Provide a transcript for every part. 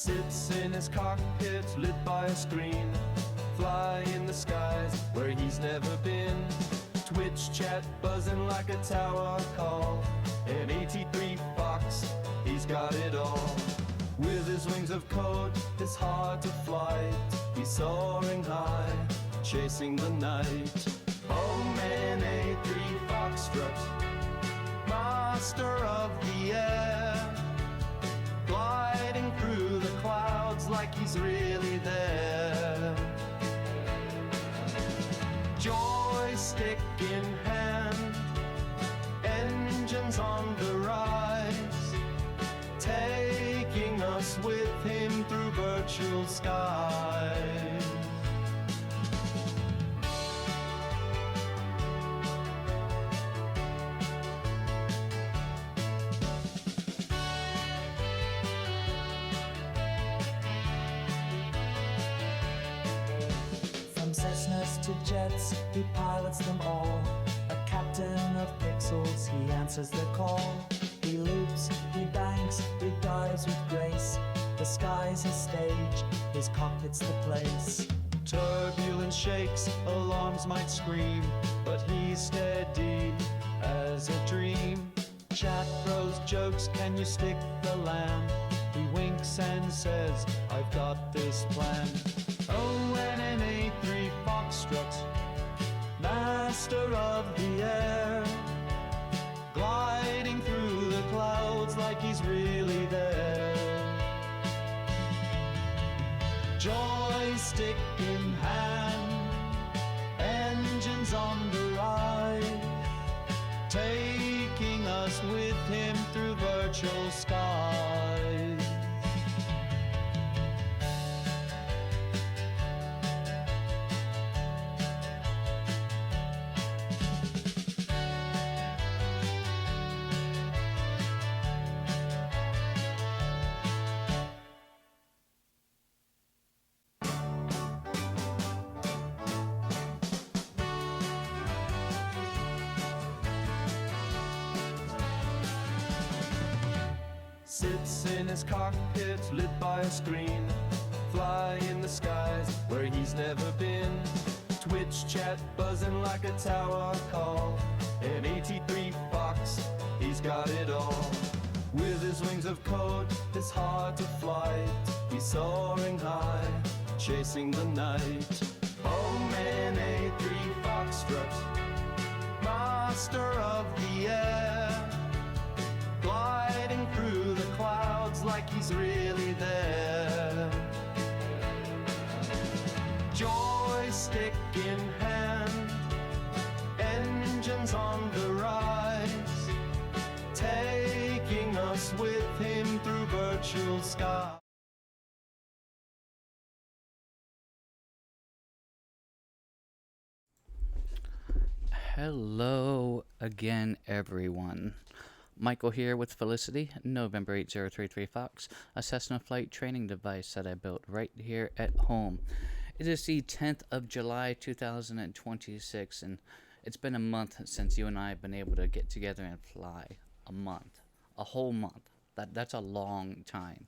Sits in his cockpit lit by a screen, fly in the skies where he's never been. Twitch chat buzzing like a tower call, an 83 Fox, he's got it all. With his wings of code, his heart of flight, he's soaring high, chasing the night. Oh man, A3 Foxtrot, master of the air, gliding through the clouds like he's really there. Joystick in hand, engines on the rise, taking us with him through virtual skies. From Cessnas to jets, he pilots them all. A captain of pixels, he answers the call. He loops, he banks, he dives with grace. The sky's his stage, his cockpit's the place. Turbulence shakes, alarms might scream, but he's steady as a dream. Chat throws jokes, can you stick the land? He winks and says, I've got this plan. Oh, and an A3 Foxtrot, master of the air, gliding through the clouds like he's really there. Joystick in hand, engines on the rise, taking us with him through virtual skies. Sits in his cockpit lit by a screen, fly in the skies where he's never been. Twitch chat buzzing like a tower call, an 83 Fox, he's got it all. With his wings of code, his heart of flight, he's soaring high, chasing the night. Oh man, A3 Foxtrot, master of the air, gliding through the clouds like he's really there. Joystick in hand, engines on the rise, taking us with him through virtual skies. Hello again, everyone. Michael here with Felicity, November 8033 Fox, a Cessna flight training device that I built right here at home. It is the 10th of July 2026, and it's been a month since you and I have been able to get together and fly. A month. A whole month. That's a long time.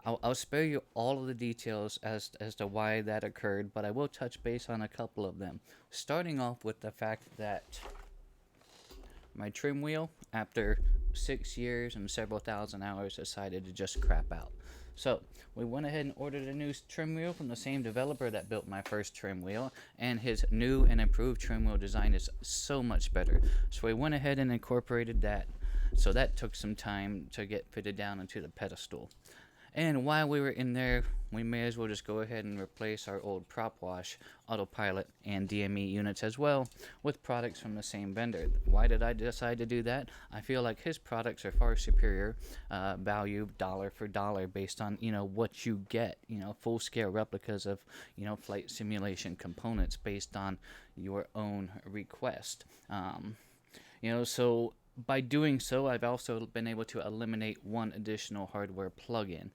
I'll spare you all of the details as to why that occurred, but I will touch base on a couple of them. Starting off with the fact that my trim wheel, after 6 years and several thousand hours, decided to just crap out. So we went ahead and ordered a new trim wheel from the same developer that built my first trim wheel, and his new and improved trim wheel design is so much better. So we went ahead and incorporated that. So that took some time to get fitted down into the pedestal. And while we were in there, we may as well just go ahead and replace our old prop wash, autopilot, and DME units as well with products from the same vendor. Why did I decide to do that? I feel like his products are far superior value dollar for dollar based on, what you get, full scale replicas of, flight simulation components based on your own request. So by doing so, I've also been able to eliminate one additional hardware plugin.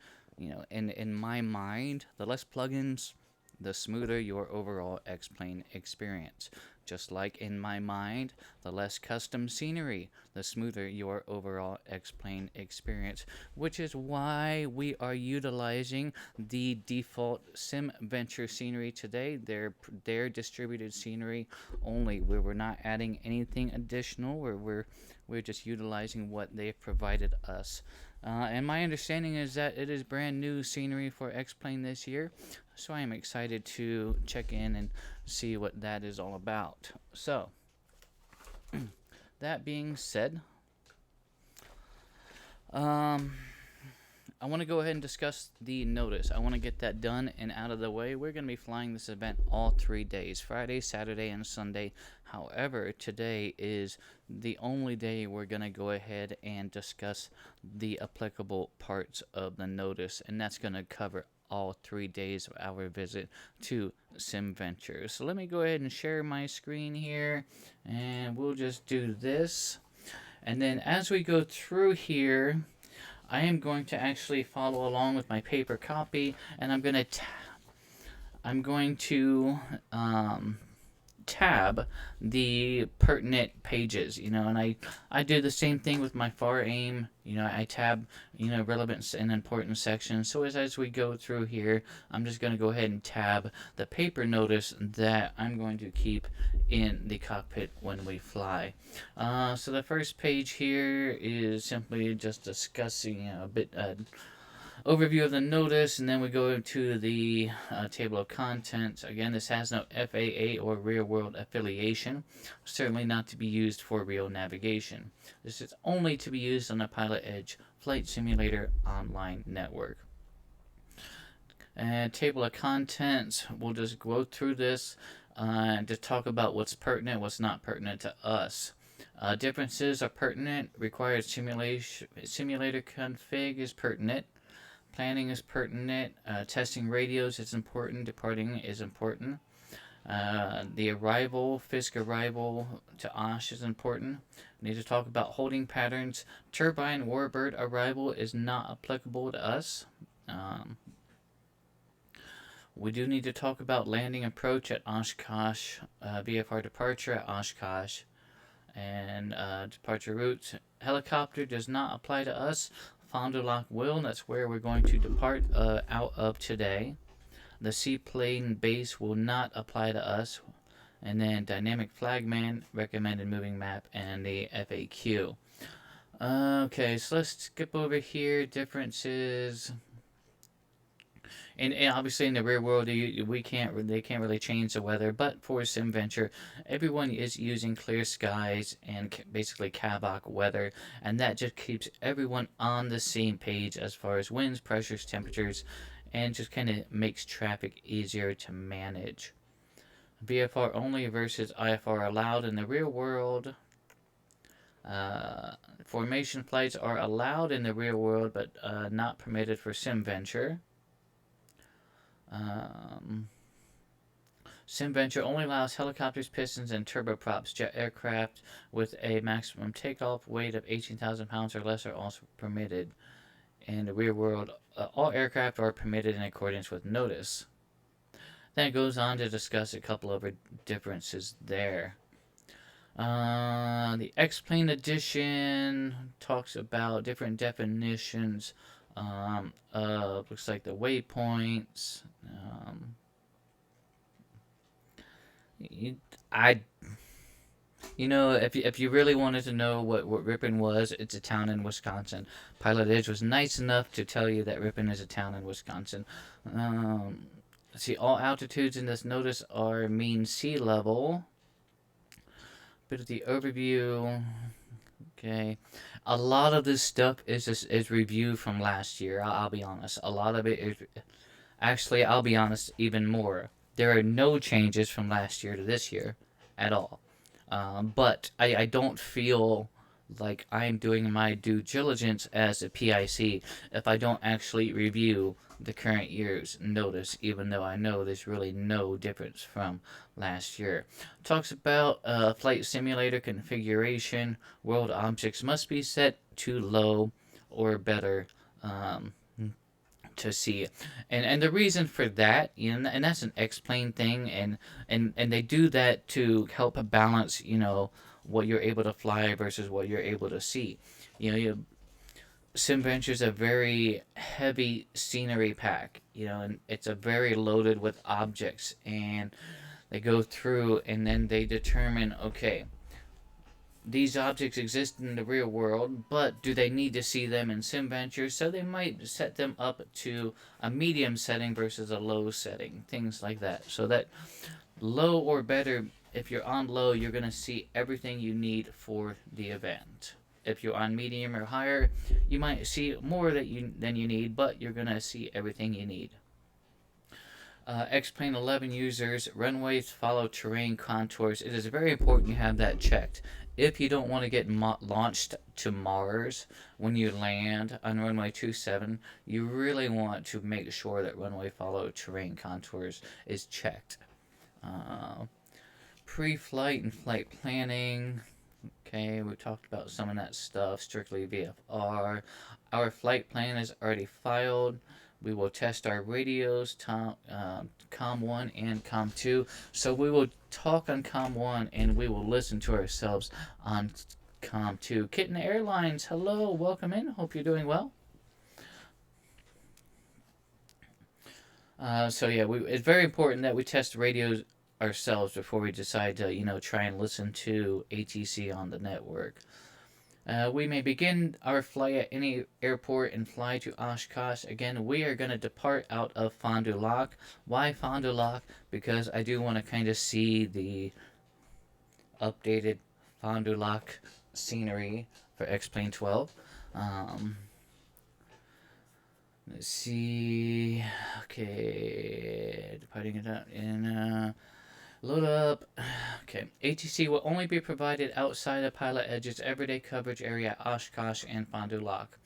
In my mind, the less plugins, the smoother your overall X-Plane experience. Just like in my mind, the less custom scenery, the smoother your overall X-Plane experience, which is why we are utilizing the default SimVenture scenery today. Their distributed scenery only. We're not adding anything additional. We're just utilizing what they've provided us. And my understanding is that it is brand new scenery for X-Plane this year, so I am excited to check in and see what that is all about. So, that being said, I want to go ahead and discuss the notice. I want to get that done and out of the way. We're going to be flying this event all 3 days, Friday, Saturday, and Sunday. However, today is the only day we're going to go ahead and discuss the applicable parts of the notice, and that's going to cover all 3 days of our visit to SimVenture. So let me go ahead and share my screen here, and we'll just do this. And then as we go through here, I am going to actually follow along with my paper copy, and I'm going to tab the pertinent pages, and I do the same thing with my far aim. I tab, relevant and important sections. So as we go through here, I'm just going to go ahead and tab the paper notice that I'm going to keep in the cockpit when we fly. So the first page here is simply just discussing a bit overview of the notice, and then we go to the table of contents. Again, this has no FAA or real world affiliation, certainly not to be used for real navigation. This is only to be used on the Pilotedge Flight Simulator online network. And table of contents, we'll just go through this to talk about what's pertinent, what's not pertinent to us. Differences are pertinent. Required simulator config is pertinent. Planning is pertinent. Testing radios is important. Departing is important. The arrival, Fisk arrival to Osh is important. We need to talk about holding patterns. Turbine warbird arrival is not applicable to us. We do need to talk about landing approach at Oshkosh, VFR departure at Oshkosh, and departure routes. Helicopter does not apply to us. Fond Du Lac will, and that's where we're going to depart out of today. The seaplane base will not apply to us. And then dynamic flagman, recommended moving map, and the FAQ. Okay, so let's skip over here. Differences. And obviously in the real world, they can't really change the weather. But for SimVenture, everyone is using clear skies and basically Kavak weather, and that just keeps everyone on the same page as far as winds, pressures, temperatures, and just kind of makes traffic easier to manage. VFR only versus IFR allowed in the real world. Formation flights are allowed in the real world, but not permitted for SimVenture. SimVenture only allows helicopters, pistons, and turboprops. Jet aircraft with a maximum takeoff weight of 18,000 pounds or less are also permitted. In the real world, all aircraft are permitted in accordance with notice. Then it goes on to discuss a couple of differences there. The X-Plane edition talks about different definitions looks like the waypoints. If you really wanted to know what Ripon was, it's a town in Wisconsin. Pilotedge was nice enough to tell you that Ripon is a town in Wisconsin. Let's see, all altitudes in this notice are mean sea level. Bit of the overview. Okay, a lot of this stuff is review from last year. I'll be honest. A lot of it is, actually, I'll be honest, even more. There are no changes from last year to this year at all. But I don't feel like I'm doing my due diligence as a PIC if I don't actually review the current year's notice, even though I know there's really no difference from last year. Talks about flight simulator configuration. World objects must be set to low or better to see. And the reason for that, and that's an X-plane thing, and they do that to help balance, what you're able to fly versus what you're able to see. SimVenture is a very heavy scenery pack, and it's a very loaded with objects, and they go through and then they determine, okay, these objects exist in the real world, but do they need to see them in SimVenture? So they might set them up to a medium setting versus a low setting, things like that. So that low or better, if you're on low, you're going to see everything you need for the event. If you're on medium or higher, you might see more than you need, but you're going to see everything you need. X-Plane 11 users, runways follow terrain contours. It is very important you have that checked. If you don't want to get launched to Mars when you land on runway 27, you really want to make sure that runway follow terrain contours is checked. Pre-flight and flight planning. Okay, we talked about some of that stuff, strictly VFR. Our flight plan is already filed. We will test our radios, COM 1 and COM 2. So we will talk on COM 1 and we will listen to ourselves on COM 2. Kitten Airlines, hello, welcome in. Hope you're doing well. So yeah, it's very important that we test radios ourselves before we decide to, try and listen to ATC on the network. We may begin our flight at any airport and fly to Oshkosh. Again, we are going to depart out of Fond Du Lac. Why Fond Du Lac? Because I do want to kind of see the updated Fond Du Lac scenery for X-Plane 12. Let's see. Okay, departing it out in... Load up. Okay. ATC will only be provided outside of Pilotedge's everyday coverage area at Oshkosh and Fond Du Lac.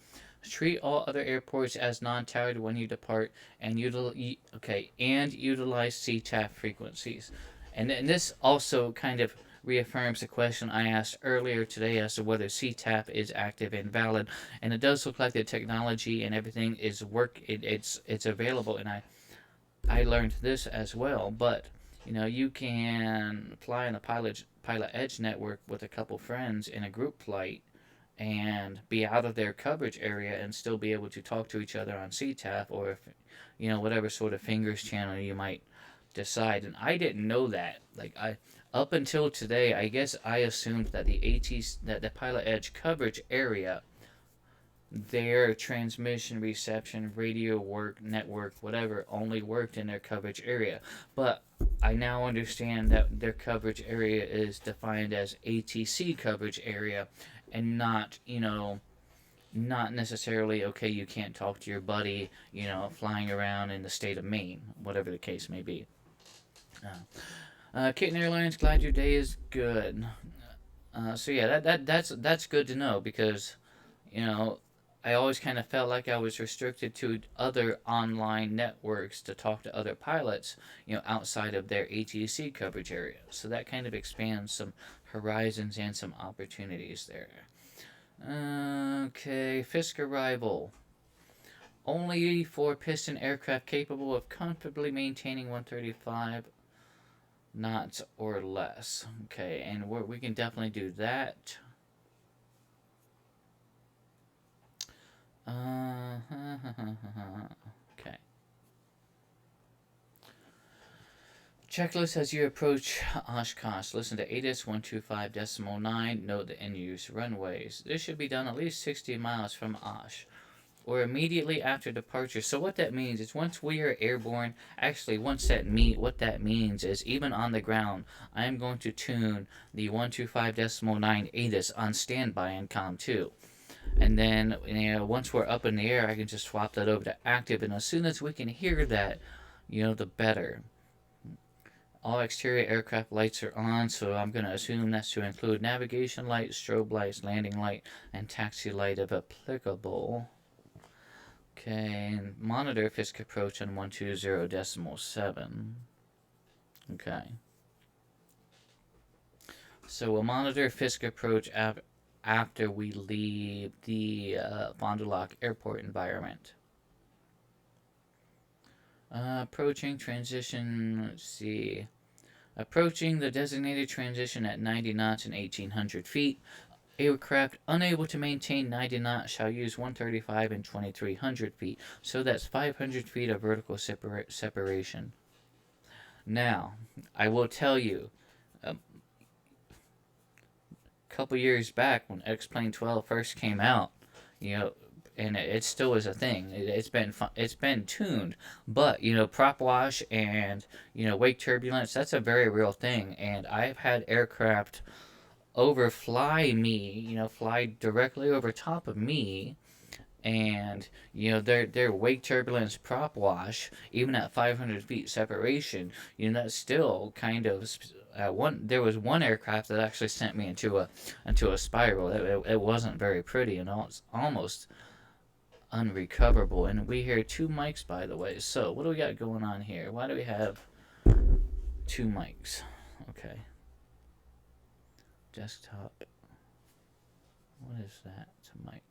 Treat all other airports as non-towered when you depart and utilize CTAF frequencies. And this also kind of reaffirms the question I asked earlier today as to whether CTAF is active and valid. And it does look like the technology and everything is it's available, and I learned this as well, but you can fly on the Pilotedge network with a couple friends in a group flight and be out of their coverage area and still be able to talk to each other on CTAF or, whatever sort of fingers channel you might decide. And I didn't know that. Up until today, I guess I assumed that the Pilotedge coverage area, their transmission, reception, radio work, network, whatever, only worked in their coverage area. But I now understand that their coverage area is defined as ATC coverage area and not, not necessarily, okay, you can't talk to your buddy, flying around in the state of Maine, whatever the case may be. Kitten Airlines, glad your day is good. So yeah, that's good to know because, I always kind of felt like I was restricted to other online networks to talk to other pilots, outside of their ATC coverage area. So that kind of expands some horizons and some opportunities there. Okay, Fisk arrival. Only for piston aircraft capable of comfortably maintaining 135 knots or less. Okay, and we can definitely do that. Okay. Checklist as you approach Oshkosh. Listen to ATIS 125.9. Note the end-use runways. This should be done at least 60 miles from Osh, or immediately after departure. So what that means is once we are airborne, once what that means is even on the ground, I am going to tune the 125.9 ATIS on standby in COM 2. And then, once we're up in the air, I can just swap that over to active. And as soon as we can hear that, the better. All exterior aircraft lights are on, so I'm going to assume that's to include navigation lights, strobe lights, landing light, and taxi light if applicable. Okay, and monitor Fisk approach on 120.7. Okay. So we'll monitor Fisk approach after we leave the Fond du Lac airport environment. Approaching transition, let's see. Approaching the designated transition at 90 knots and 1800 feet. Aircraft unable to maintain 90 knots shall use 135 and 2300 feet. So that's 500 feet of vertical separation. Now, I will tell you, a couple years back when X-Plane 12 first came out, you know, and it still is a thing. It's been tuned, but prop wash and wake turbulence, that's a very real thing. And I've had aircraft overfly me, fly directly over top of me, and their wake turbulence prop wash, even at 500 feet separation, that's still kind of there was one aircraft that actually sent me into a spiral. It wasn't very pretty, and it's almost unrecoverable. And we hear two mics, by the way. So what do we got going on here? Why do we have two mics? Okay. Desktop. What is that? It's a mic.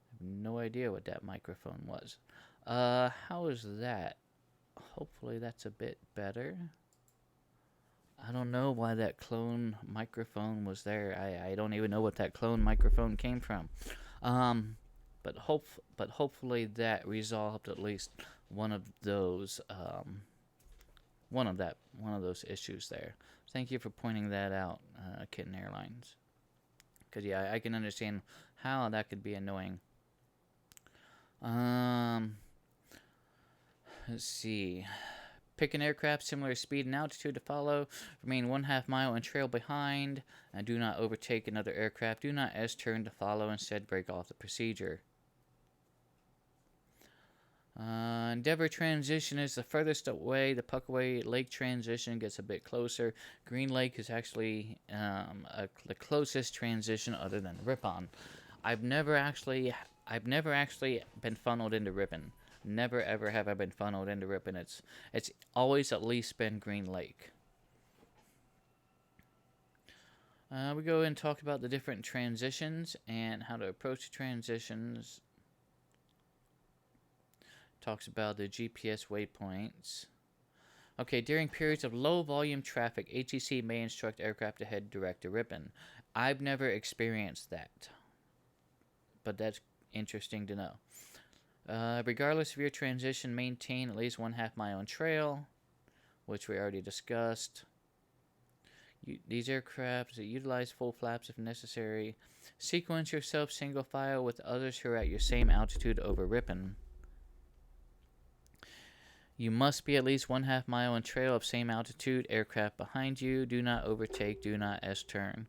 I have no idea what that microphone was. How is that? Hopefully that's a bit better. I don't know why that clone microphone was there. I don't even know what that clone microphone came from. But hopefully that resolved at least one of those issues there. Thank you for pointing that out, Kitten Airlines. Because yeah, I can understand how that could be annoying. Let's see. Pick an aircraft similar speed and altitude to follow. Remain 1/2 mile and trail behind. And do not overtake another aircraft. Do not S-turn to follow. Instead, break off the procedure. Endeavor transition is the furthest away. The Puckaway Lake transition gets a bit closer. Green Lake is actually the closest transition other than Ripon. I've never actually been funneled into Ripon. Never ever have I been funneled into Ripon. It's always at least been Green Lake. We go and talk about the different transitions and how to approach transitions. Talks about the GPS waypoints. Okay, during periods of low volume traffic, ATC may instruct aircraft to head direct to Ripon. I've never experienced that, but that's interesting to know. Regardless of your transition, maintain at least 1/2 mile on trail, which we already discussed. These aircraft utilize full flaps if necessary. Sequence yourself single file with others who are at your same altitude over Ripon. You must be at least 1/2 mile on trail of same altitude. Aircraft behind you. Do not overtake. Do not S-turn.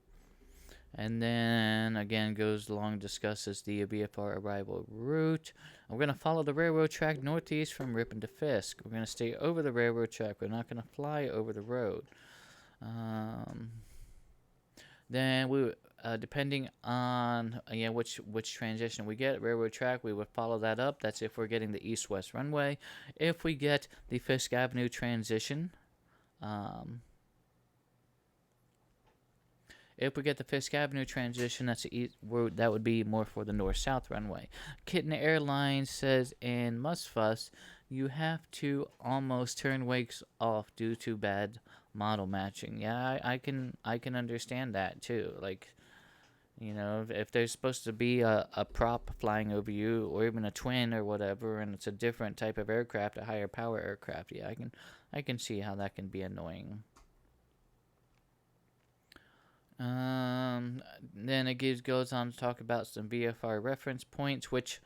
And then, again, goes along and discusses the VFR arrival route. We're going to follow the railroad track northeast from Ripon to Fisk. We're going to stay over the railroad track. We're not going to fly over the road. Then we, depending on which transition we get, railroad track, we would follow that up. That's if we're getting the east-west runway. If we get the Fisk Avenue transition, if we get the Fisk Avenue transition, that would be more for the north-south runway. Kitten Airlines says in Musfuss, you have to almost turn wakes off due to bad model matching. Yeah, I can understand that too. Like, if there's supposed to be a prop flying over you, or even a twin or whatever, and it's a different type of aircraft, a higher power aircraft, yeah, I can see how that can be annoying. Then it goes on to talk about some VFR reference points, which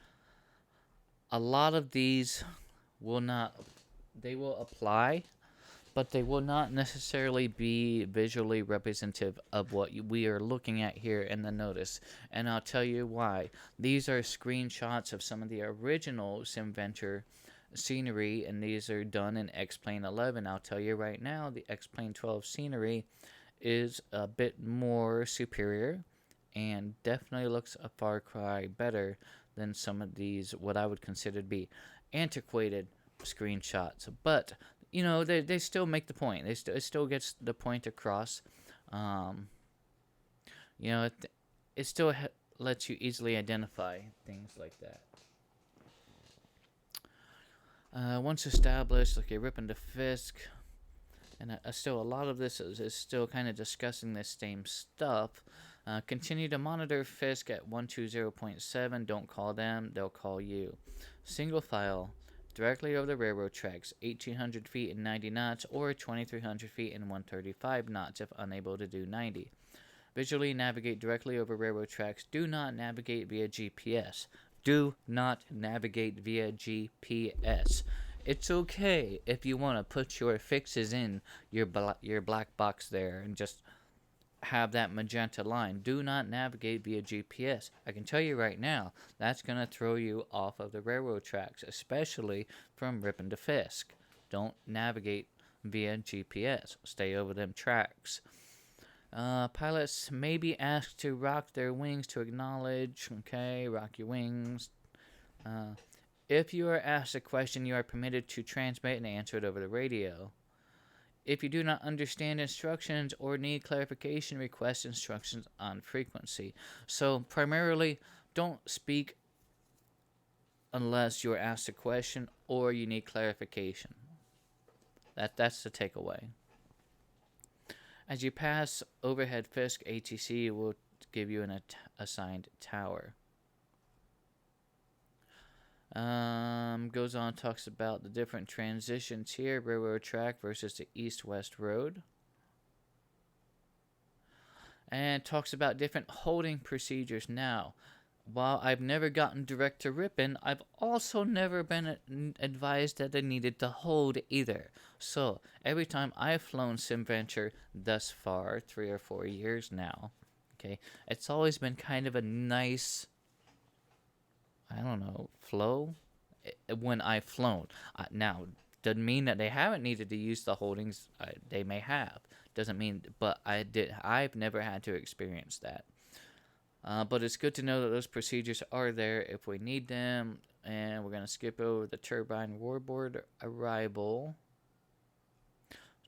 a lot of these will apply, but they will not necessarily be visually representative of what we are looking at here in the notice. And I'll tell you why. These are screenshots of some of the original SimVenture scenery, and these are done in X-Plane 11. I'll tell you right now, the X-Plane 12 scenery is a bit more superior and definitely looks a far cry better than some of these, what I would consider to be antiquated screenshots. But they still make the point. It still gets the point across. It still lets you easily identify things like that. Once established, okay, ripping to Fisk, and still a lot of this is still kind of discussing this same stuff. Continue to monitor Fisk at 120.7. Don't call them, they'll call you. Single file, directly over the railroad tracks, 1,800 feet in 90 knots or 2,300 feet in 135 knots if unable to do 90. Visually navigate directly over railroad tracks. Do not navigate via GPS. Do not navigate via GPS. It's okay if you want to put your fixes in your black box there and just have that magenta line. Do not navigate via GPS. I can tell you right now, that's going to throw you off of the railroad tracks, especially from Ripon to Fisk. Don't navigate via GPS. Stay over them tracks. Pilots may be asked to rock their wings to acknowledge. Okay, rock your wings. If you are asked a question, you are permitted to transmit and answer it over the radio. If you do not understand instructions or need clarification, request instructions on frequency. So primarily, don't speak unless you're asked a question or you need clarification. That's the takeaway. As you pass overhead Fisk, ATC will give you an assigned tower. Goes on, talks about the different transitions here, railroad track versus the east-west road. And talks about different holding procedures. Now, while I've never gotten direct to Ripon, I've also never been advised that I needed to hold either. So, every time I've flown SimVenture thus far, 3 or 4 years now, okay, it's always been kind of a nice, I don't know, flow when I've flown. Now, doesn't mean that they haven't needed to use the holdings. They may have. Doesn't mean, but I've never had to experience that. But it's good to know that those procedures are there if we need them. And we're going to skip over the turbine warbird arrival.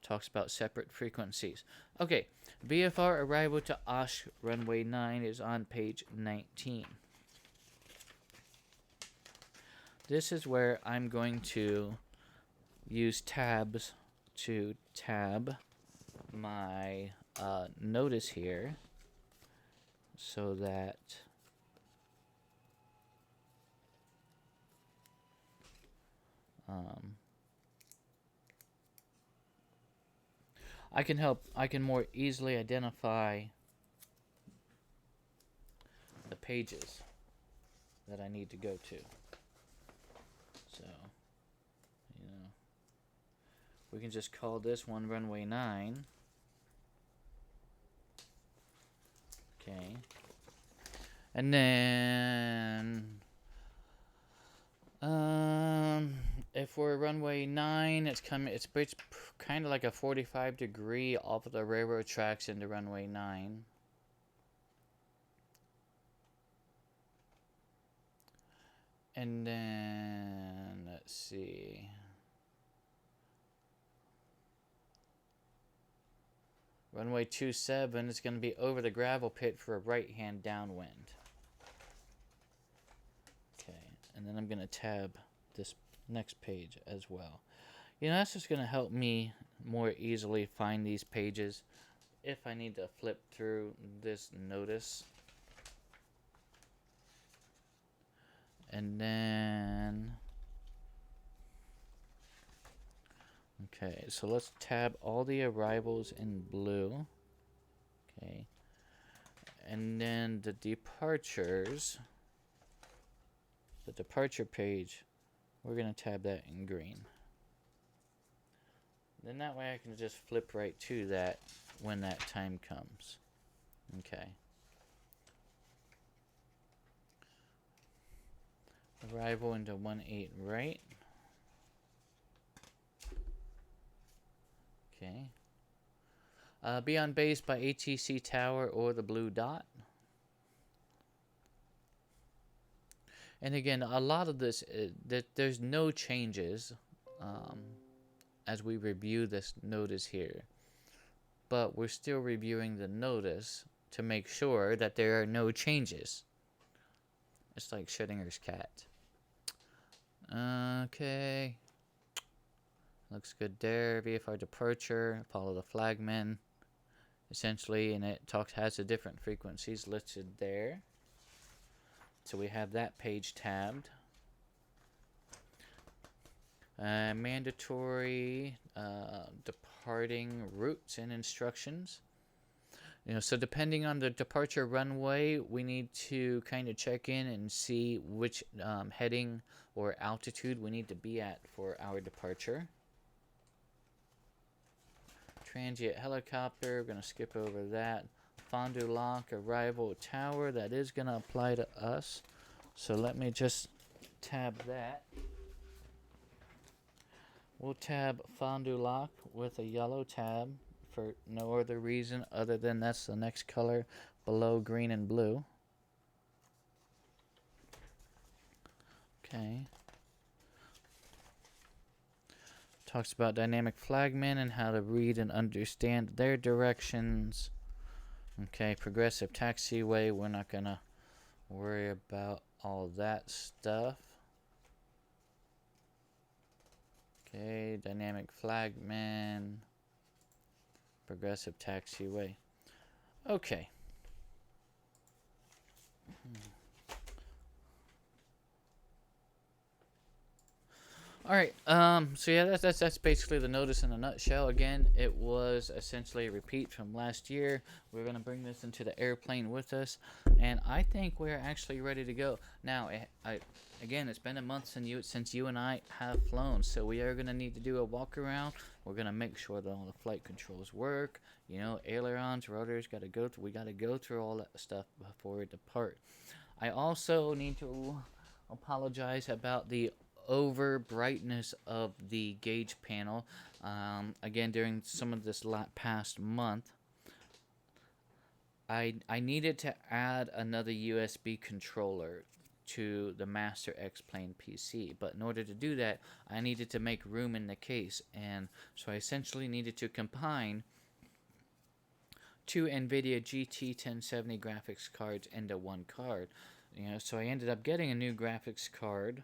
Talks about separate frequencies. Okay, VFR arrival to Osh runway 9 is on page 19. This is where I'm going to use tabs to tab my notice here so that I can more easily identify the pages that I need to go to. So, we can just call this one runway 9. Okay. And then if we're runway 9, it's kind of like a 45 degree off of the railroad tracks into runway 9. And then let's see. Runway 27 is going to be over the gravel pit for a right-hand downwind. Okay, and then I'm going to tab this next page as well. That's just going to help me more easily find these pages if I need to flip through this notice. And then... Okay, so let's tab all the arrivals in blue. Okay. And then the departures, the departure page, we're going to tab that in green. Then that way I can just flip right to that when that time comes. Okay. Arrival into 18 right. Okay. Be on base by ATC tower or the blue dot. And again, a lot of this, there's no changes as we review this notice here. But we're still reviewing the notice to make sure that there are no changes. It's like Schrodinger's cat. Okay. Looks good there. VFR departure. Follow the flagman. Essentially, and it has the different frequencies listed there. So we have that page tabbed. Mandatory departing routes and instructions. So depending on the departure runway, we need to kind of check in and see which heading or altitude we need to be at for our departure. Transient helicopter, we're going to skip over that. Fond Du Lac arrival tower, that is going to apply to us. So let me just tab that. We'll tab Fond Du Lac with a yellow tab for no other reason other than that's the next color below green and blue. Okay. Talks about dynamic flagmen and how to read and understand their directions. Okay, progressive taxiway. We're not going to worry about all that stuff. Okay, dynamic flagman. Progressive taxiway. Okay. All right. So yeah, that's basically the notice in a nutshell. Again, it was essentially a repeat from last year. We're gonna bring this into the airplane with us, and I think we're actually ready to go. Now, again, it's been a month since you and I have flown, so we are gonna need to do a walk around. We're gonna make sure that all the flight controls work. Ailerons, rotors, we gotta go through all that stuff before we depart. I also need to apologize about the over brightness of the gauge panel. Again, during some of this past month, I needed to add another USB controller to the Master X-Plane PC, but in order to do that, I needed to make room in the case, and so I essentially needed to combine two NVIDIA GT 1070 graphics cards into one card. So I ended up getting a new graphics card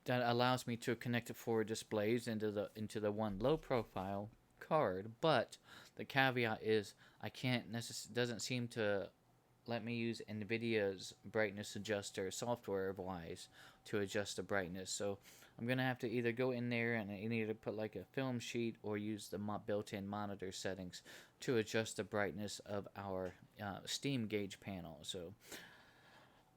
that allows me to connect the four displays into the one low profile card, but the caveat is I can't doesn't seem to let me use NVIDIA's brightness adjuster software wise to adjust the brightness. So I'm gonna have to either go in there and either put like a film sheet or use the built-in monitor settings to adjust the brightness of our steam gauge panel. So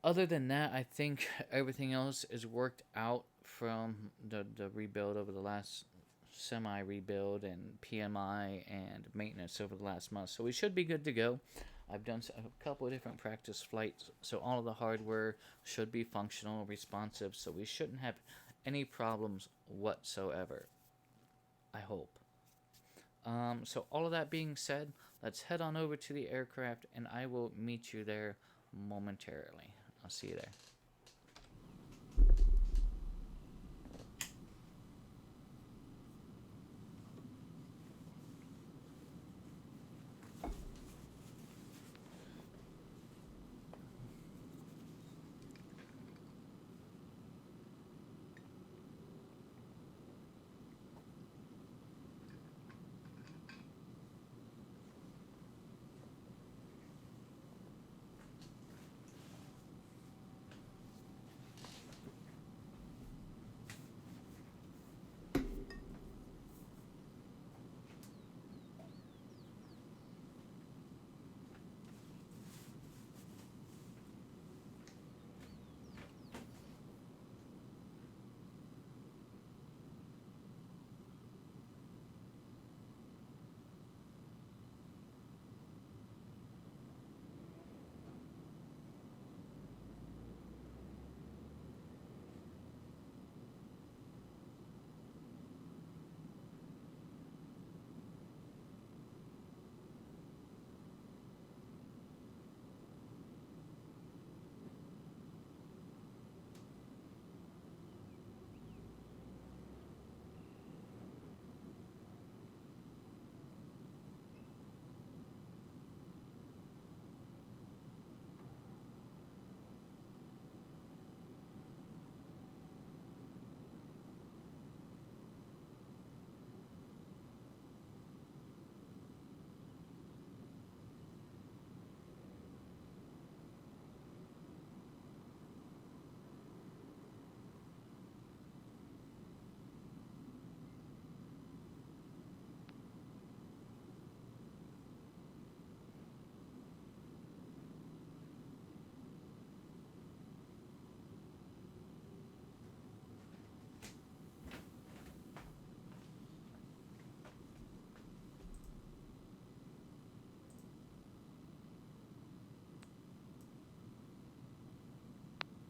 other than that, I think everything else is worked out from the rebuild over the last semi-rebuild and PMI and maintenance over the last month. So we should be good to go. I've done a couple of different practice flights, so all of the hardware should be functional, responsive, so we shouldn't have any problems whatsoever, I hope. So all of that being said, let's head on over to the aircraft, and I will meet you there momentarily. I'll see you there.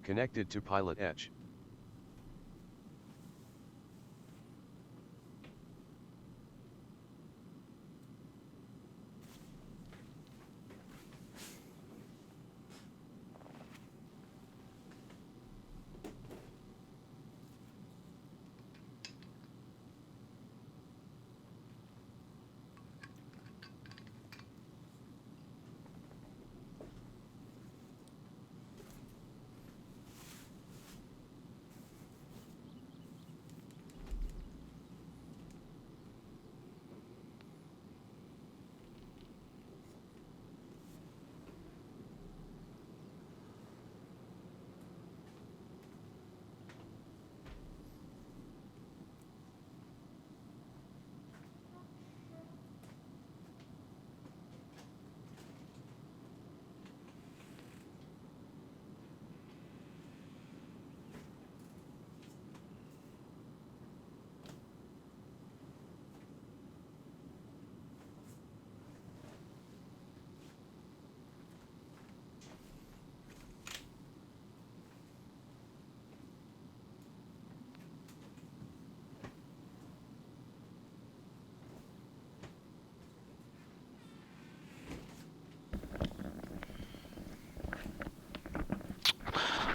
Connected to Pilotedge.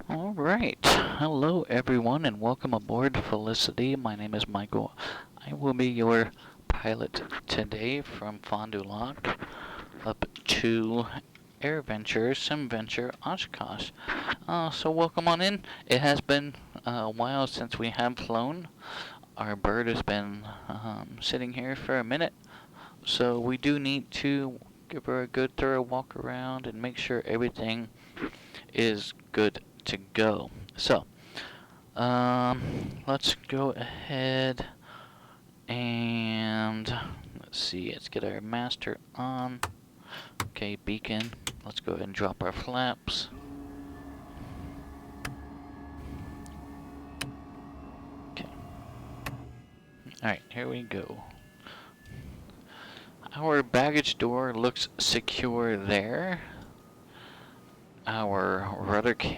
All right. Hello, everyone, and welcome aboard Felicity. My name is Michael. I will be your pilot today from Fond Du Lac up to SimVenture, Oshkosh. So welcome on in. It has been a while since we have flown. Our bird has been sitting here for a minute, so we do need to give her a good thorough walk around and make sure everything is good to go. So, let's go ahead and let's see. Let's get our master on. Okay, beacon. Let's go ahead and drop our flaps. Okay. All right, here we go. Our baggage door looks secure there. Our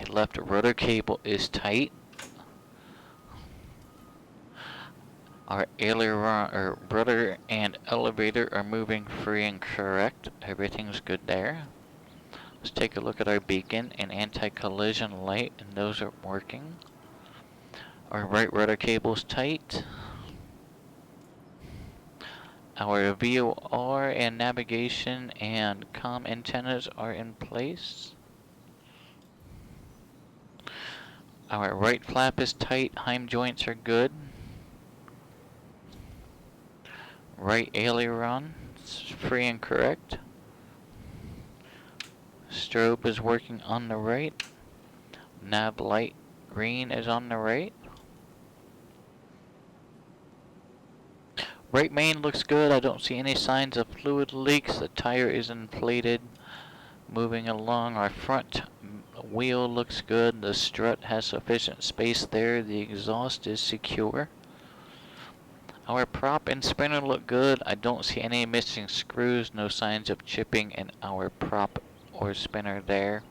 left rudder cable is tight. Our aileron, or rudder and elevator are moving free and correct. Everything's good there. Let's take a look at our beacon and anti-collision light, and those are working. Our right rudder cable is tight. Our VOR and navigation and comm antennas are in place. Our right flap is tight, heim joints are good. Right aileron is free and correct. Strobe is working on the right. Nav light green is on the right. Right main looks good. I don't see any signs of fluid leaks. The tire is inflated. Moving along, our front wheel looks good. The strut has sufficient space there. The exhaust is secure. Our prop and spinner look good. I don't see any missing screws. No signs of chipping in our prop or spinner there.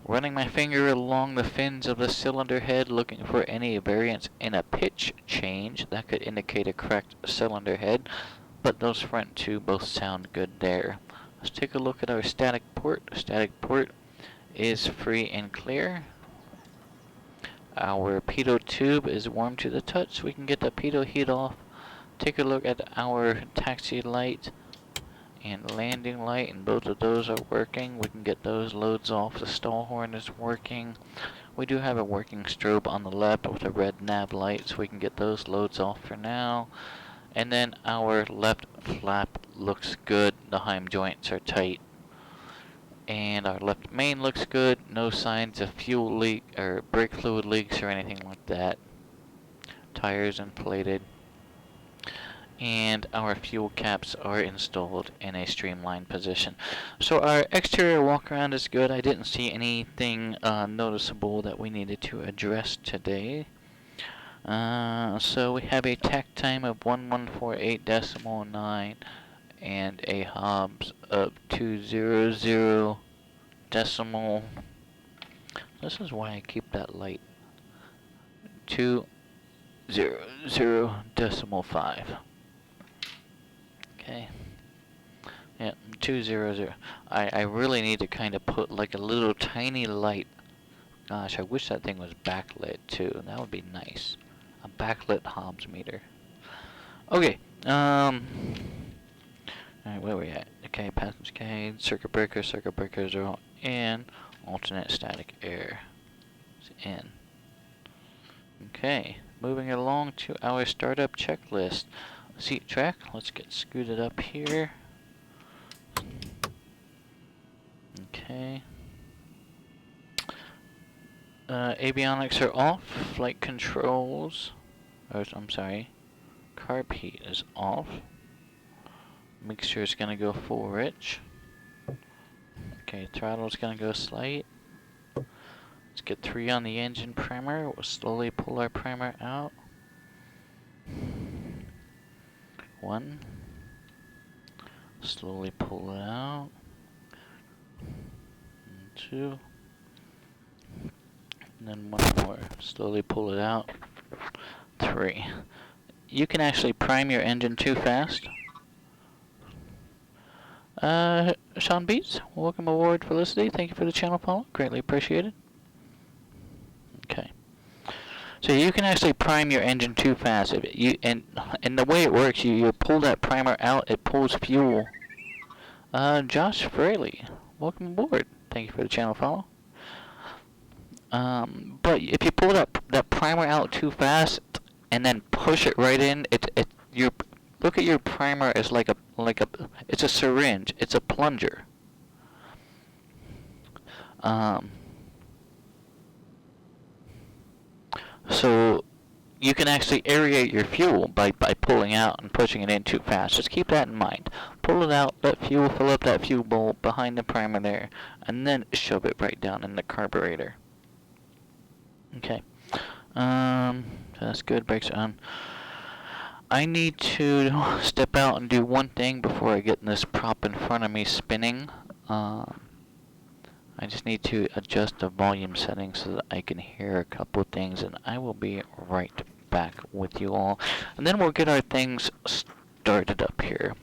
Running my finger along the fins of the cylinder head, looking for any variance in a pitch change that could indicate a cracked cylinder head, but those front two both sound good there. Let's take a look at our static port. Static port is free and clear. Our pitot tube is warm to the touch, so we can get the pitot heat off. Take a look at our taxi light and landing light, and both of those are working. We can get those loads off. The stall horn is working. We do have a working strobe on the left with a red nav light, so we can get those loads off for now. And then our left flap looks good. The heim joints are tight. And our left main looks good. No signs of fuel leak or brake fluid leaks or anything like that. Tires inflated. And our fuel caps are installed in a streamlined position. So our exterior walk around is good. I didn't see anything noticeable that we needed to address today. So we have a takt time of 1148.9 and a Hobbs of 200 decimal. This is why I keep that light 200.5. Okay. Yeah, 200. I really need to kind of put like a little tiny light. Gosh, I wish that thing was backlit too. That would be nice. A backlit Hobbs meter. Okay. Alright, where we at? Okay, passage cage, circuit breakers are all in. Alternate static air is in. Okay, moving along to our startup checklist. Seat track, let's get scooted up here. Okay. Avionics are off. Flight controls. I'm sorry. Carb heat is off. Mixture is gonna go full rich. Okay, throttle's gonna go slight. Let's get 3 on the engine primer. We'll slowly pull our primer out. 1. Slowly pull it out. 2. And then 1 more. Slowly pull it out. 3. You can actually prime your engine too fast. Sean Beats, welcome aboard Felicity. Thank you for the channel follow. Greatly appreciated. Okay. So you can actually prime your engine too fast. If you and the way it works, you pull that primer out, it pulls fuel. Josh Fraley, welcome aboard. Thank you for the channel follow. But if you pull that primer out too fast and then push it right in, you look at your primer as like a it's a syringe, it's a plunger. So you can actually aerate your fuel by pulling out and pushing it in too fast. Just keep that in mind. Pull it out, let fuel fill up that fuel bowl behind the primer there, and then shove it right down in the carburetor. Okay. That's good. Brakes are on. I need to step out and do one thing before I get this prop in front of me spinning. I just need to adjust the volume settings so that I can hear a couple of things, and I will be right back with you all. And then we'll get our things started up here.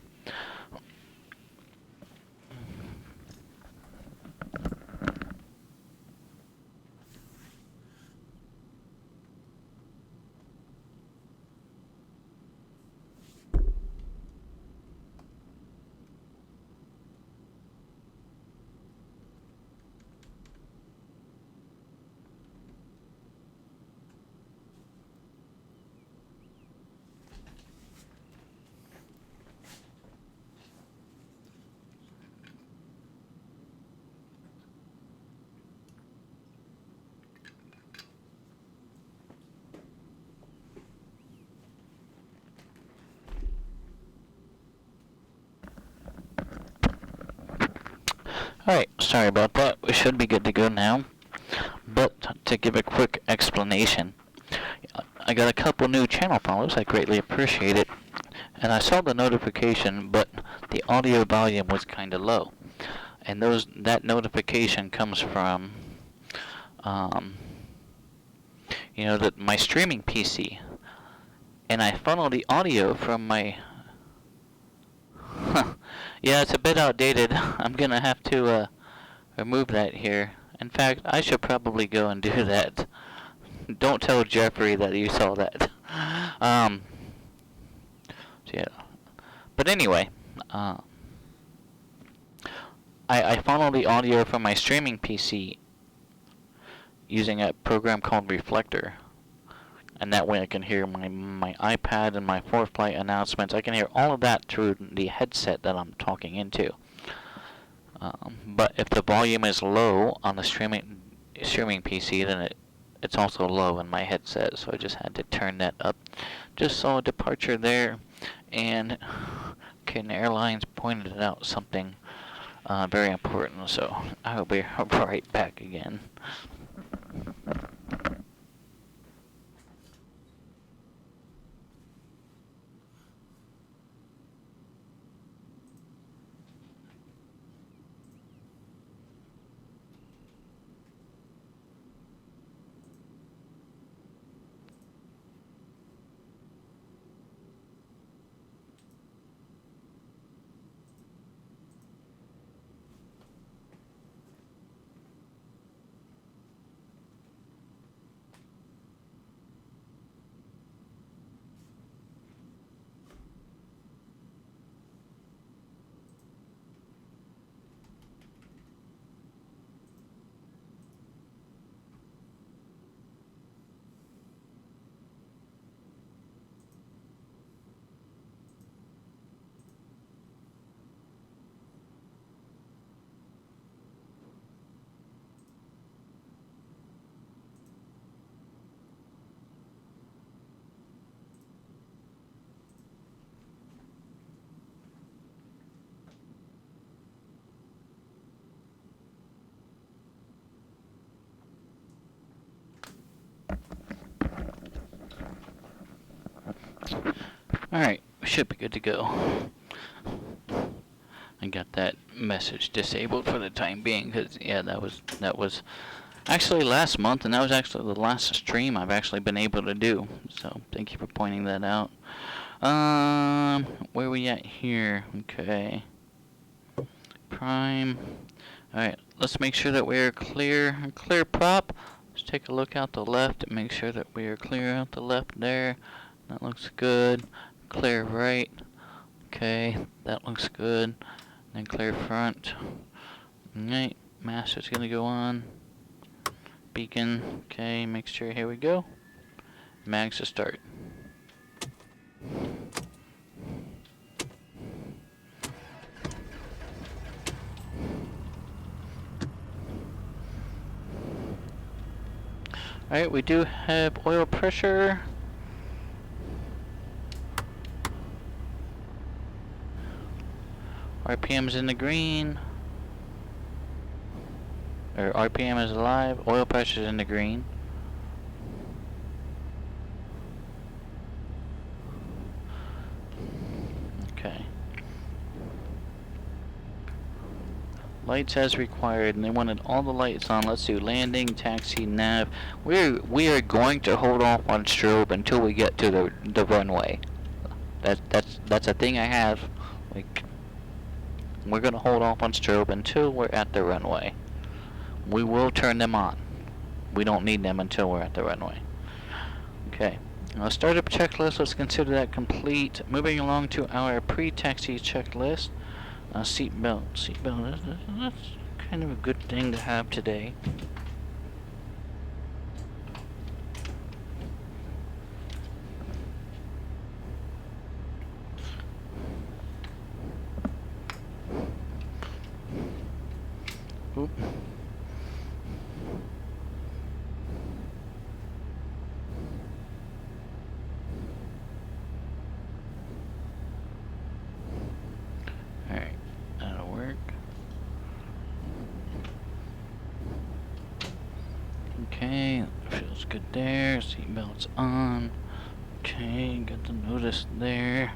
Alright, sorry about that. We should be good to go now. But to give a quick explanation, I got a couple new channel follows. I greatly appreciate it. And I saw the notification, but the audio volume was kind of low. And that notification comes from, my streaming PC. And I funnel the audio from my... Yeah, it's a bit outdated. I'm gonna have to remove that here. In fact, I should probably go and do that. Don't tell Jeffrey that you saw that. Yeah. But anyway, I funnel the audio from my streaming PC using a program called Reflector. And that way I can hear my iPad and my ForeFlight announcements. I can hear all of that through the headset that I'm talking into. But if the volume is low on the streaming PC, then it's also low in my headset. So I just had to turn that up. Just saw a departure there, and Canadian Airlines pointed out something very important. So I will be right back again. Alright, we should be good to go. I got that message disabled for the time being, because, yeah, that was actually last month, and that was actually the last stream I've actually been able to do. So, thank you for pointing that out. Where are we at here? Okay. Prime. Alright, let's make sure that we're clear prop. Let's take a look out the left and make sure that we are clear out the left there. That looks good. Clear right. Okay, that looks good. Then clear front. Alright, master's gonna go on. Beacon. Okay, make sure, here we go. Mags to start. Alright, we do have oil pressure. RPM's in the green. Or RPM is alive. Oil pressure's in the green. Okay. Lights as required, and they wanted all the lights on. Let's do landing, taxi, nav. We are going to hold off on strobe until we get to the runway. That's a thing I have. Like, we're gonna hold off on strobe until we're at the runway. We will turn them on. We don't need them until we're at the runway. Okay. Now startup checklist. Let's consider that complete. Moving along to our pre-taxi checklist. Seatbelt. That's kind of a good thing to have today. Oop. Alright, that'll work. Okay, feels good there. Seatbelt's on. Okay, got the notice there.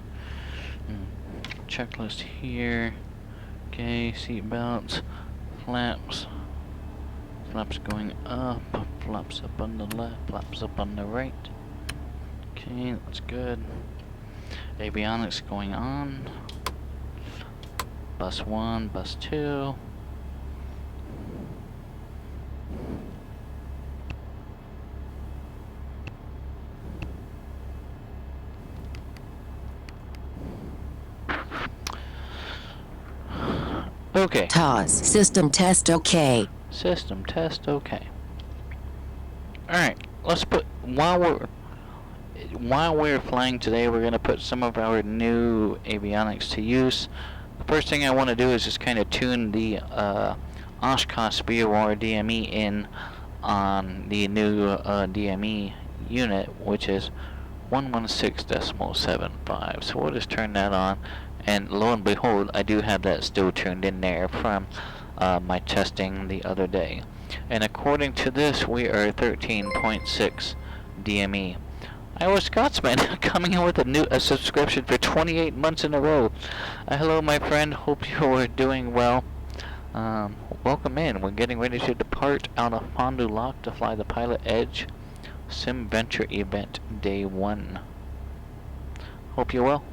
Checklist here. Okay, seatbelts. Flaps. Flaps going up. Flaps up on the left. Flaps up on the right. Okay, that's good. Avionics going on. Bus 1, bus 2. Okay. TOS. System test okay. System test okay. Alright, let's put, while we're flying today, we're gonna put some of our new avionics to use. The first thing I want to do is just kind of tune the Oshkosh Speedwar DME in on the new DME unit, which is 116.75. So we'll just turn that on, and lo and behold, I do have that still tuned in there from my testing the other day. And according to this, we are 13.6 DME. Iowa Scotsman coming in with a subscription for 28 months in a row. Hello, my friend. Hope you are doing well. Welcome in. We're getting ready to depart out of Fond Du Lac to fly the Pilotedge SimVenture event day 1. Hope you're well.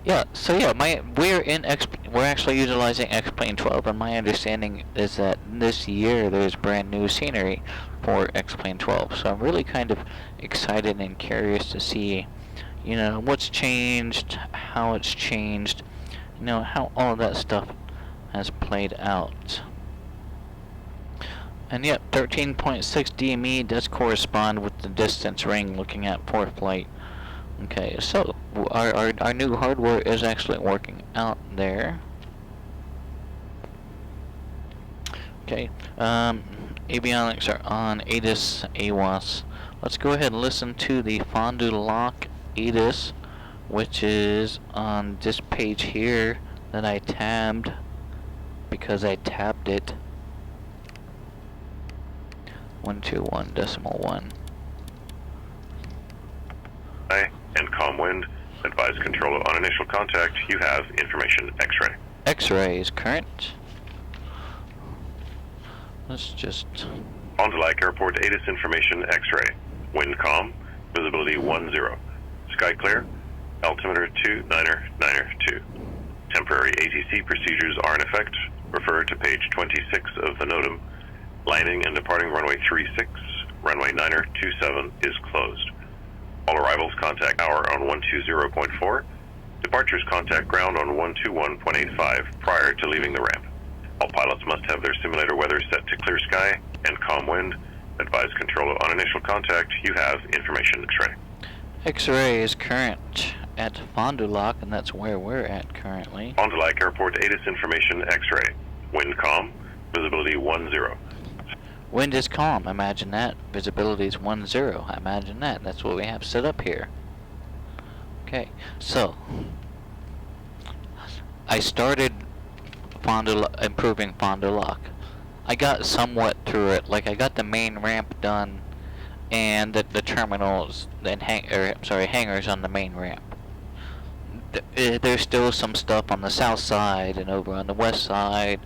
Yeah. So yeah, we're actually utilizing X-Plane 12, and my understanding is that this year there's brand new scenery for X-Plane 12. So I'm really kind of excited and curious to see, you know, what's changed, how it's changed, you know, how all of that stuff has played out. And yep, 13.6 DME does correspond with the distance ring looking at for flight. Okay, so our new hardware is actually working out there. Okay, avionics are on ATIS AWAS. Let's go ahead and listen to the Fond Du Lac ATIS, which is on this page here that I tabbed because I tabbed it. 121.1. Hi, and calm wind. Advise control on initial contact. You have information X-ray. X-ray is current. Let's just... Fond Du Lac Airport ATIS information X-ray. Wind calm. Visibility 10. Sky clear. Altimeter 2992. Temporary ATC procedures are in effect. Refer to page 26 of the NOTAM. Landing and departing runway 36, runway 927 is closed. All arrivals contact tower on 120.4. Departures contact ground on 121.85 prior to leaving the ramp. All pilots must have their simulator weather set to clear sky and calm wind. Advise control on initial contact. You have information X-ray. X-ray is current at Fond Du Lac, and that's where we're at currently. Fond Du Lac Airport ATIS information X-ray. Wind calm. Visibility 10. Wind is calm, imagine that. Visibility is 10, imagine that. That's what we have set up here. Okay, so I started improving Fond Du Lac. I got somewhat through it. Like I got the main ramp done and the terminals and hangars on the main ramp. There's still some stuff on the south side and over on the west side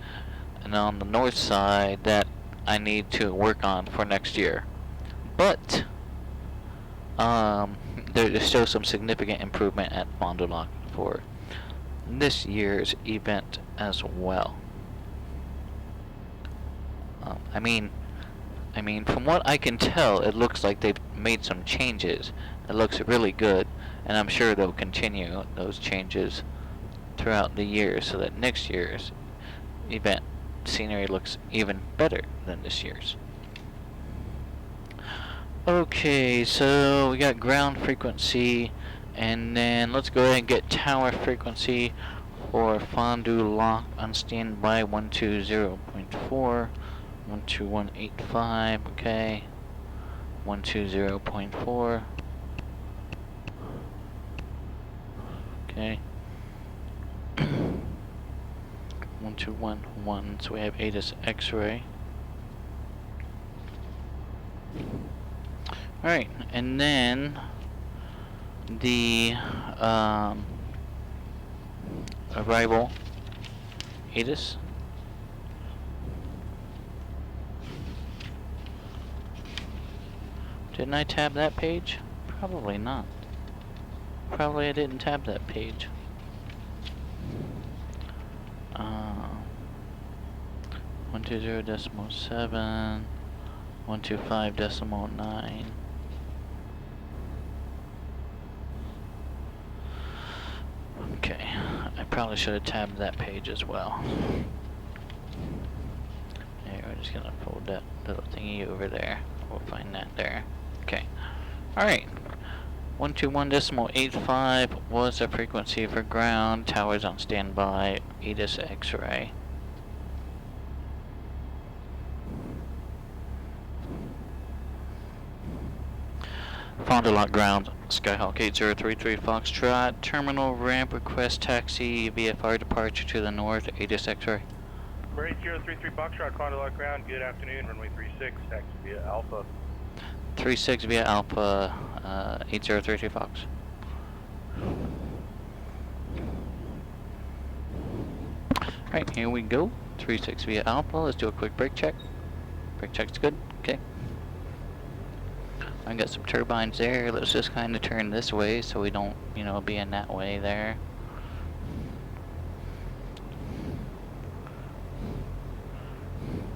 and on the north side that I need to work on for next year. But there's still some significant improvement at Fond Du Lac for this year's event as well. I mean, from what I can tell, it looks like they've made some changes. It looks really good, and I'm sure they'll continue those changes throughout the year so that next year's event scenery looks even better than this year's. Okay, so we got ground frequency, and then let's go ahead and get tower frequency for Fond Du Lac on standby 120.4, 12185, okay, 120.4, okay. 1211, so we have ATIS X-ray. Alright, and then the arrival ATIS. Didn't I tab that page? Probably not. Probably I didn't tab that page. 120.7, 125.9. Okay, I probably should have tabbed that page as well. Here, we're just gonna fold that little thingy over there. We'll find that there. Okay. Alright. 121.85 was the frequency for ground. Towers on standby. ATIS X-ray. Fond Du Lac ground. Skyhawk 8033 Foxtrot. Terminal ramp request taxi. VFR departure to the north. ATIS X-ray. 8033 Foxtrot, Fond Du Lac ground. Good afternoon. Runway 36. Taxi via Alpha. 36 via Alpha, 8033 Fox. Alright, here we go. 36 via Alpha. Let's do a quick brake check. Brake check's good. Okay. I got some turbines there. Let's just kind of turn this way so we don't, be in that way there.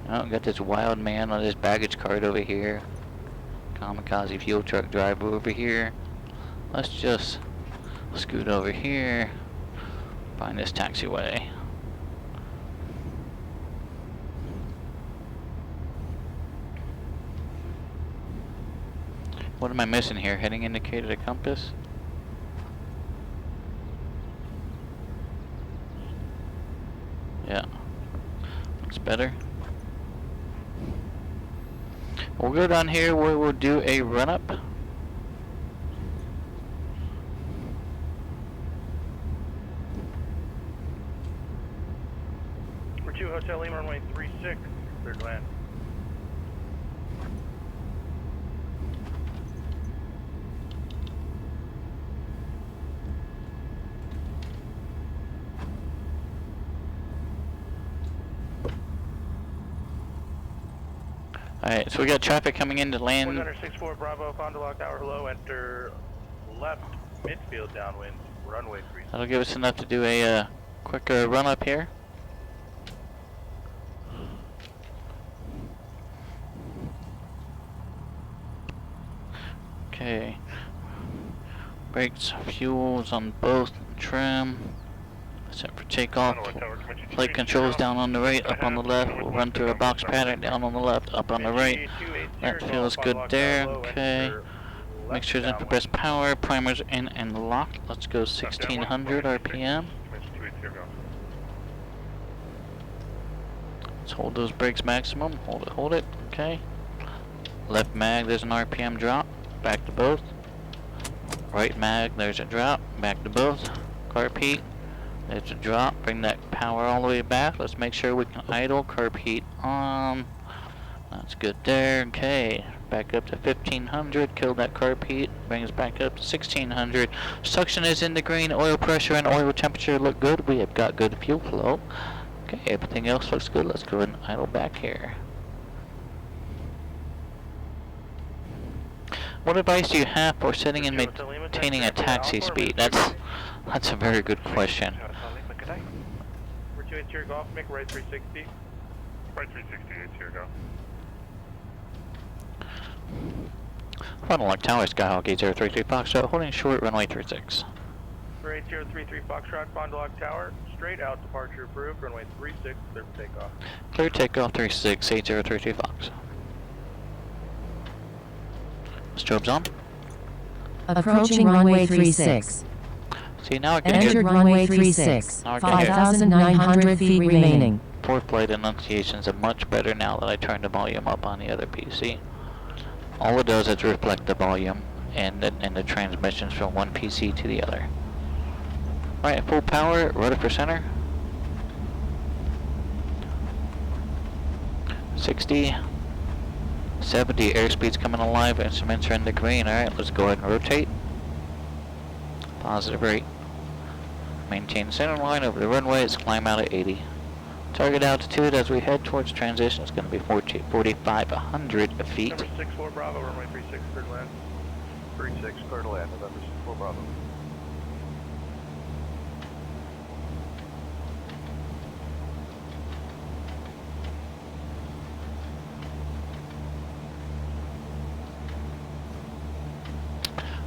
Oh, got this wild man on this baggage cart over here. Kamikaze fuel truck driver over here. Let's just scoot over here. Find this taxiway. What am I missing here? Heading indicator to compass? Yeah. Looks better. We'll go down here where we'll do a run-up. For 2 Hotel Lima, runway 36, third land. Alright, so we got traffic coming in to land. 164 Bravo, Fond Du Lac Tower, hello, enter left midfield downwind, runway 3. That'll give us enough to do a quick run up here. Okay. Brakes, fuels on both, trim. Set for takeoff. Flight controls down on the right, up on the left. We'll run through a box pattern, down on the left, up on the right. That feels good there. Okay. Mixtures in for best power. Primers in and locked. Let's go 1600 RPM. Let's hold those brakes maximum. Hold it. Okay. Left mag, there's an RPM drop. Back to both. Right mag, there's a drop. Back to both. Carb heat. There's a drop. Bring that power all the way back. Let's make sure we can idle. Carb heat on. That's good there. Okay. Back up to 1500. Kill that carb heat. Brings back up to 1600. Suction is in the green. Oil pressure and oil temperature look good. We have got good fuel flow. Okay. Everything else looks good. Let's go ahead and idle back here. What advice do you have for setting and maintaining a taxi speed? That's a very good question. We're 28 Golf, make right 360. Right 360, 8 Golf. Fond Du Lac Tower, Skyhawk 803 Foxtrot, holding short, runway 36. For 8033 Foxtrot, Fond Du Lac Tower, straight out, departure approved, runway 36, clear for takeoff. Clear takeoff 36, 8033 Fox. Strobes on. Approaching runway 36. See, now I can Entered get runway 36. 5,900 feet remaining. Fourth flight enunciations are much better now that I turned the volume up on the other PC. All it does is reflect the volume and the transmissions from one PC to the other. Alright, full power, rudder for center. 60. 70, airspeed's coming alive, instruments are in the green. Alright, let's go ahead and rotate. Positive rate. Maintain center line over the runway, let's climb out at 80. Target altitude as we head towards transition is going to be 4,500 feet. Number 64 Bravo, runway 36, clear to land. 36, clear to land, November 64 Bravo.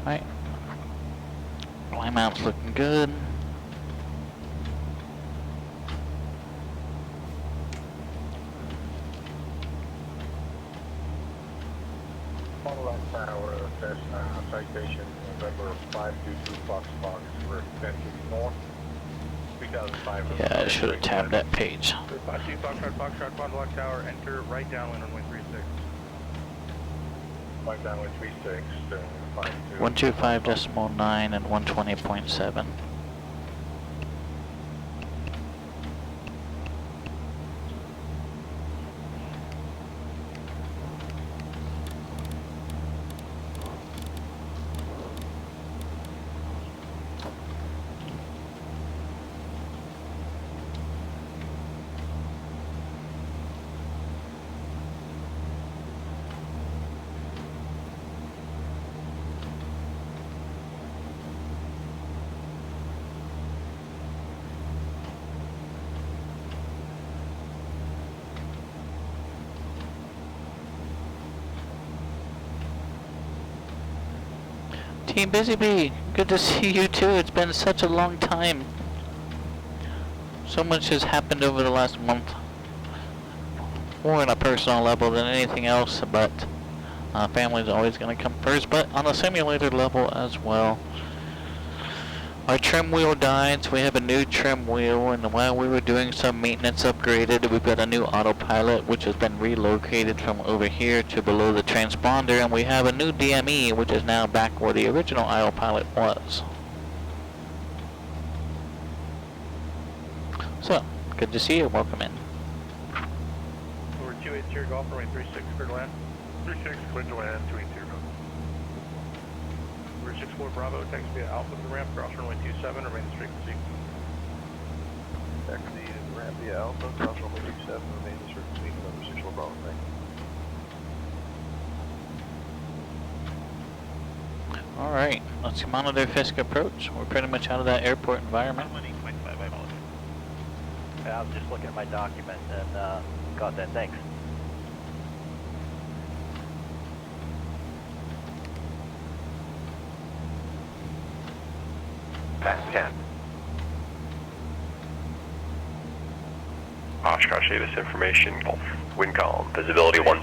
Alright. Climb out's looking good. Fond Du Lac Tower, Cessna, citation November 522 Fox for 10 north, 3,500. Yeah, I should have tabbed that page. 52 Foxtrot, Fond Du Lac Tower, enter right downwind, runway 36. Right downwind 36, 125.9 and 120.7. Team Busy Bee, good to see you too. It's been such a long time. So much has happened over the last month. More on a personal level than anything else, but family's always going to come first, but on a simulator level as well. Our trim wheel died, so we have a new trim wheel, and while we were doing some maintenance upgraded, we've got a new autopilot which has been relocated from over here to below the transponder, and we have a new DME which is now back where the original autopilot was. So, good to see you, welcome in. Over 280 Golf, runway 36, clear to land. 36, clear to land, 280. Over 64 Bravo, taxi via Alpha to the ramp, cross runway 27, remain in straight pursuit. Taxi to the ramp via Alpha, cross runway 27, remain in straight pursuit, November 64 Bravo, thank you. Alright, let's monitor Fisk approach. We're pretty much out of that airport environment. I was just looking at my document and got that. Thanks. Fast 10. Oshkosh Davis information, wind calm, visibility 10,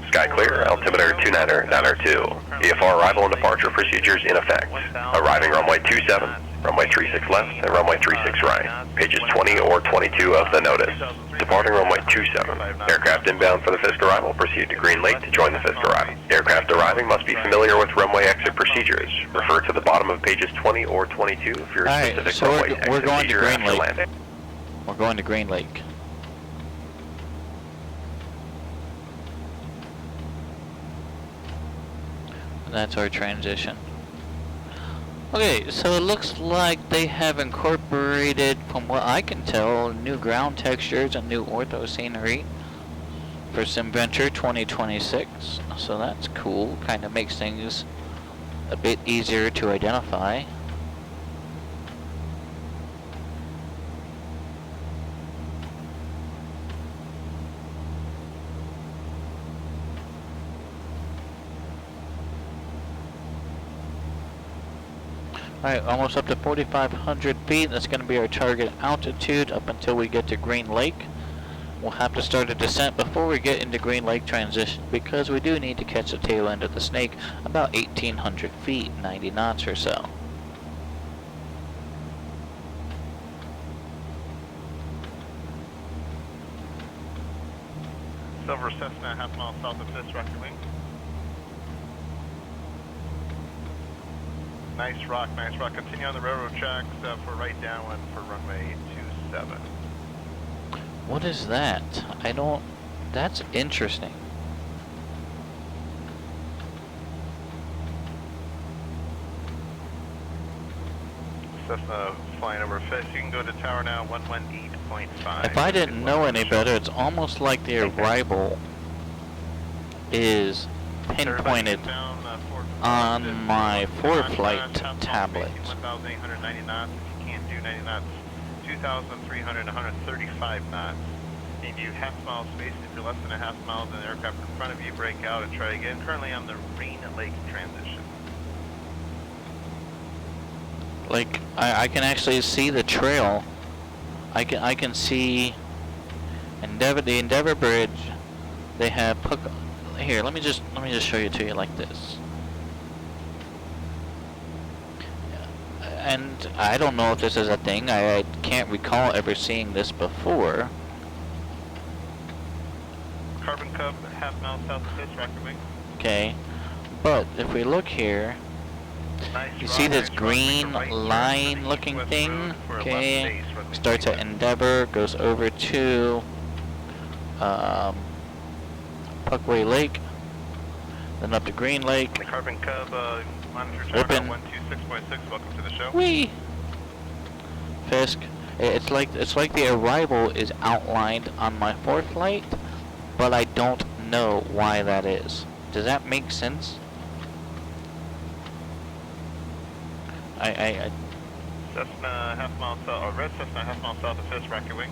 sky clear, altimeter 29er 2. VFR arrival and departure procedures in effect. Arriving runway 27, runway 36 left, and runway 36 right. Pages 20 or 22 of the notice. Departing runway 27. Aircraft inbound for the Fisk arrival proceed to Green Lake to join the Fisk arrival. Aircraft arriving must be familiar with runway exit procedures. Refer to the bottom of pages 20 or 22 for your specific so runway exit we're going to procedure Green after Lake. landing. We're going to Green Lake. That's our transition. Okay, so it looks like they have incorporated, from what I can tell, new ground textures and new ortho scenery for SimVenture 2026. So that's cool. Kind of makes things a bit easier to identify. Alright, almost up to 4,500 feet. That's going to be our target altitude up until we get to Green Lake. We'll have to start a descent before we get into Green Lake transition because we do need to catch the tail end of the snake about 1,800 feet, 90 knots or so. Silver Cessna, half mile south of Fisk, rocket wing. Nice rock, nice rock. Continue on the railroad tracks for right downwind for runway 27. What is that? I don't... That's interesting. Cessna flying over Fisk. You can go to tower now, 118.5. If I didn't know any better, it's almost like the arrival is pinpointed on my ForeFlight tablet. 1,890 knots. If you can't do 90 knots, 2,300, 135 knots. Need you half mile space. If you're less than a half mile, then the aircraft in front of you break out and try again. Currently on the Green Lake transition. Like I can actually see the trail. I can see the Endeavor Bridge. They have here. Let me just show you to you like this. And I don't know if this is a thing. I can't recall ever seeing this before. Carbon Cub, half mile south of Fisk, rocket wing. Okay, but if we look here, you see this green line looking thing? Okay, starts at Endeavor, goes over to Puckway Lake, then up to Green Lake. The Carbon Cub, monitor tower 126.6, welcome to the show. Whee! Fisk. It's like the arrival is outlined on my ForeFlight, but I don't know why that is. Does that make sense? Cessna half mile south, or red Cessna half mile south of Fisk, rocket wing.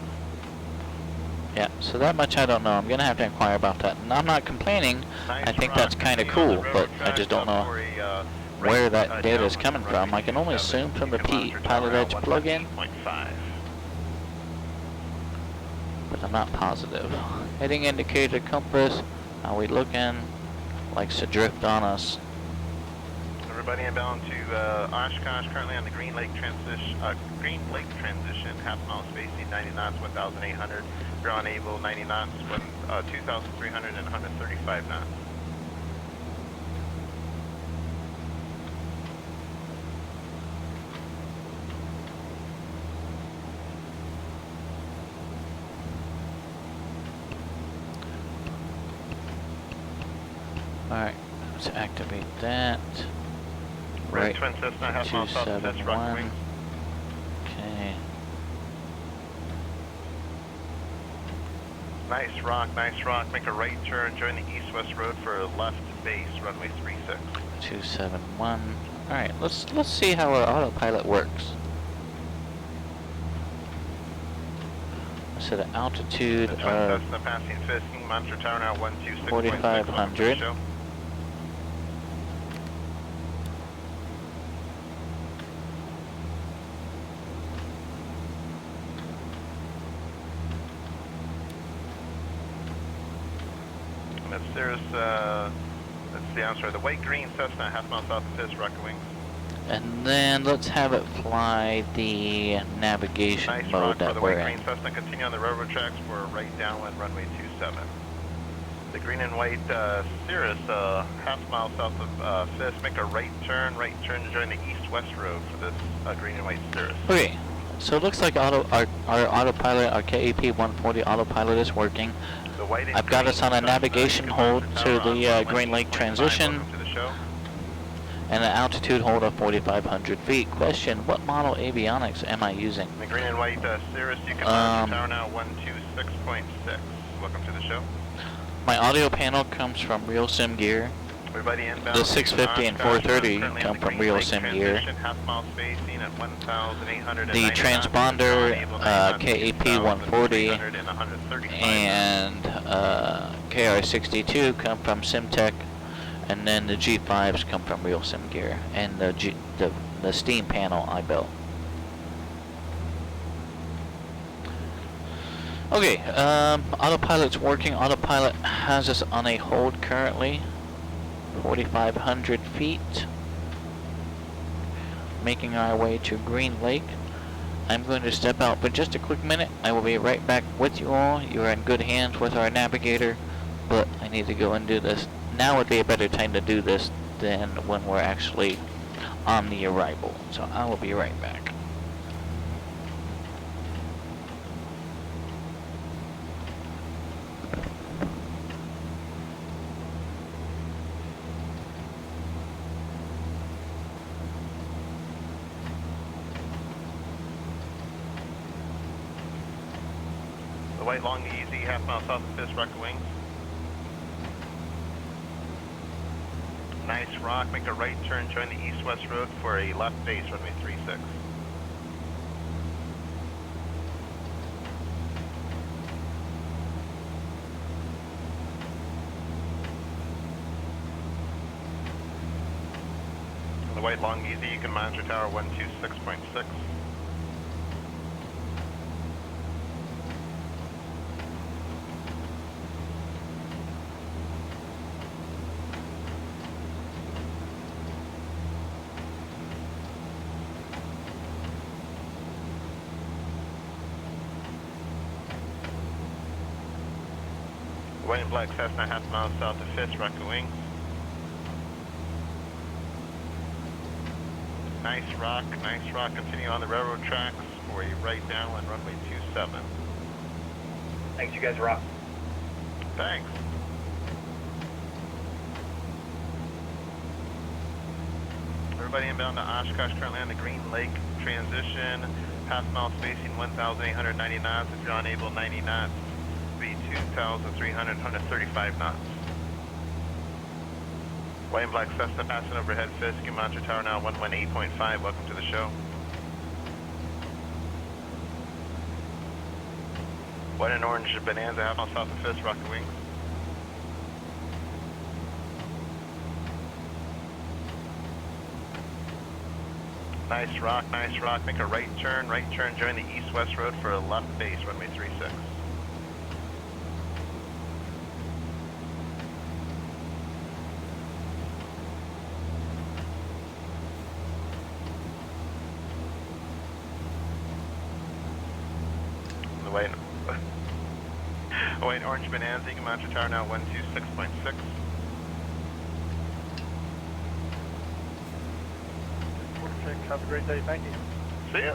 Yeah, so that much I don't know. I'm gonna have to inquire about that. And I'm not complaining. I think that's kind of cool, but I just don't know where that data is coming from. I can only assume from the Pilotedge plugin, but I'm not positive. Heading indicator compass. Are we looking? Likes to drift on us. Everybody inbound to Oshkosh, currently on the Green Lake transition, half mile spacing, 90 knots, 1,800. You're on Able, 90 knots, 2,300 and 135 knots. Alright, let's activate that. Red Twin Cessna, half mile south of Fisk, rocket wing. Okay. Nice rock, nice rock. Make a right turn, join the east-west road for a left base, runway 36. 271. Alright, let's see how our autopilot works. I set an altitude of Cessna passing Fisk, monitor tower now 126.6. 4,500. There's let's see, I'm sorry, the white green Cessna, half mile south of Fisk, rocket wings. And then let's have it fly the navigation Nice mode rock for that the we're white green in. Cessna, continue on the railroad tracks for right downwind runway 27. The green and white Cirrus, half mile south of Fisk, make a right turn to join the east-west road for this green and white Cirrus. Okay, so it looks like our autopilot, our KAP 140 autopilot is working. The white and I've got green us on a Cessna, navigation you can hold monitor to tower on the runway Green Lake 8.5. transition Welcome to the show. and an altitude hold of 4,500 feet. Question, what model avionics am I using? The green and white Cirrus, you can monitor tower now 126.6. Welcome to the show. My audio panel comes from Real Sim Gear. Everybody inbound. The 650 and 430 currently come on the from Green Real Lake Sim Gear. transition, half mile spacing at 1,800. The transponder KAP 140 and KR62 come from SimTech, and then the G5s come from Real Sim Gear, and the steam panel I built. Okay, autopilot's working. Autopilot has us on a hold currently, 4,500 feet. Making our way to Green Lake. I'm going to step out for just a quick minute. I will be right back with you all. You are in good hands with our navigator, but I need to go and do this. Now would be a better time to do this than when we're actually on the arrival. So I will be right back. The white long easy, half mile south of Fisk, rocket wings. Nice rock, make a right turn, join the east-west road for a left base, runway 36. The white long easy, you can monitor tower 126.6. White and black Cessna, half mile south of Fisk, rocket wings. Nice rock, continue on the railroad tracks for a right downwind runway 27. Thanks, you guys rock. Thanks. Everybody inbound to Oshkosh, currently on the Green Lake transition, half mile spacing 1,890 knots. If you're unable, 90 knots. Be 2,300, 135 knots. White and black Cessna passing overhead Fisk, monitor tower now 118.5. Welcome to the show. White and orange Bonanza, half mile south of Fisk, rocket wings. Nice rock, make a right turn, join the east-west road for a left base, runway 36. The white and orange Bonanza, you can mount your tower now 126.6. Have a great day. Thank you. See ya.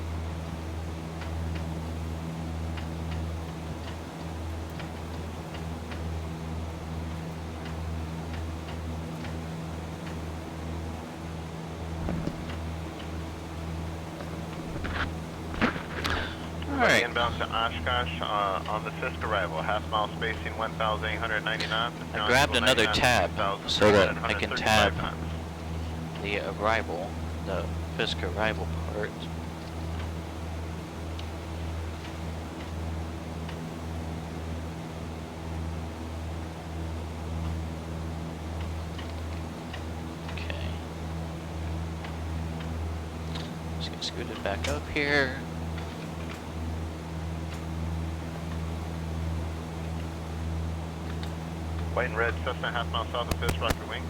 Alright. Inbound to Oshkosh on the Fisk arrival, half mile spacing 1,890 knots. I grabbed another tab so that I can tab the arrival. the Fisk arrival part. Okay. Let's get scooted back up here. White and red, Cessna, half mile south of Fisk, rock your wings.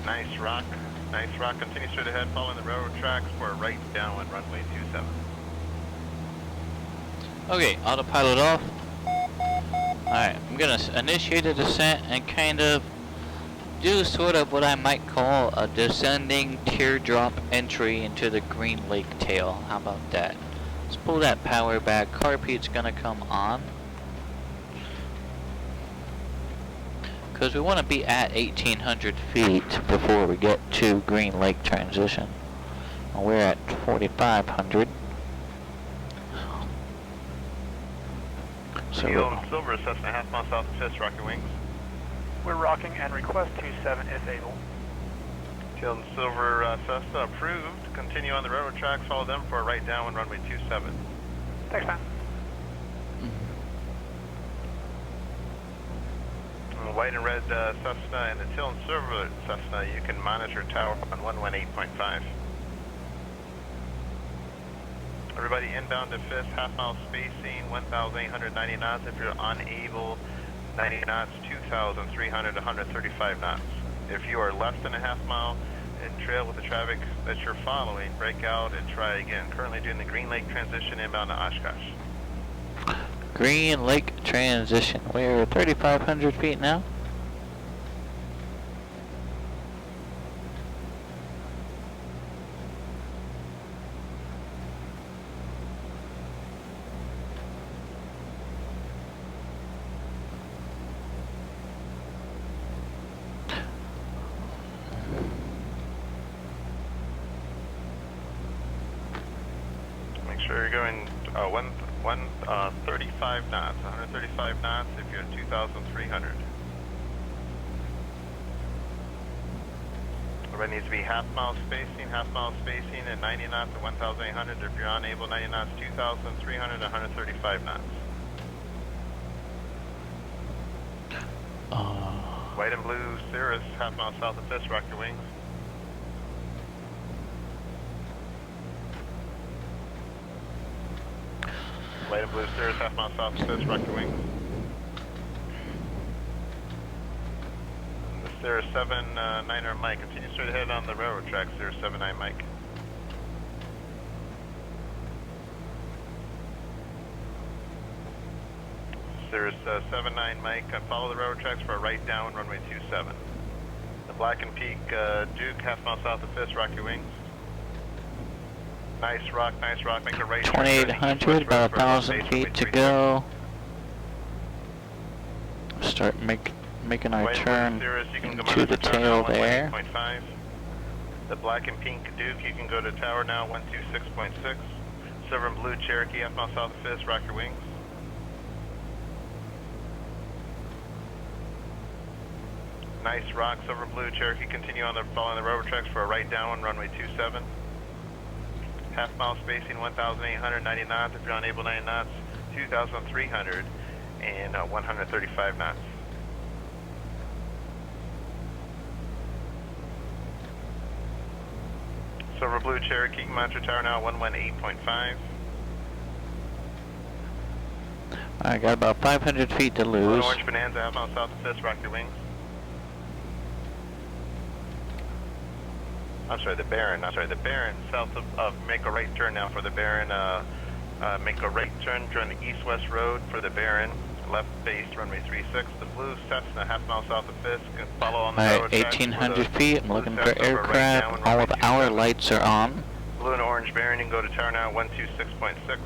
Nice rock, continue straight ahead, following the railroad tracks for a right downwind runway 27. Okay, autopilot off. Alright, I'm gonna initiate a descent and kind of do sort of what I might call a descending teardrop entry into the Green Lake tail. How about that? Let's pull that power back. Carpeet's gonna come on. Because we want to be at 1,800 feet before we get to Green Lake transition. And we're at 4,500. So Teal and silver, Cessna, half mile south of Fisk, rock your wings. We're rocking and request 27 if able. Teal and silver, Cessna approved. Continue on the railroad tracks, follow them for a right downwind runway 27. Thanks, man. White and red Cessna and the Teal and silver Cessna, you can monitor tower on 118.5. Everybody inbound to Fisk, half mile spacing, 1,890 knots. If you're unable, 90 knots, 2,300 to 135 knots. If you are less than a half mile and trail with the traffic that you're following, break out and try again. Currently doing the Green Lake transition inbound to Oshkosh. Green Lake transition. We're 3,500 feet now. Make sure you're going 135 knots, 135 knots if you're at 2,300. Everybody needs to be half mile spacing at 90 knots at 1,800. If you're unable, 90 knots, 2,300 to 135 knots. White and blue Cirrus, half mile south of Fisk, rock your wings. White and blue Cirrus, half mile south of Fisk, rock your wings. The Cirrus 79er Mike, continue straight ahead on the railroad track, Cirrus 79 Mike. Cirrus 79 Mike, follow the railroad tracks for a right down, runway 27. The Black and Peak Duke, half mile south of Fisk, rock your wings. Nice rock, make a right. 2,800, about 1,000 feet to go. Start making our turn to the tail there. The Black and Pink Duke, you can go to tower now, 126.6. Silver and blue Cherokee, half mile south of Fisk, rock your wings. Nice rock, silver and blue Cherokee, continue on following the railroad tracks for a right down, runway 27. Half mile spacing, 1,890 knots. If you're unable, 90 knots, 2,300 and 135 knots. Silver blue Cherokee, monitor tower now, 118.5. I got about 500 feet to Blue lose. orange Bonanza, half mile south of Fisk, rock your wings. The Baron, south of, make a right turn now for the Baron, make a right turn, join the east-west road for the Baron, left base, runway 36. The blue Cessna, half mile south of Fisk, and follow on the road. Alright, 1,800 feet, I'm looking for aircraft, all of our lights are on. Blue and orange Baron, you can go to tower now, 126.6.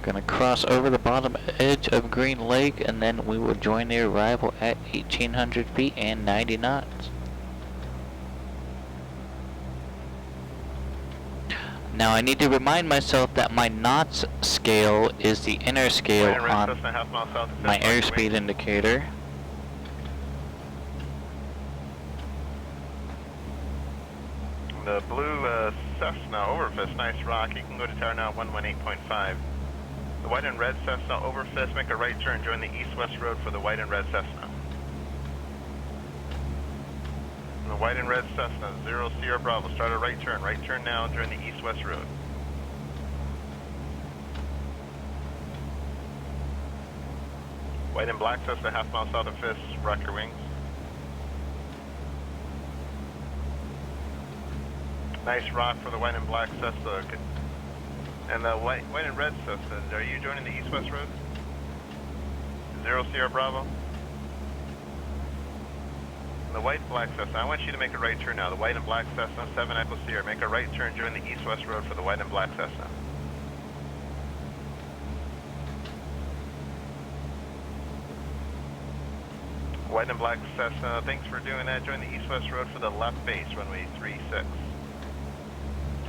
Gonna cross over the bottom edge of Green Lake, and then we will join the arrival at 1,800 feet and 90 knots. Now I need to remind myself that my knots scale is the inner scale on my airspeed indicator. The blue Cessna over Fisk, nice rock. You can go to tower now 118.5. The white and red Cessna over Fisk, make a right turn, join the east-west road for the white and red Cessna. The white and red Cessna, 0 Sierra Bravo, start a right turn now, join the east-west road. White and black Cessna, half mile south of Fisk, rock your wings. Nice rock for the white and black Cessna. And the white and red Cessna, are you joining the east-west road? 0 Sierra Bravo. And the white and black Cessna, I want you to make a right turn now. The white and black Cessna, 7 Echo Sierra, make a right turn, join the east-west road for the white and black Cessna. White and black Cessna, thanks for doing that. Join the east-west road for the left base, runway 36.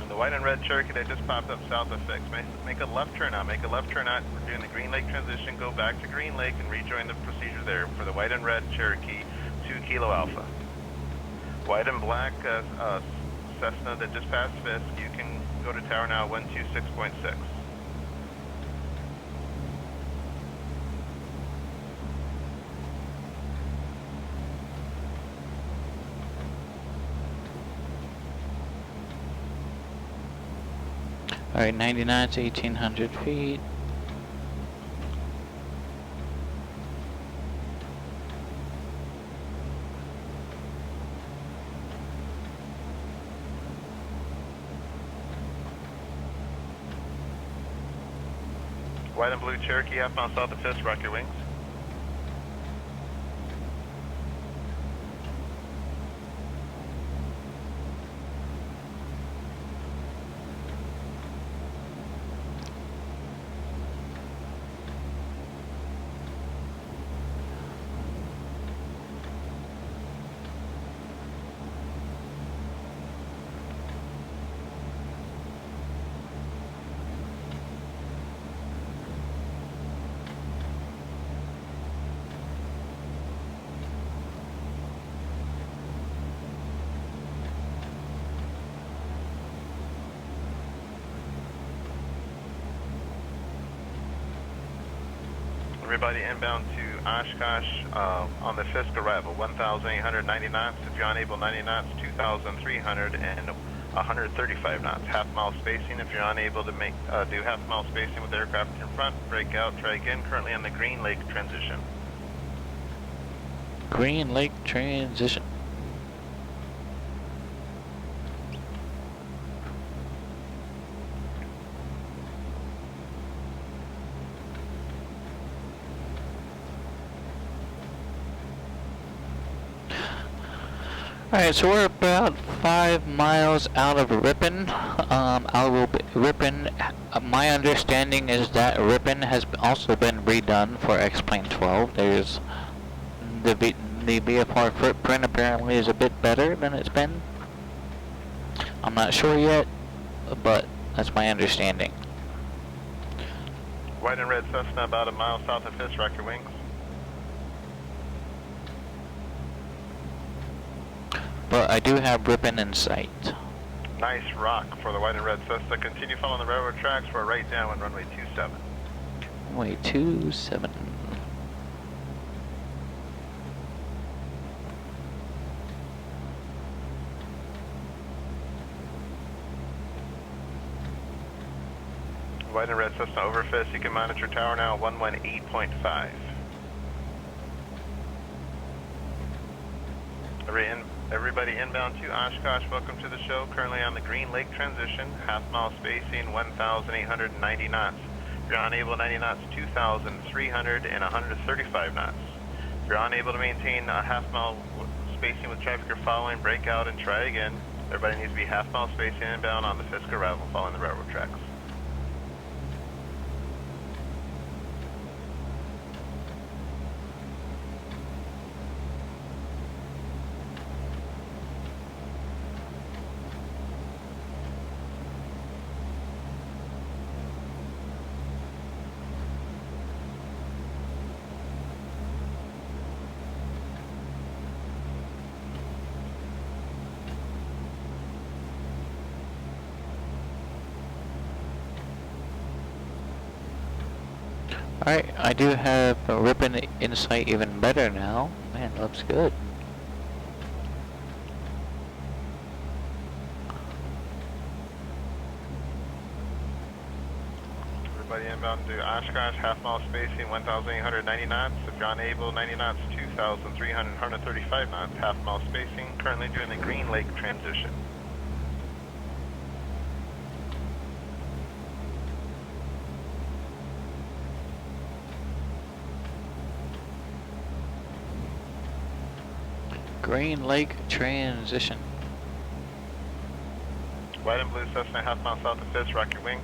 And the white and red Cherokee that just popped up south of Fisk, make a left turn out. Make a left turn out. We're doing the Green Lake transition. Go back to Green Lake and rejoin the procedure there for the white and red Cherokee, 2 Kilo Alpha. White and black Cessna that just passed Fisk, you can go to tower now 126.6. Alright, 99 to 1800 feet. White and blue Cherokee, half mile south of Fisk, rock your wings. Everybody inbound to Oshkosh on the Fisk arrival, 1,890 knots. If you're unable 90 knots, 2,300 and 135 knots. Half mile spacing. If you're unable to do half mile spacing with aircraft in front, break out, try again. Currently on the Green Lake transition. Green Lake transition. Alright, so we're about 5 miles out of Ripon. Ripon, my understanding is that Ripon has also been redone for X-Plane 12. There's the VFR footprint apparently is a bit better than it's been. I'm not sure yet, but that's my understanding. White and red Cessna about a mile south of Fisk, rock your wings. But I do have Ripon in sight. Nice rock for the white and red Cessna. Continue following the railroad tracks for a right down on runway 27. Runway 27. White and red Cessna over Fisk. You can monitor tower now 118.5. Everybody inbound to Oshkosh, welcome to the show. Currently on the Green Lake transition, half mile spacing, 1,890 knots. If you're unable 90 knots, 2,300 and 135 knots. If you're unable to maintain a half mile spacing with traffic you're following, break out and try again. Everybody needs to be half mile spacing inbound on the Fisk arrival following the railroad tracks. Alright, I do have a Ripon insight even better now. Man, looks good. Everybody inbound to Oshkosh, half mile spacing, 1,890 knots. If you're unable, 90 knots, 2,300, 135 knots, half mile spacing. Currently doing the Green Lake transition. Green Lake transition. White and blue Cessna, half mile south of Fisk, rock your wings.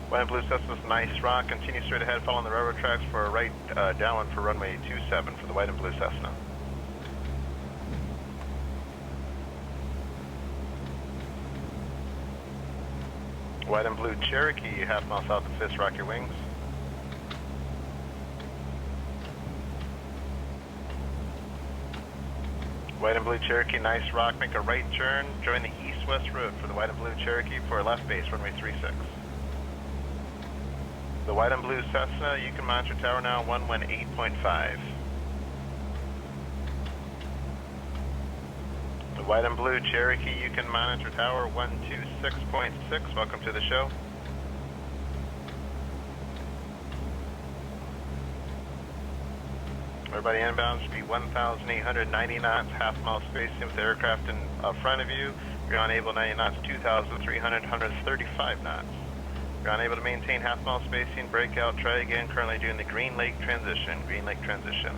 White and blue Cessna's nice rock, continue straight ahead, following the railroad tracks for a right downwind for runway 27 for the white and blue Cessna. White and blue Cherokee, half mile south of Fisk, rock your wings. White and blue Cherokee, nice rock, make a right turn, join the east-west road for the white and blue Cherokee for a left base, runway 36. The white and blue Cessna, you can monitor tower now, 118.5. The white and blue Cherokee, you can monitor tower, 126.6, welcome to the show. Everybody inbound should be 1,890 knots, half mile spacing with the aircraft in front of you. If you're unable, 90 knots, 2,300, 135 knots. If you're unable to maintain half mile spacing, break out, try again. Currently doing the Green Lake transition. Green Lake transition.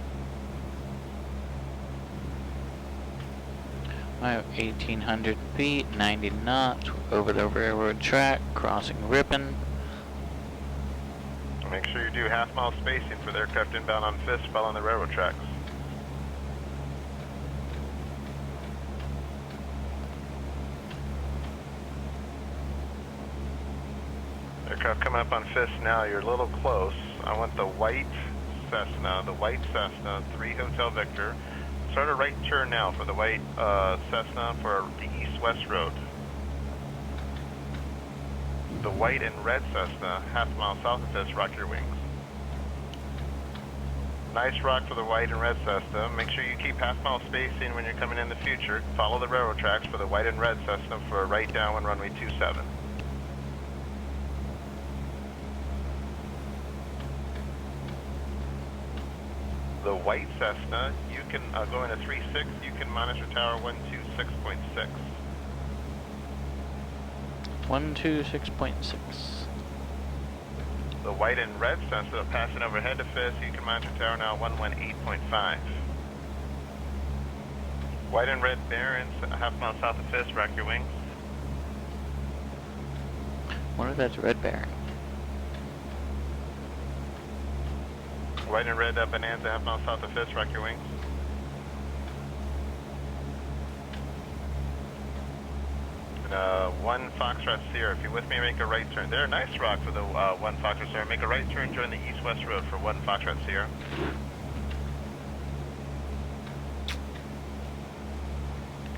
I have 1,800 feet, 90 knots, over the railroad track, crossing Ripon. Make sure you do half mile spacing for the aircraft inbound on Fisk following the railroad tracks. Aircraft coming up on Fisk now, you're a little close. I want the white Cessna, 3 Hotel Victor. Start a right turn now for the white Cessna for the east-west road. The white and red Cessna, half mile south of Fisk, rock your wings. Nice rock for the white and red Cessna. Make sure you keep half mile spacing when you're coming in the future. Follow the railroad tracks for the white and red Cessna for a right downwind runway 27. The white Cessna, you can go into 3-6, you can monitor tower 126.6. 126.6. The white and red Cessna passing overhead to Fisk, you can monitor tower now 118.5. White and red Barons, half mile south of Fisk, rack your wings. What if that's Red Baron? White and red Bonanza, half mile south of Fisk, rack your wings. And 1 Foxtrot Sierra, if you're with me, make a right turn. There, nice rock for the 1 Foxtrot Sierra. Make a right turn, join the east-west road for 1 Foxtrot Sierra.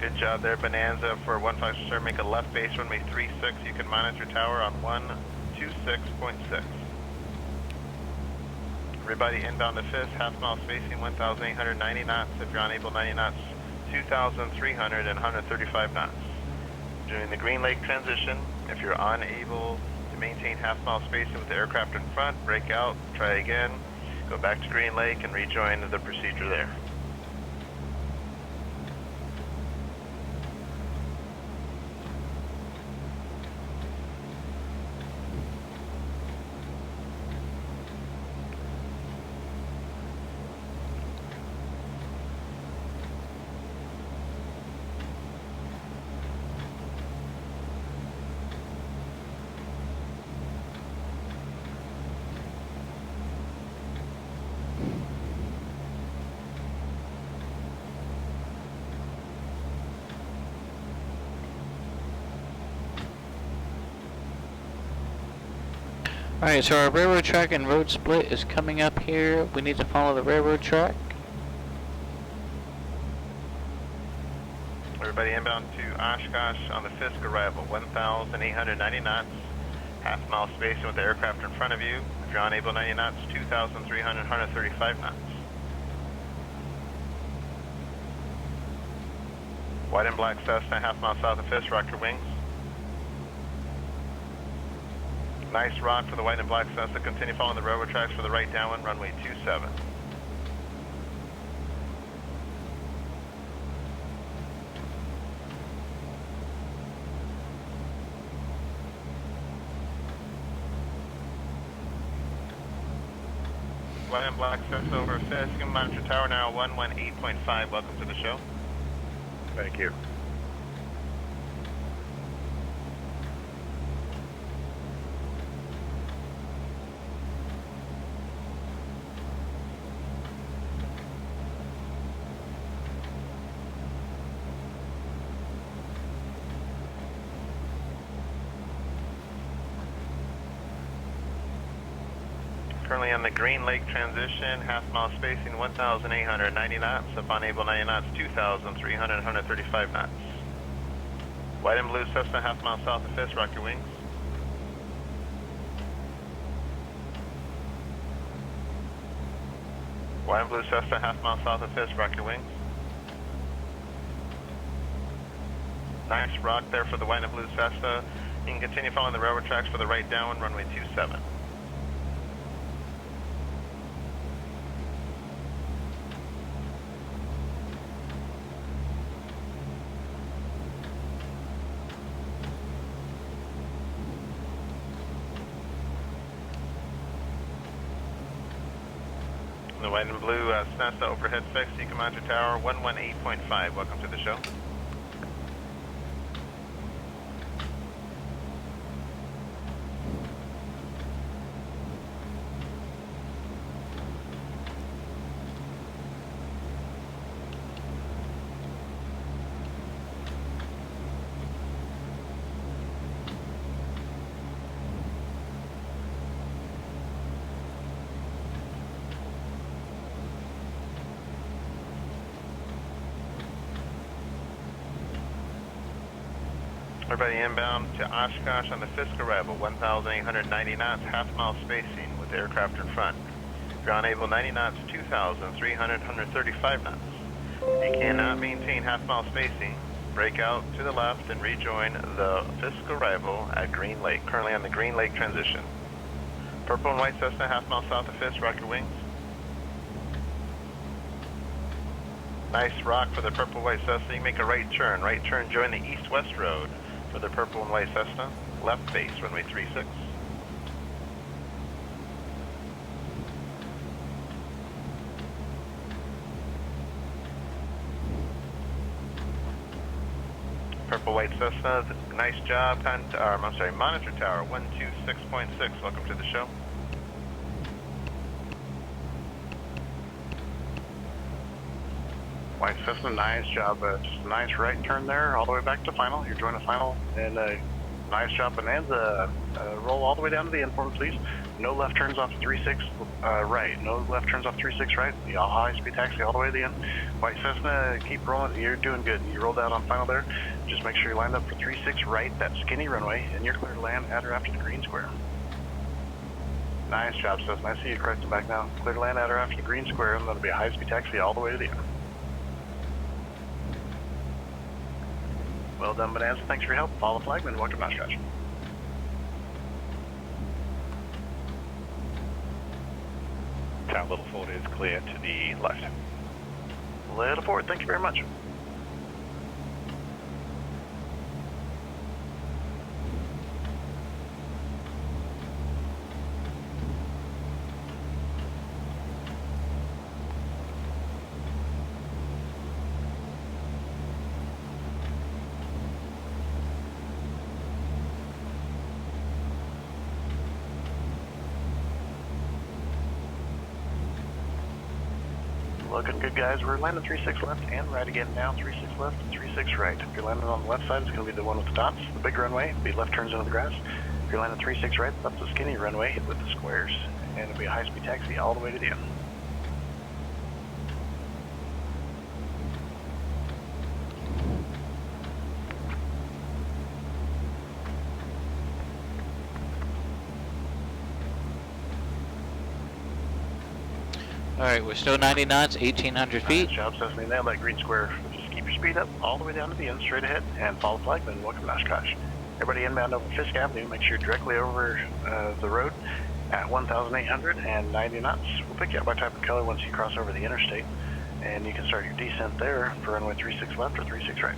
Good job there, Bonanza, for 1 Foxtrot Sierra. Make a left base, runway 36. You can monitor tower on 126.6. Everybody inbound to Fisk, half mile spacing, 1,890 knots. If you're unable, 90 knots, 2,300 and 135 knots. Doing the Green Lake transition. If you're unable to maintain half mile spacing with the aircraft in front, break out, try again, go back to Green Lake and rejoin the procedure there. Alright, so our railroad track and road split is coming up here. We need to follow the railroad track. Everybody inbound to Oshkosh on the Fisk arrival, 1,890 knots, half mile spacing with the aircraft in front of you. If you're unable 90 knots, 2,300, 135 knots. White and black Cessna, half mile south of Fisk, rock your wings. Nice rock for the white and black Cessna. Continue following the railroad tracks for the right downwind, runway 27. White and black Cessna over Fisk and monitor tower now 118.5. Welcome to the show. Thank you. Currently on the Green Lake transition, half mile spacing 1,890 knots. Up on able 90 knots, 2,300, 135 knots. White and blue Cessna, half mile south of Fisk, rock your wings. White and blue Cessna, half mile south of Fisk, rock your wings. Nice rock there for the white and blue Cessna. You can continue following the railroad tracks for the right downwind, runway 27. The white and blue Cessna overhead fixed, you can monitor tower 118.5. Welcome to the show. Everybody inbound to Oshkosh on the Fisk arrival, 1,890 knots, half mile spacing with the aircraft in front. If you're unable 90 knots, 2,300, 135 knots. If you cannot maintain half mile spacing, break out to the left and rejoin the Fisk arrival at Green Lake, currently on the Green Lake transition. Purple and white Cessna, half mile south of Fisk, rock your wings. Nice rock for the purple white Cessna. You make a right turn, join the east-west road for the purple and white Cessna. Left base, runway 36. Purple white Cessna, nice job. Monitor tower 126.6. Welcome to the show. White Cessna, nice job. Just a nice right turn there, all the way back to final. You're joining final, and nice job, Bonanza. Roll all the way down to the end for me, please. No left turns off 36 right. No left turns off 36 right. The high-speed taxi all the way to the end. White Cessna, keep rolling. You're doing good. You rolled out on final there. Just make sure you lined up for 36 right, that skinny runway, and you're clear to land at or after the green square. Nice job, Cessna. I see you correcting back now. Clear to land at or after the green square, and that'll be a high-speed taxi all the way to the end. Well done, Bonanza. Thanks for your help. Follow the flagman. Welcome to Oshkosh. Tower Little Ford is clear to the left. Little forward. Thank you very much. Looking good, guys. We're landing 36 left and right again now. 36 left and 36 right. If you're landing on the left side, it's going to be the one with the dots. The big runway will be left turns into the grass. If you're landing 36 right, that's the skinny runway with the squares. And it'll be a high-speed taxi all the way to the end. Alright, we're still 90 knots, 1,800 feet. Nice job, Cessna. Nail that green square. Just keep your speed up all the way down to the end, straight ahead, and follow the flag, then welcome to Oshkosh. Everybody inbound over Fisk Avenue, make sure you're directly over the road at 1,890 knots. We'll pick you up by type of color once you cross over the interstate, and you can start your descent there for runway 36 left or 36 right.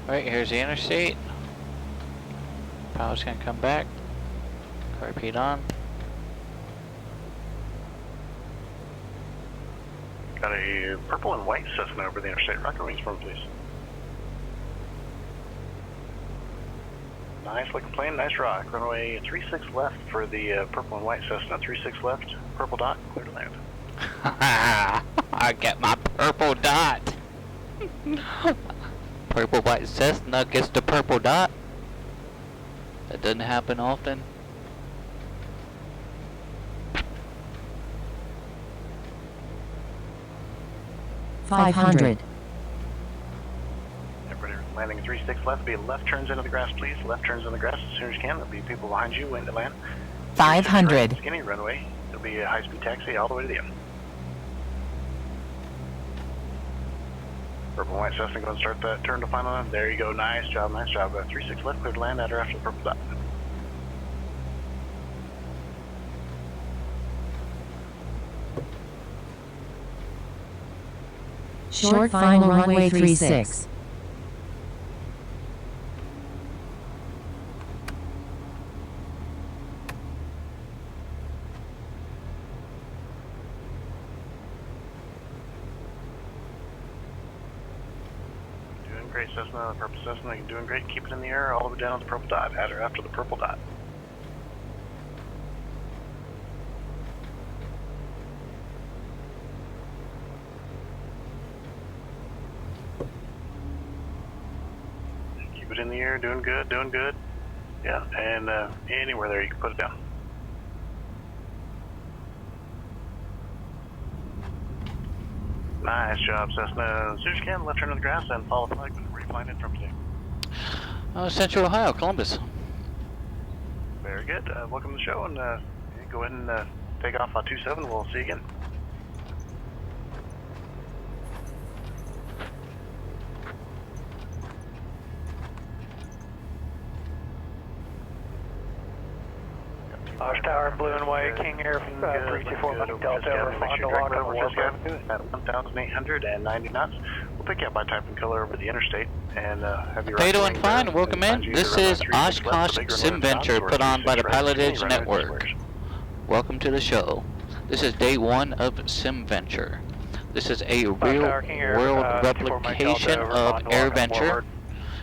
Alright, here's the interstate. Power's gonna come back. Car repeat on. Got a purple and white Cessna over the interstate. Rocket wings for me, please. Nice looking plane, nice rock. Runway 36 left for the purple and white Cessna. 36 left, purple dot, clear to land. I get my purple dot. Purple white Cessna gets the purple dot. That doesn't happen often. $500. Everybody landing 36 left. Be left turns into the grass, please. Left turns in the grass as soon as you can. There'll be people behind you waiting to land. 500. Right, skinny runway. There'll be a high-speed taxi all the way to the end. Purple and white Cessna, go and start that turn to final end. There you go. Nice job, nice job. 36 left, clear to land at or after the purple dot. Short final runway 36. Doing great, Cessna. Purple Cessna, you're doing great. Keep it in the air all the way down to the purple dot, at or after the purple dot. Keep it in the air, doing good, doing good. Yeah, and anywhere there you can put it down. Nice job, Cessna. As soon as you can, left turn to the grass and follow the flag. Where are you flying in from today? Central Ohio, Columbus. Very good. Welcome to the show, and go ahead and take off on 27. We'll see you again. Osh Tower, blue and white, King Air, 324 Mike Delta, over Fond Du Lac on Warp Avenue at 1,890 knots. We'll pick you up by type and color over the interstate and have you. Potato and fine, welcome in. This is Oshkosh SimVenture put on by the Pilotedge Network. Welcome to the show. This is day one of SimVenture. This is a real-world replication of AirVenture,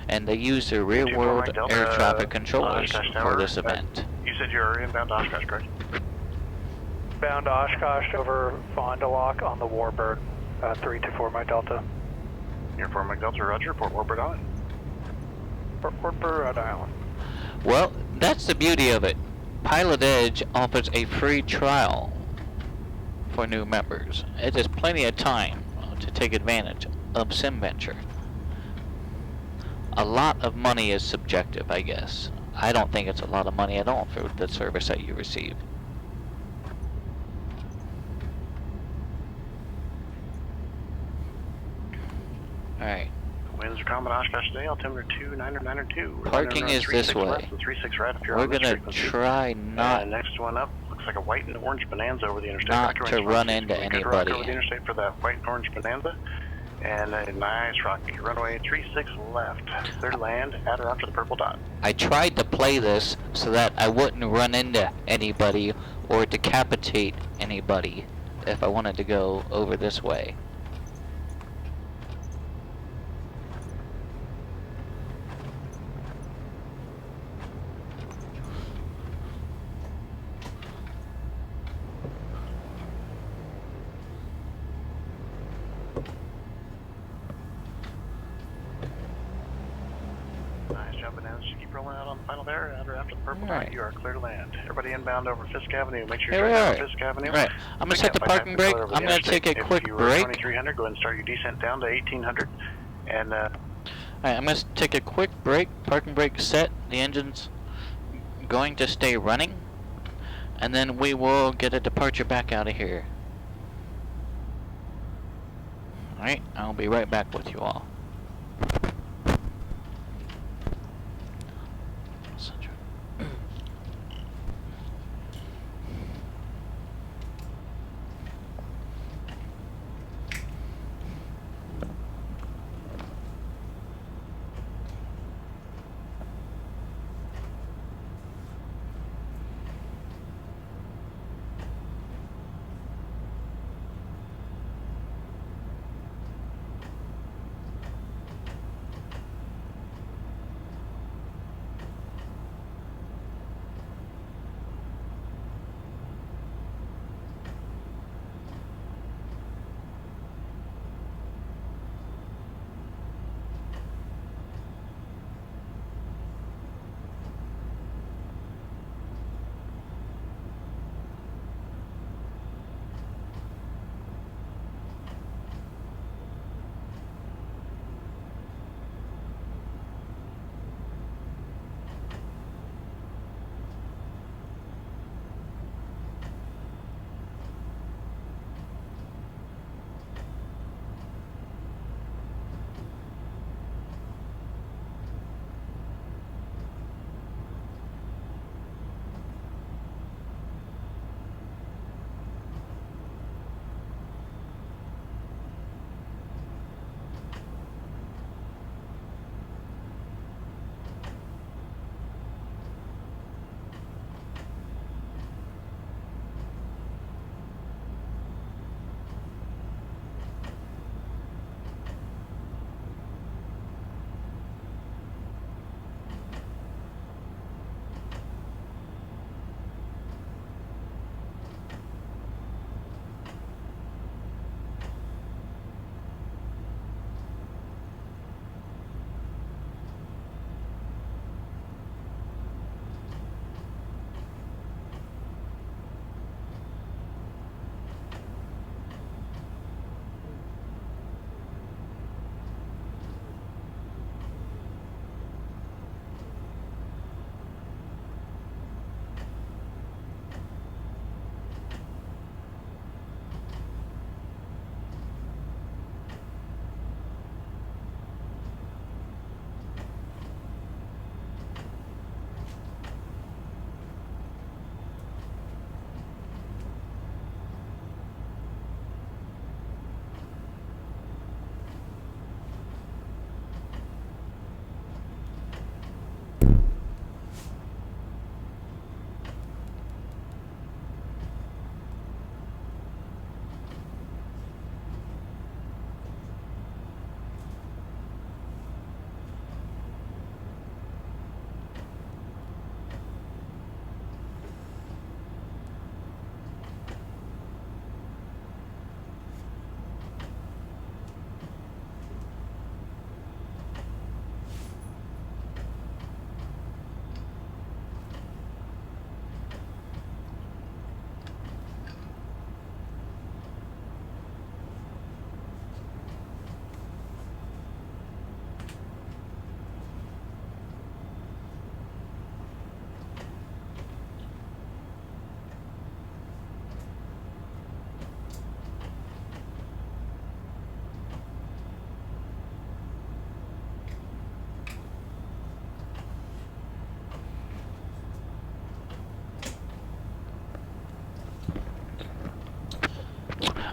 and they use the real-world air traffic controllers for this event. You said you're inbound to Oshkosh, correct? bound to Oshkosh over Fond Du Lac on the Warbird, 324 Mike Delta. You're 4 Mike Delta, roger, Port Warbird Island. Port Warbird Island. Well, that's the beauty of it. Pilotedge offers a free trial for new members. It is plenty of time to take advantage of SimVenture. A lot of money is subjective, I guess. I don't think it's a lot of money at all for the service that you receive. Alright. Winds are calm at Oshkosh today, altimeter 2992. Parking is this way. 36 right if you're We're on this gonna frequency. try not next one up looks like a white and orange Bonanza over the interstate. not Rocket to range run 160. into Good rock anybody. over the interstate for that white and orange Bonanza. And a nice rocky runway 36 left. Clear to land at or after the purple dot. I tried to play this so that I wouldn't run into anybody or decapitate anybody if I wanted to go over this way. Nice job, Bonanza. Just keep rolling out on the final there, at or after the Purple Alright. 9, you are clear to land. Everybody inbound over Fisk Avenue. Make sure Here you're we driving are. on Fisk Avenue. Right. I'm gonna set the parking brake. I'm gonna take a quick If you were break. 2300, go ahead and start your descent down to 1800. And Alright, I'm gonna take a quick break. Parking brake set. The engine's going to stay running. And then we will get a departure back out of here. Alright, I'll be right back with you all.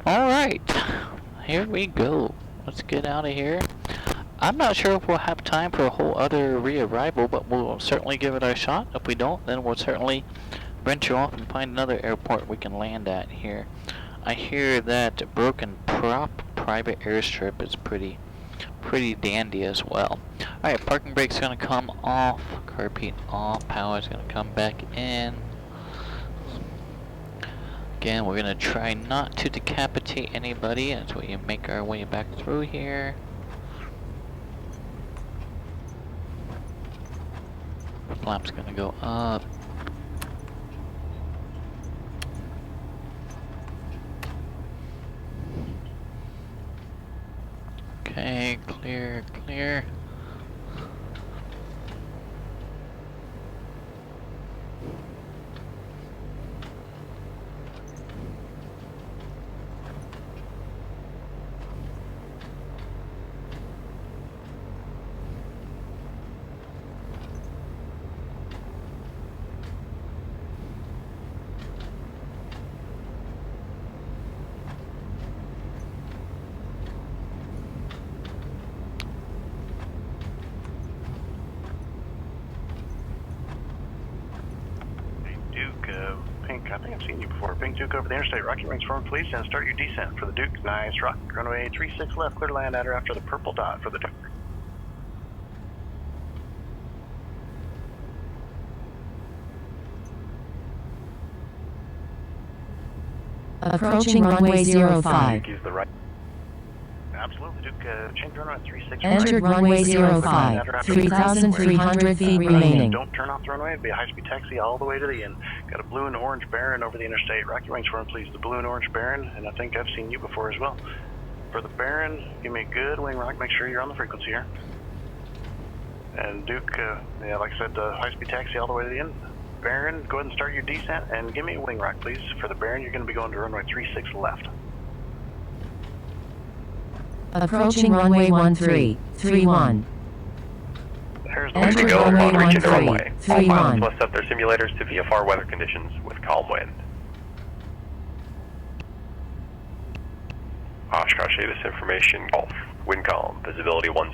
Alright, here we go. Let's get out of here. I'm not sure if we'll have time for a whole other re-arrival, but we'll certainly give it our shot. If we don't, then we'll certainly venture off and find another airport we can land at here. I hear that Broken Prop private airstrip is pretty dandy as well. Alright, parking brake's gonna come off, carpet off, power's gonna come back in. Again, we're gonna try not to decapitate anybody as we make our way back through here. flap's gonna go up. Okay, clear, clear. Pink, I think I've seen you before. Pink Duke over the interstate. Rocky Rings forward, please, and start your descent for the Duke. Nice rock. Runway 36 left, clear to land at or after the purple dot for the Duke. Approaching runway 05. Duke is the right. Absolutely, Duke. Change runway 36. Entered runway 05. 3,300 feet remaining. Don't turn off the runway. It'll be a high-speed taxi all the way to the end. Got a blue and orange Baron over the interstate. Rocky Rings forward, please. The blue and orange Baron, and I think I've seen you before as well. For the Baron, give me a good wing rock. Make sure you're on the frequency here. And Duke, yeah, like I said, high-speed taxi all the way to the end. Baron, go ahead and start your descent and give me a wing rock, please. For the Baron, you're going to be going to runway 36 left. Approaching runway 1331. There's Ready to Enter go runway upon reaching the runway. All 1331. pilots must set their simulators to VFR weather conditions with calm wind. Oshkosh ATIS information, Golf, wind calm, visibility 10,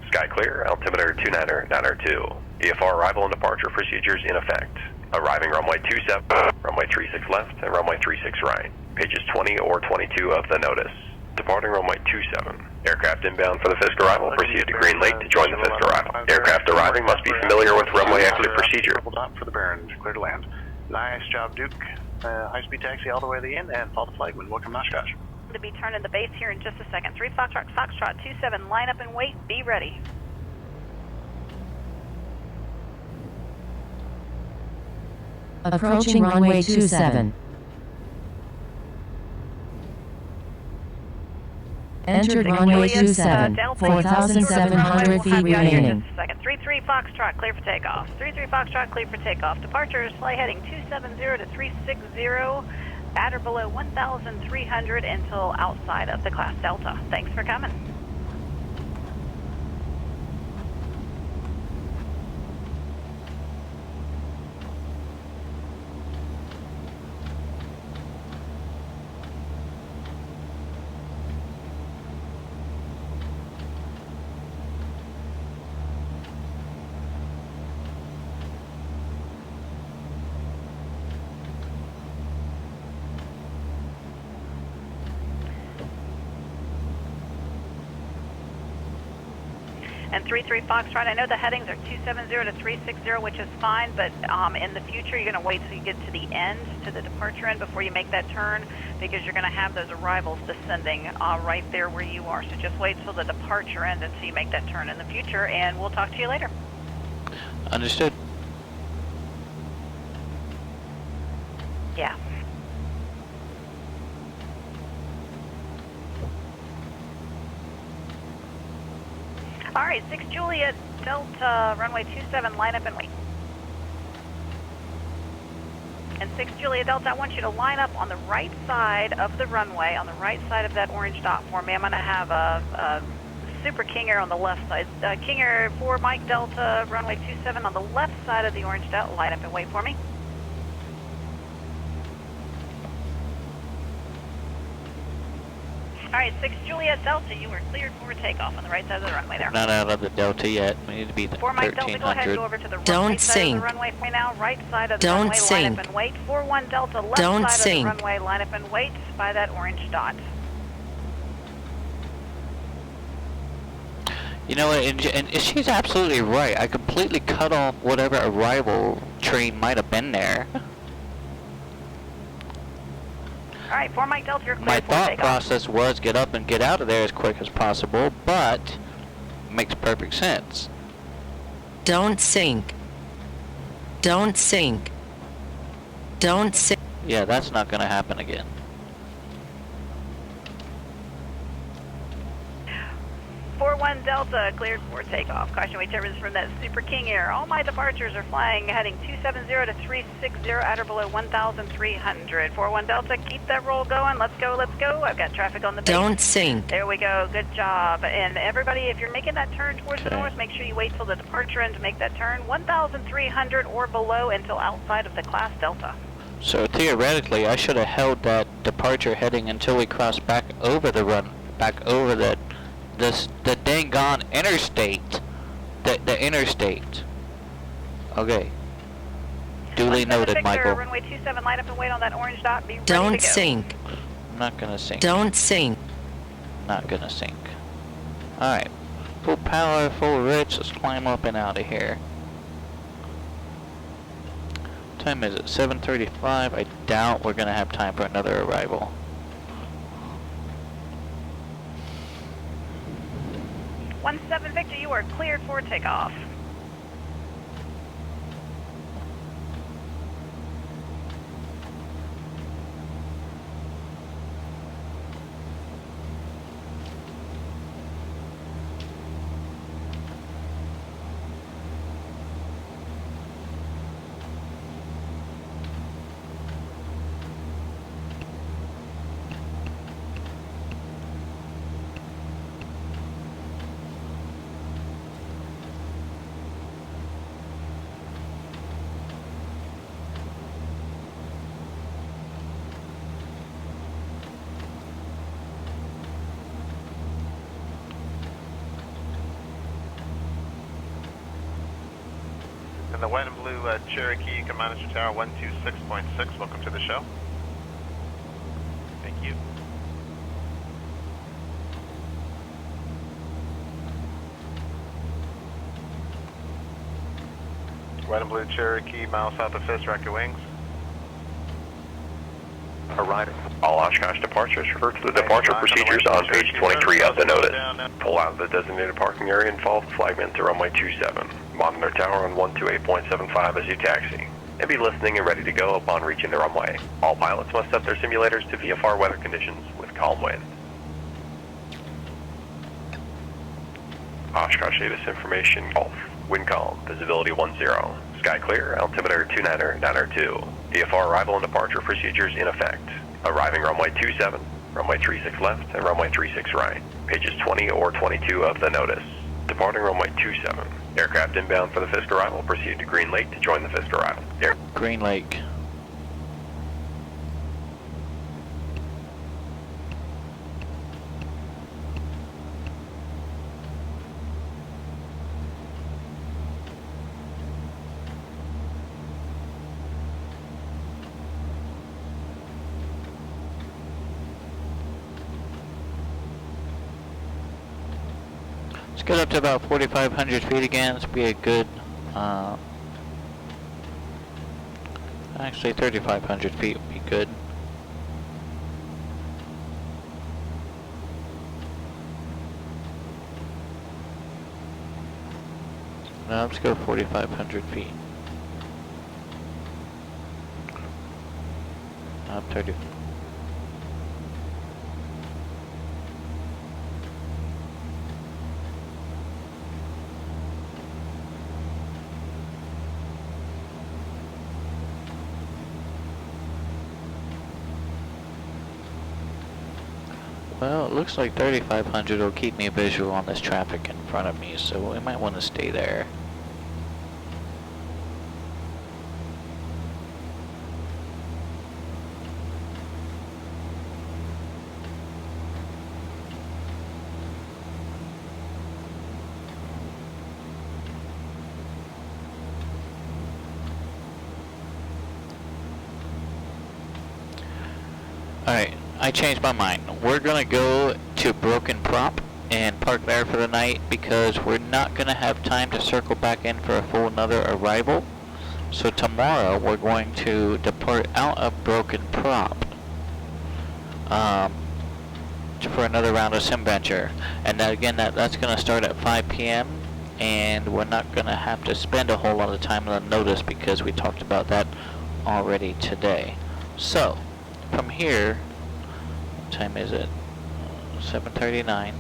sky clear, altimeter 29092. VFR arrival and departure procedures in effect. Arriving runway 27, runway 36 left, and runway 36 right. Pages 20 or 22 of the notice. Departing runway 27. Aircraft inbound for the Fisk arrival, proceed to Green Lake to join the Fisk arrival. Aircraft arriving must be familiar with runway exit procedure. Purple dot for the Baron, clear to land. Nice job, Duke. High-speed taxi all the way to the end, and follow the flagman. Welcome, Oshkosh. To be turning the base here in just a second. 3 Foxtrot 27, line up and wait, be ready. Approaching runway 27. Entered runway 27. 4,700 feet remaining. Second. 33 Foxtrot, clear for takeoff. 33 Foxtrot, clear for takeoff. Departure, flight heading 270 to 360, at or below 1,300 until outside of the class Delta. Thanks for coming. And 33 Foxtrot, I know the headings are 270 to 360, which is fine, but in the future you're going to wait till you get to the end, to the departure end, before you make that turn, because you're going to have those arrivals descending right there where you are. So just wait till the departure end until you make that turn in the future, and we'll talk to you later. Understood. Yeah. All right, 6 Juliet Delta, runway 27, line up and wait. And 6 Juliet Delta, I want you to line up on the right side of the runway, on the right side of that orange dot for me. I'm going to have a Super King Air on the left side. King Air 4 Mike Delta, runway 27 on the left side of the orange dot. Line up and wait for me. All right, 6 Juliet Delta, you are cleared for takeoff on the right side of the runway there. Not out of the Delta yet. We need to be at 4 Mike Delta, go ahead and 1300. go over to the Don't right side sing. of the runway for me now. Right side of the Don't runway, sing. line up and wait. 41 Delta, left Don't side sing. of the runway, line up and wait by that orange dot. You know what, and she's absolutely right. I completely cut off whatever arrival train might have been there. All right, 4 Mike Delta, you're cleared My for thought takeoff. process was get up and get out of there as quick as possible, but makes perfect sense. Don't sink. Don't sink. Don't sink. Yeah, that's not gonna happen again. 41 Delta, cleared for takeoff. Caution weight turbines from that Super King Air. All my departures are flying heading 270 to 360 at or below 1,300. 41 Delta, keep that roll going. Let's go, let's go. I've got traffic on the base. Don't sink. There we go. Good job. And everybody, if you're making that turn towards the north, make sure you wait till the departure end to make that turn. 1,300 or below until outside of the class Delta. So theoretically, I should have held that departure heading until we crossed back over the the dang gone interstate. The interstate. Okay. Duly noted, Victor, Michael. Runway 27, line up and wait on that orange dot. Be ready Don't to go. sink. I'm not gonna sink. Don't sink. Not gonna sink. Alright. Full power, full rich. Let's climb up and out of here. Time is it? 7:35. I doubt we're gonna have time for another arrival. One 7 Victor, you are cleared for takeoff. In the white and blue Cherokee, you can monitor tower 126.6. Welcome to the show. Thank you. White and blue Cherokee, miles south of Fisk, rocket wings. Arriving. All Oshkosh departures refer to the departure procedures on page 23 of the notice. Pull out of the designated parking area and follow the flagman to runway 27. Monitor tower on 128.75 as you taxi. And be listening and ready to go upon reaching the runway. All pilots must set their simulators to VFR weather conditions with calm wind. Oshkosh ATIS information, Golf. Wind calm, visibility 10. Sky clear, altimeter 290.902. VFR arrival and departure procedures in effect. Arriving runway 27, runway 36 left, and runway 36 right. Pages 20 or 22 of the notice. Departing runway 27. Aircraft inbound for the Fisk arrival proceed to Green Lake to join the Fisk arrival. Green Lake. Let's get up to about 4,500 feet again. This would be a good, actually 3,500 feet would be good. No, let's go 4,500 feet. Not 30. Well, it looks like 3,500 will keep me visual on this traffic in front of me, so we might want to stay there. Alright, I changed my mind. We're gonna go to Broken Prop and park there for the night because we're not gonna have time to circle back in for a full another arrival. So tomorrow we're going to depart out of Broken Prop for another round of SimVenture. And that, again, that's gonna start at 5 p.m. and we're not going to have to spend a whole lot of time on the notice because we talked about that already today. So, from here, what time is it? 7:39.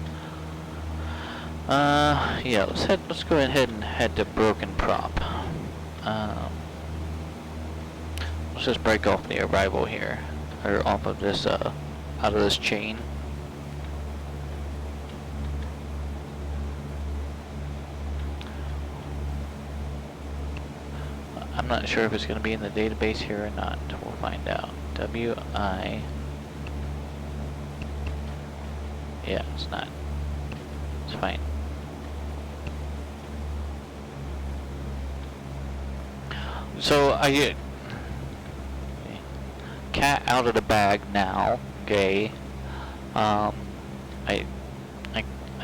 Yeah, let's go ahead and head to Broken Prop. Let's just break off the arrival here, or off of this, out of this chain. I'm not sure if it's going to be in the database here or not. We'll find out. WI. Yeah, it's not. It's fine. So I cat out of the bag now. Okay. I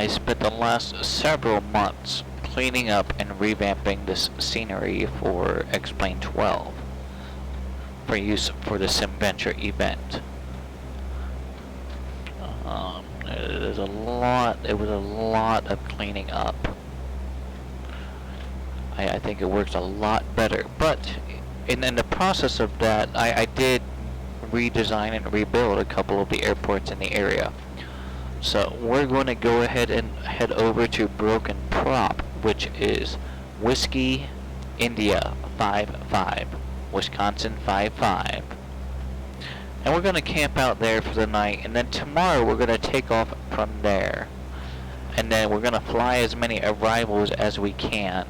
spent the last several months cleaning up and revamping this scenery for X-Plane 12 for use for the SimVenture event. It was a lot of cleaning up. I think it works a lot better, but in the process of that, I did redesign and rebuild a couple of the airports in the area. So we're going to go ahead and head over to Broken Prop, which is Whiskey India 55, Wisconsin 55. And we're going to camp out there for the night, and then tomorrow we're going to take off from there. And then we're going to fly as many arrivals as we can.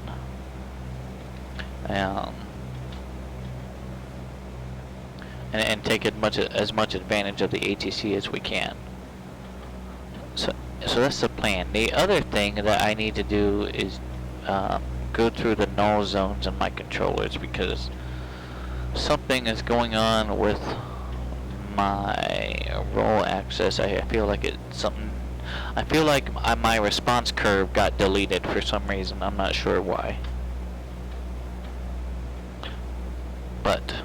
And take as much advantage of the ATC as we can. So that's the plan. The other thing that I need to do is go through the null zones in my controllers, because something is going on with my roll access. I feel like it's something. I feel like my response curve got deleted for some reason. I'm not sure why. But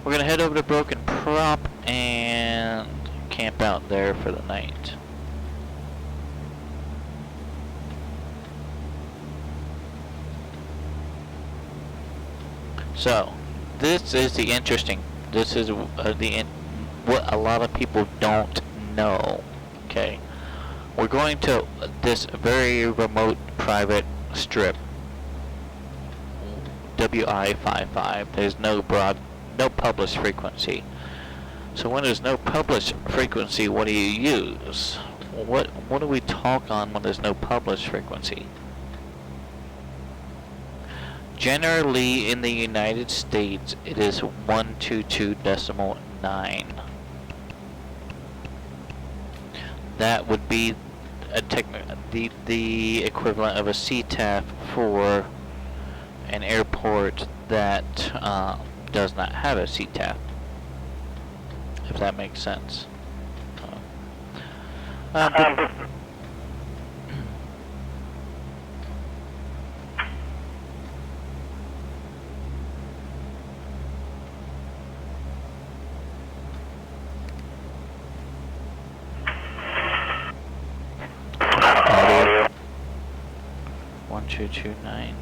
we're gonna head over to Broken Prop and camp out there for the night. So this is the interesting. This is what a lot of people don't know. Okay, we're going to this very remote private strip. WI55. There's no published frequency. So when there's no published frequency, what do you use? What do we talk on when there's no published frequency? Generally, in the United States, it is 122.9. That would be the equivalent of a CTAF for an airport that does not have a CTAF, if that makes sense. Audio 1229.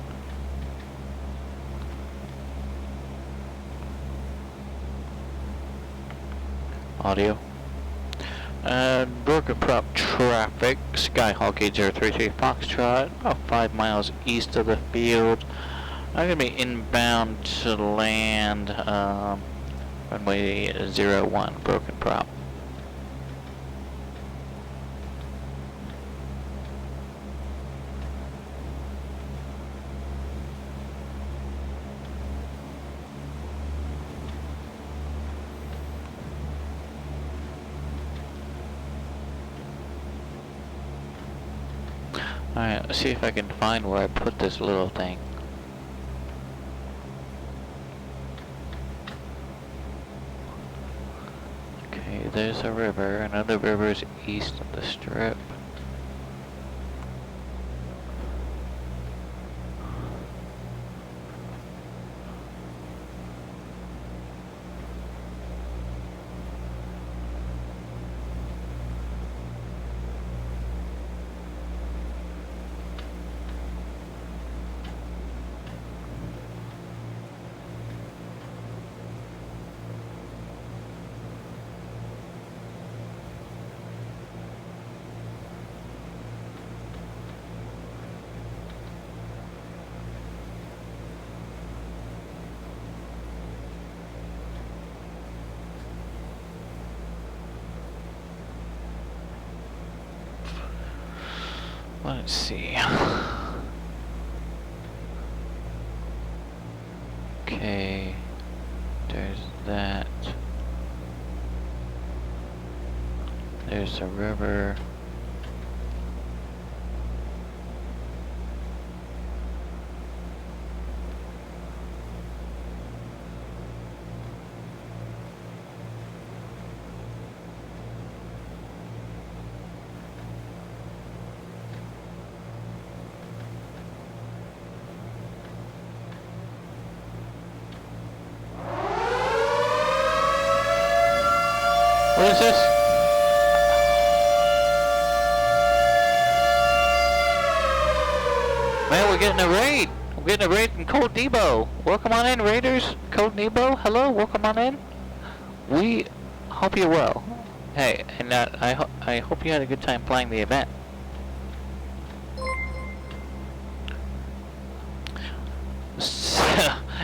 Audio. Broken Prop traffic, Skyhawk 8033 Foxtrot, about 5 miles east of the field. I'm going to be inbound to land, runway 01, Broken Prop. Alright, let's see if I can find where I put this little thing. Okay, there's a river. Another river is east of the strip. Let's see. Okay. There's that. There's a river. What is this? Man, we're getting a raid. We're getting a raid from Code Nebo. Welcome on in, Raiders. Code Nebo, hello, welcome on in. We hope you're well. Hey, and I hope you had a good time playing the event.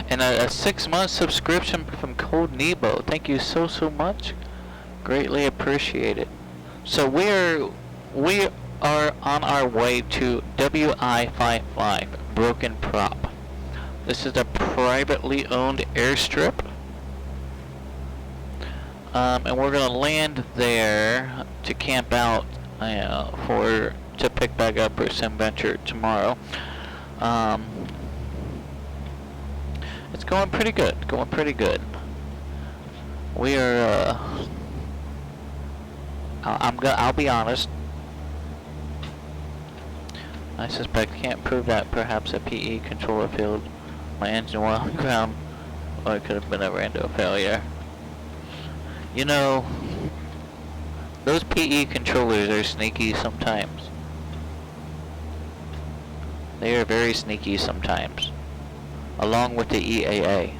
And a 6-month subscription from Code Nebo. Thank you so much. Greatly appreciated. So we are on our way to WI-55 Broken Prop. This is a privately owned airstrip, and we're gonna land there to camp out to pick back up for SimVenture tomorrow. It's going pretty good. Going pretty good. We are. I'll be honest. I suspect can't prove that perhaps a PE controller failed my engine while on ground, or it could have been a random failure. You know, those PE controllers are sneaky sometimes. They are very sneaky sometimes, along with the EAA.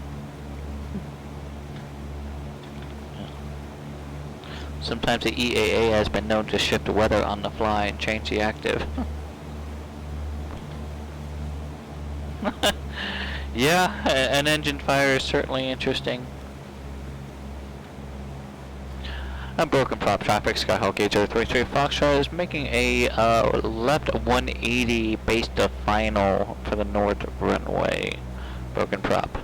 Sometimes the EAA has been known to shift the weather on the fly and change the active. Yeah, an engine fire is certainly interesting. A Broken Prop traffic, Skyhawk 8033 Foxtrot is making a left 180 base to final for the north runway. Broken Prop.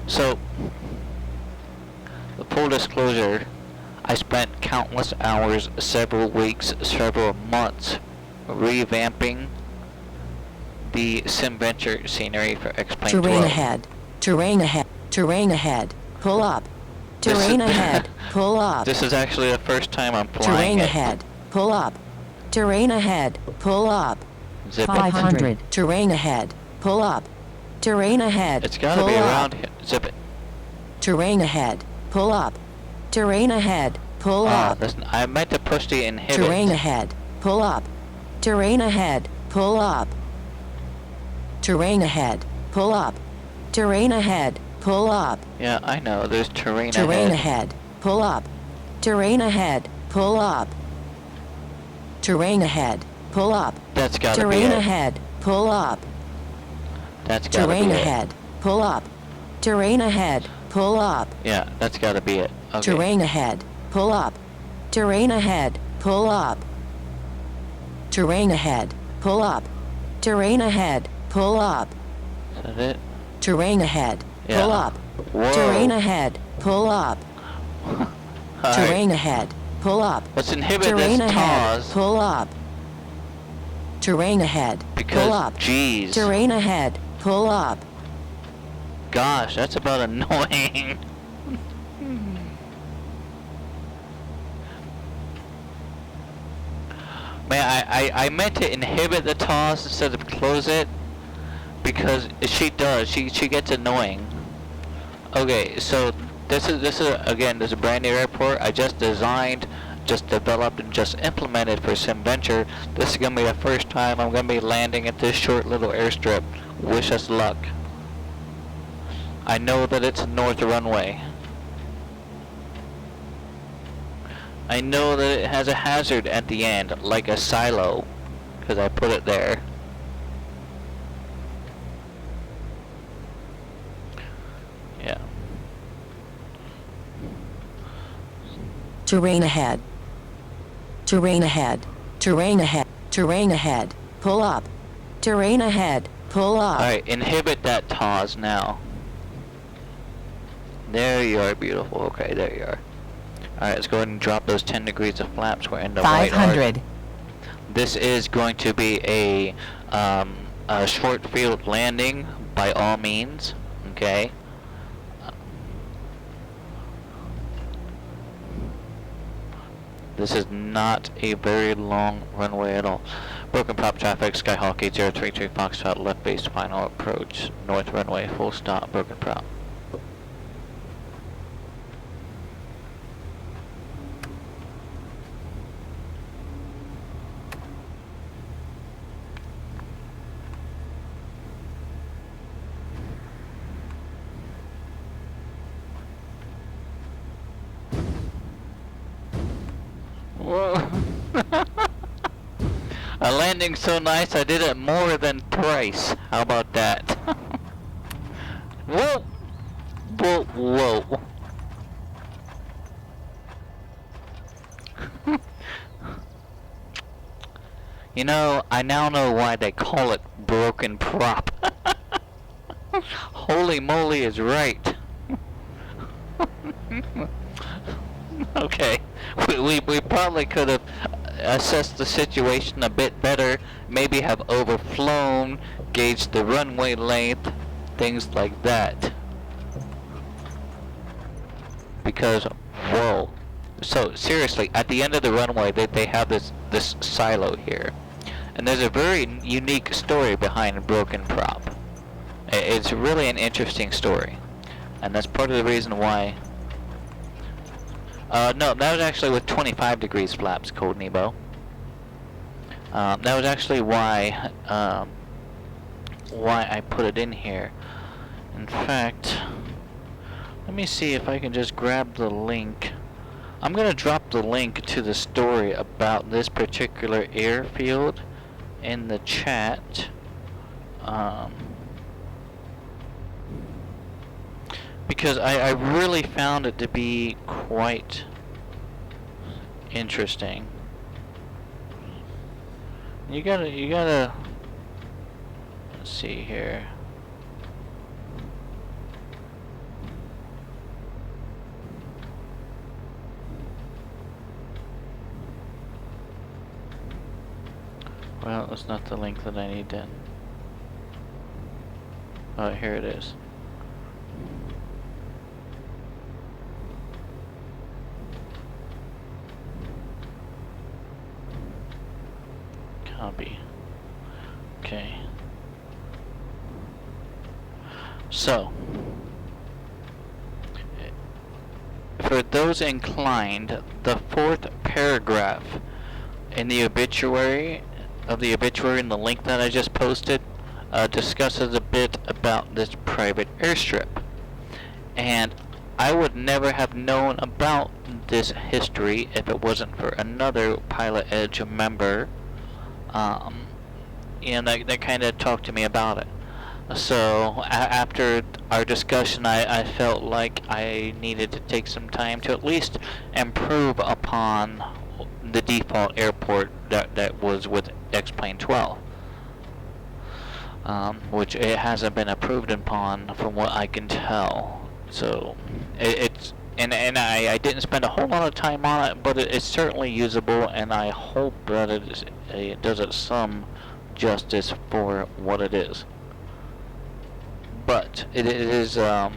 So, the full disclosure, I spent countless hours, several weeks, several months revamping the SimVenture scenery for X-Plane 12. Terrain ahead. Terrain ahead. Terrain ahead. Pull up. Terrain ahead. Pull up. This is actually the first time I'm flying Terrain it. ahead. Pull up. Terrain ahead. Pull up. Zip 500. Terrain ahead. Pull up. Terrain ahead. It's gotta pull be up. around here. Zip it. Terrain ahead. Pull up. Terrain ahead. Pull up. Listen, I meant to push the inhibit. Terrain ahead. Pull up. Terrain ahead. Pull up. Terrain ahead. Pull up. Terrain ahead. Pull up. Yeah, I know. There's terrain Terrain ahead. ahead. Pull up. Terrain ahead. Pull up. Terrain ahead. Pull up. That's gotta be Terrain it. ahead. Pull up. That's gotta Terrain be ahead. Pull up. Terrain ahead. Pull up. it. Yeah, that's gotta be it. Okay. Terrain ahead. Pull up. Terrain ahead. Pull up. Terrain ahead. Pull up. Terrain ahead. Pull up. Is that it? Terrain ahead. Yeah. Pull up. Whoa. Terrain ahead. Pull up. Terrain ahead. Pull up. Let's inhibit Terrain this ahead. TAWS. Pull up. Terrain ahead. Because, pull up. geez. Terrain ahead. Pull up. Gosh, that's about annoying. Man, I meant to inhibit the TAWS instead of close it, because she does. She gets annoying. Okay, so this is again, this is a brand new airport. I just designed, just developed, and just implemented for SimVenture. This is gonna be the first time I'm gonna be landing at this short little airstrip. Wish us luck. I know that it's a north runway. I know that it has a hazard at the end, like a silo, because I put it there. Yeah. Terrain ahead. Terrain ahead. Terrain ahead. Terrain ahead. Pull up. Terrain ahead. Pull up. Alright, inhibit that TAWS now. There you are, beautiful. Okay, there you are. Alright, let's go ahead and drop those 10 degrees of flaps. We're in the right arc. 500. This is going to be a short field landing by all means. Okay. This is not a very long runway at all. Broken prop traffic, Skyhawk 8033 Foxtrot, left base, final approach, north runway, full stop, broken prop. Whoa. A landing so nice I did it more than twice. How about that? Whoa! Whoa, whoa. You know, I now know why they call it broken prop. Holy moly is right. Okay. We probably could have assessed the situation a bit better, maybe have overflown, gauged the runway length, things like that. Because, whoa. So, seriously, at the end of the runway, they have this silo here. And there's a very unique story behind broken prop. It's really an interesting story. And that's part of the reason why... no, that was actually with 25 degrees flaps, Code Nebo. That was actually why I put it in here. In fact, let me see if I can just grab the link. I'm gonna drop the link to the story about this particular airfield in the chat. Because I really found it to be quite interesting. You gotta let's see here. Well, that's not the link that I need then. Oh, here it is. Copy. Okay. So, for those inclined, the fourth paragraph in the obituary in the link that I just posted discusses a bit about this private airstrip. And I would never have known about this history if it wasn't for another Pilotedge member. And that kind of talked to me about it. So after our discussion, I felt like I needed to take some time to at least improve upon the default airport that was with X-Plane 12, which it hasn't been approved upon from what I can tell. So I didn't spend a whole lot of time on it, but it's certainly usable, and I hope that it does it some justice for what it is. But it is yeah,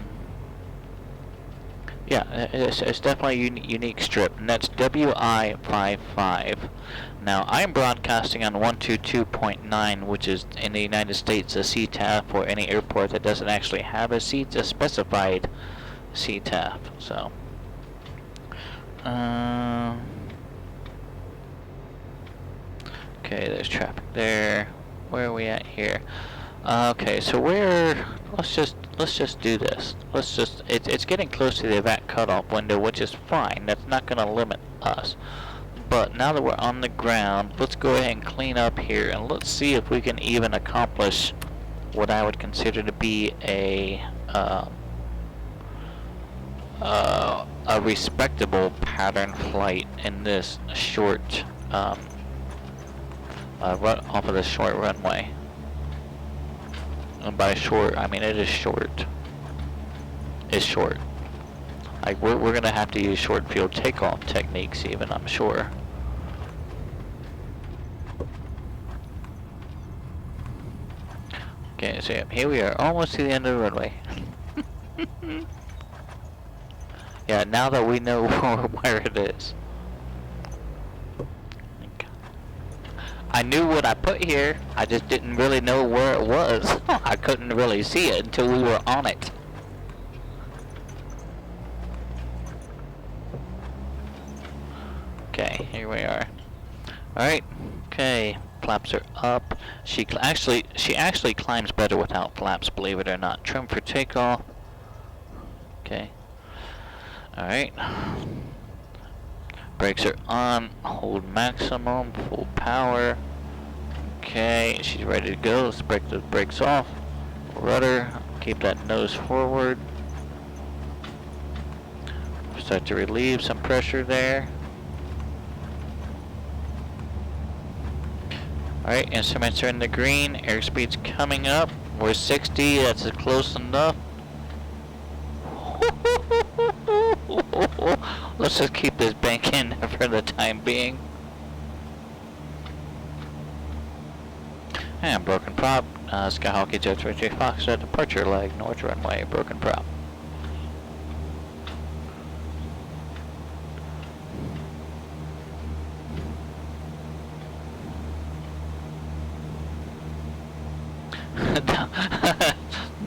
it's definitely a unique strip, and that's WI-55. Now, I'm broadcasting on 122.9, which is in the United States a CTAF for any airport that doesn't actually have a specified CTAF. So, okay, there's traffic there. Where are we at here? Okay, so let's just do this. It's getting close to the event cutoff window, which is fine. That's not going to limit us. But now that we're on the ground, let's go ahead and clean up here, and let's see if we can even accomplish what I would consider to be a respectable pattern flight in this short run off of the short runway. And by short, I mean it is short. It's short. Like we're gonna have to use short field takeoff techniques even, I'm sure. Okay, so here we are, almost to the end of the runway. Yeah, now that we know where it is. I knew what I put here, I just didn't really know where it was. I couldn't really see it until we were on it. Okay, here we are. Alright, okay, flaps are up. She actually climbs better without flaps, believe it or not. Trim for takeoff. Okay. Alright. Brakes are on, hold maximum, full power. Okay, she's ready to go. Let's break those brakes off. Rudder, keep that nose forward. Start to relieve some pressure there. Alright, instruments are in the green, airspeed's coming up. We're 60, that's close enough. Let's just keep this bank in for the time being. And broken prop, Skyhawk Jet Fox at departure leg, north runway, broken prop.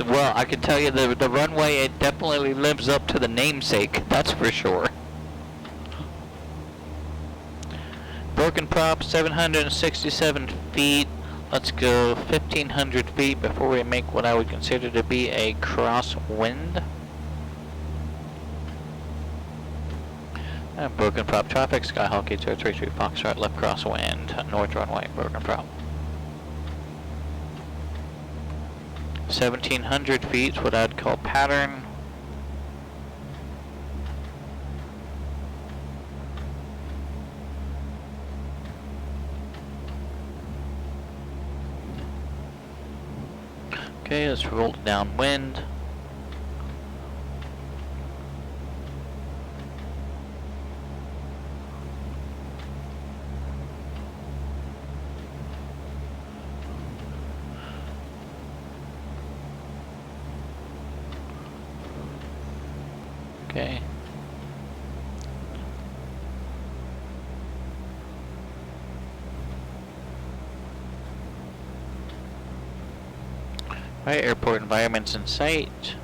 Well, I can tell you the runway, it definitely lives up to the namesake, that's for sure. Broken prop, 767 feet. Let's go 1,500 feet before we make what I would consider to be a crosswind. And broken prop traffic, Skyhawk 8033 Foxtrot, left crosswind, north runway, broken prop. 1,700 feet is what I'd call pattern. Okay, let's roll downwind. Okay. Right, airport environments in sight.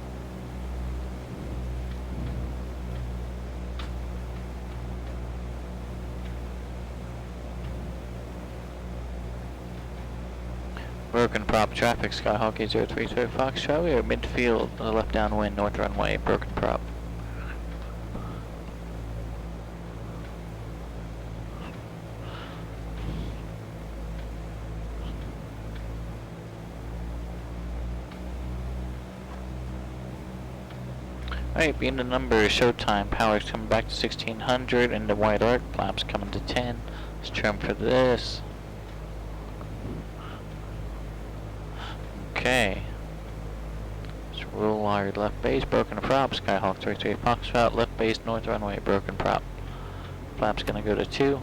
Broken prop traffic, Skyhawk 8033 Foxtrot, we are midfield, left downwind, north runway, broken prop. Alright, being the number, showtime, power's coming back to 1600, and the white arc, flaps coming to 10. Let's trim for this. Okay. Let's roll our left base, broken prop, Skyhawk 33 Foxtrot, left base, north runway, broken prop. Flaps gonna go to 2.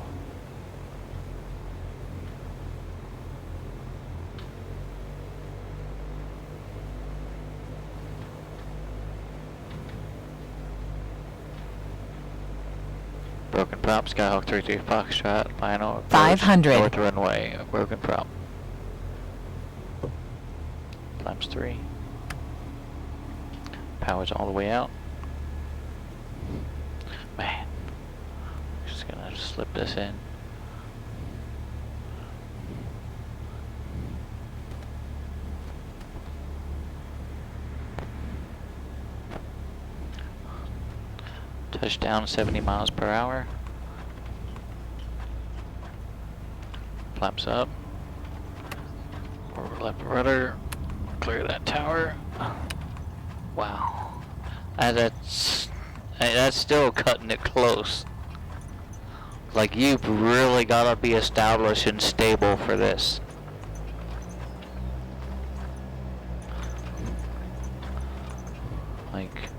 Broken prop, Skyhawk 33 Foxtrot, final 500. north runway, broken prop. Flaps 3. Power's all the way out. Man, just gonna slip this in. Touchdown 70 miles per hour. Flaps up. Left rudder. Clear that tower. Wow. That's still cutting it close. Like, you've really gotta be established and stable for this. Like,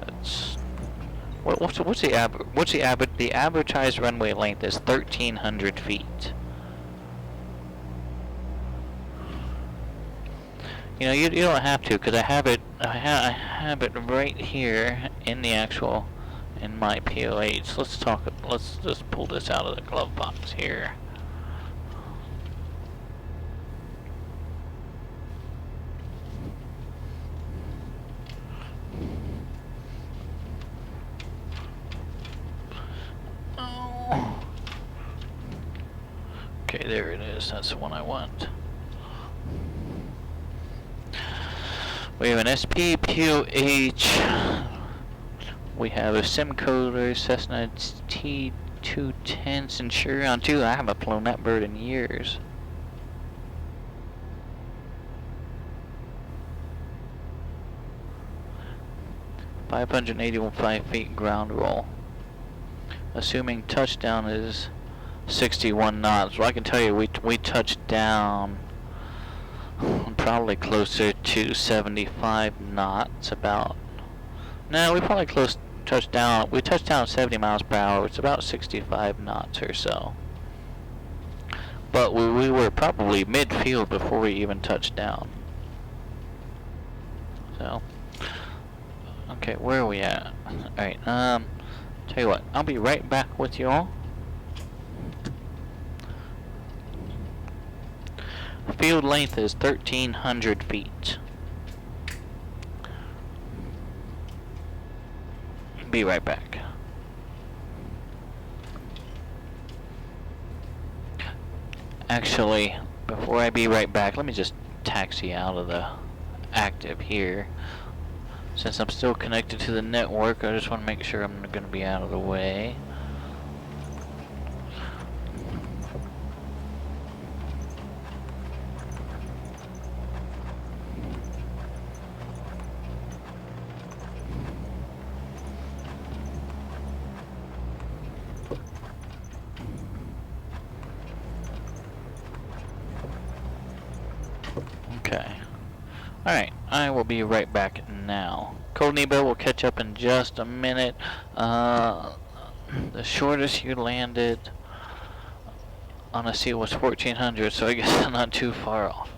that's what's the advertised runway length is 1,300 feet. You know, you don't have to, because I have it right here in the actual, in my POH. Let's just pull this out of the glove box here. Oh. Okay, there it is. That's the one I want. We have an SPPOH. We have a SimCoder, Cessna T210 Centurion 2. I haven't flown that bird in years. $585 feet ground roll. Assuming touchdown is 61 knots. Well, I can tell you we touched down probably closer to 75 knots. About. No, we probably touched down. We touched down 70 miles per hour. It's about 65 knots or so. But we were probably midfield before we even touched down. So, okay, where are we at? All right. Tell you what, I'll be right back with you all. Field length is 1,300 feet. Be right back. Actually, before I be right back, let me just taxi out of the active here. Since I'm still connected to the network, I just want to make sure I'm going to be out of the way. Okay. Alright, I will be right back now. Cold Nebo will catch up in just a minute. The shortest you landed on a sea was 1,400, so I guess I'm not too far off.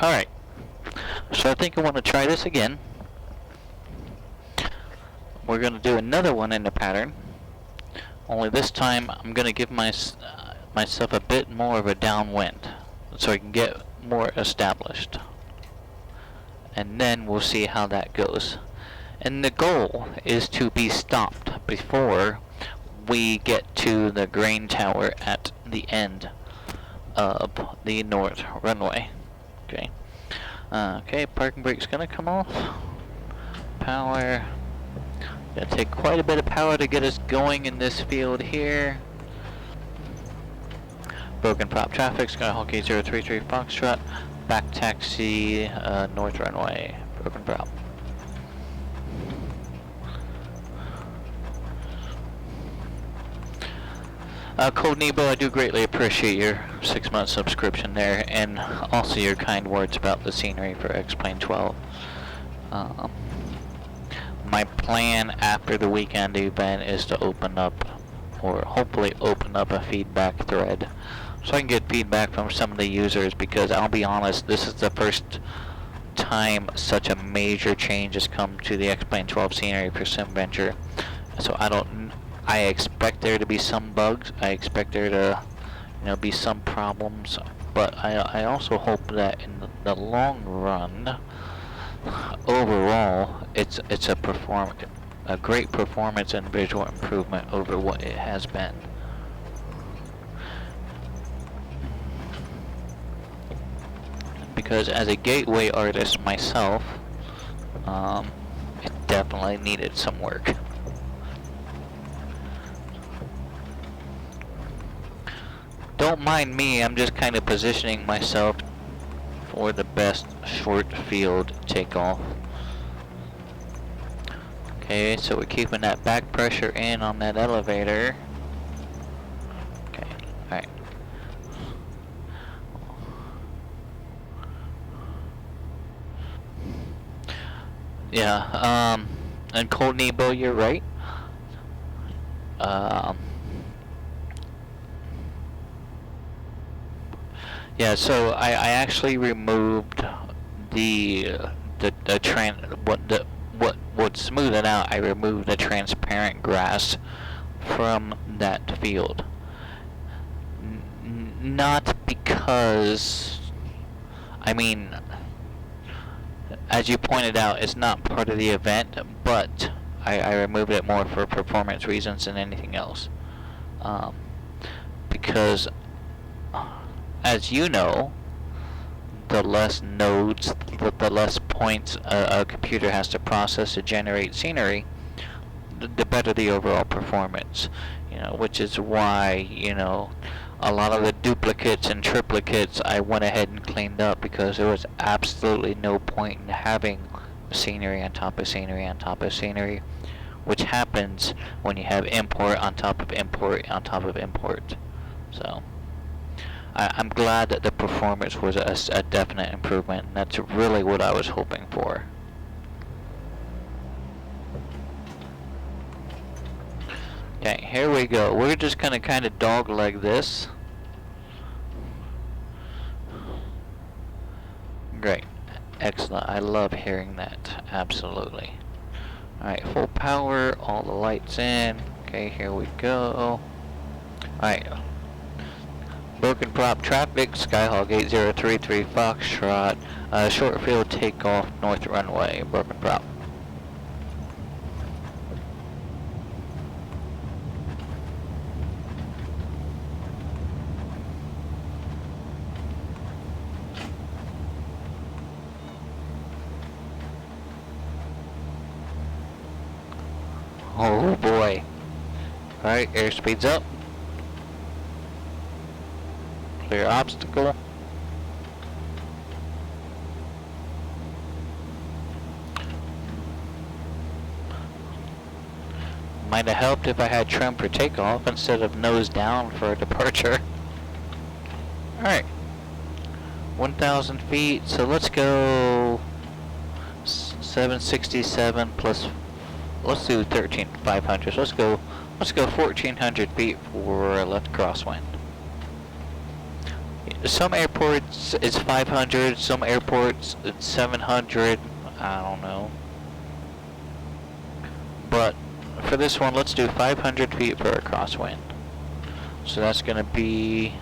Alright, so I think I want to try this again. We're going to do another one in the pattern, only this time I'm going to give myself a bit more of a downwind so I can get more established. And then we'll see how that goes. And the goal is to be stopped before we get to the grain tower at the end of the north runway. Okay. Okay, parking brake's gonna come off. Power. Gonna take quite a bit of power to get us going in this field here. Broken prop traffic, Skyhawk 8033 Foxtrot. Back taxi, north runway. Broken prop. Cold Nebo, I do greatly appreciate your 6-month subscription there, and also your kind words about the scenery for X-Plane 12. My plan after the weekend event is to open up, or hopefully open up, a feedback thread, so I can get feedback from some of the users, because I'll be honest, this is the first time such a major change has come to the X-Plane 12 scenery for SimVenture. So I expect there to be some bugs. I expect there to, be some problems. But I also hope that in the long run, overall, it's a great performance and visual improvement over what it has been. Because as a gateway artist myself, it definitely needed some work. Don't mind me, I'm just kind of positioning myself for the best short field takeoff. Okay, so we're keeping that back pressure in on that elevator. Okay, alright. Yeah, and Cold Nebo, you're right. Yeah, so I actually removed what smoothed it out. I removed the transparent grass from that field. Not because, as you pointed out, it's not part of the event, but I removed it more for performance reasons than anything else. Because, as you know, the less nodes, the less points a computer has to process to generate scenery, the better the overall performance. Which is why, a lot of the duplicates and triplicates I went ahead and cleaned up, because there was absolutely no point in having scenery on top of scenery on top of scenery, which happens when you have import on top of import on top of import. So I'm glad that the performance was a definite improvement, and that's really what I was hoping for. Okay, here we go. We're just gonna kind of dogleg this. Great. Excellent. I love hearing that. Absolutely. Alright, full power, all the lights in. Okay, here we go. Alright. Broken prop traffic, Skyhawk 8033 Foxtrot, short field takeoff, north runway, broken prop. Oh boy. Alright, airspeed's up. Clear obstacle. Might have helped if I had trim for takeoff instead of nose down for a departure. Alright. 1,000 feet, so let's go 767 plus, let's do 13,500. So let's go 1,400 feet for a left crosswind. Some airports it's 500, some airports it's 700, I don't know. But for this one, let's do 500 feet for a crosswind. So that's going to be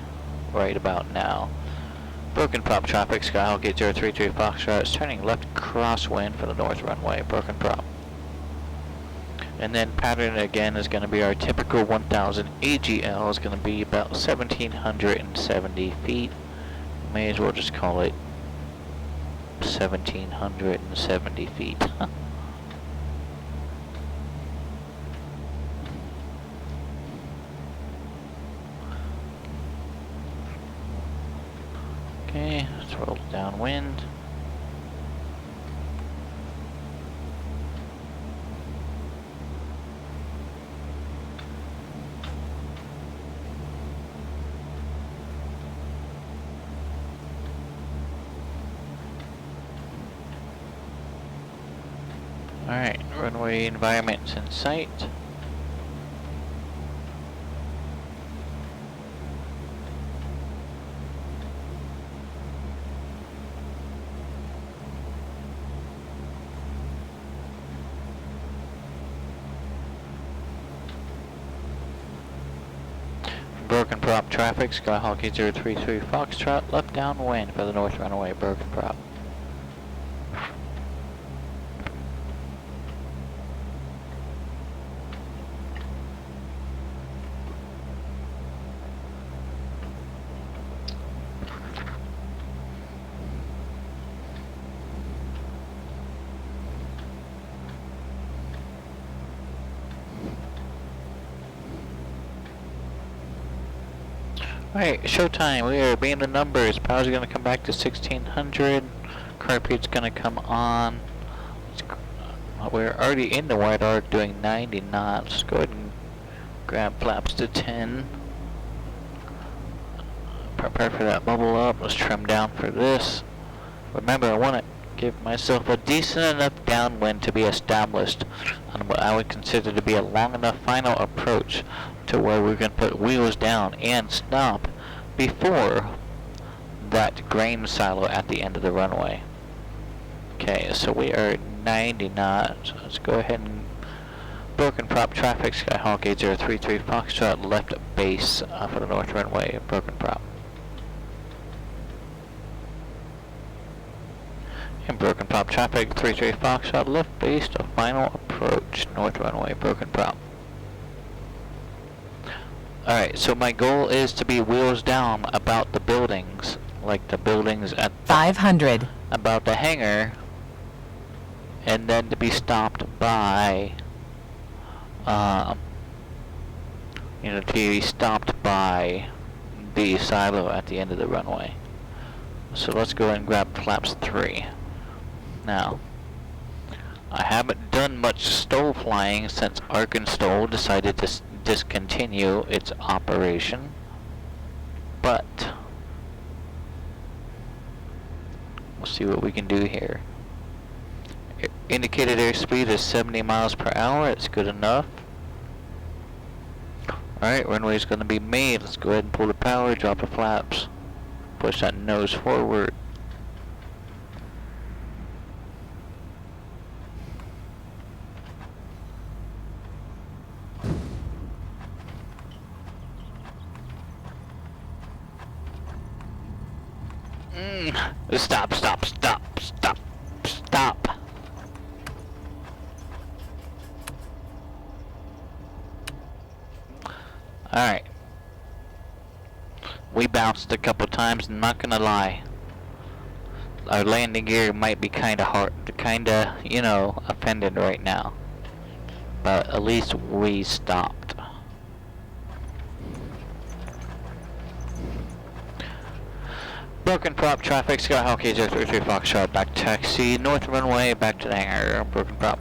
right about now. Broken prop traffic, Skyhawk 8033 Foxtrot is turning left crosswind for the north runway. Broken prop. And then pattern again is going to be our typical 1000 AGL is going to be about 1770 feet. May as well just call it 1770 feet. Okay, let's roll downwind. Alright, runway environment's in sight. Broken prop traffic, Skyhawk 8033 Foxtrot, left downwind for the north runway, broken prop. Alright, showtime. We are being the numbers. Power's gonna come back to 1600. Carpeet's gonna come on. We're already in the wide arc doing 90 knots. Let's go ahead and grab flaps to 10. Prepare for that bubble up. Let's trim down for this. Remember, I want to give myself a decent enough downwind to be established on what I would consider to be a long enough final approach to where we can put wheels down and stop before that grain silo at the end of the runway. Okay, so we are 90 knots. Let's go ahead and broken prop traffic, Skyhawk 8033 Foxtrot left base for the north runway, broken prop. And broken prop traffic 33 Foxtrot left base to final approach, north runway, broken prop. Alright, so my goal is to be wheels down about the buildings, like the buildings at 500, about the hangar, and then to be stopped by, to be stopped by the silo at the end of the runway. So let's go and grab flaps 3. Now, I haven't done much STOL flying since Arkansas decided to discontinue its operation, but we'll see what we can do here. Indicated airspeed is 70 miles per hour. It's good enough. Alright, runway's going to be made. Let's go ahead and pull the power, drop the flaps, push that nose forward. Stop, stop, stop, stop, stop. Alright. We bounced a couple times, I'm not gonna lie. Our landing gear might be kinda hard, kinda, you know, offended right now. But at least we stopped. Broken prop traffic, Skyhawk 8033 Foxtrot, back taxi, north runway, back to the hangar, broken prop.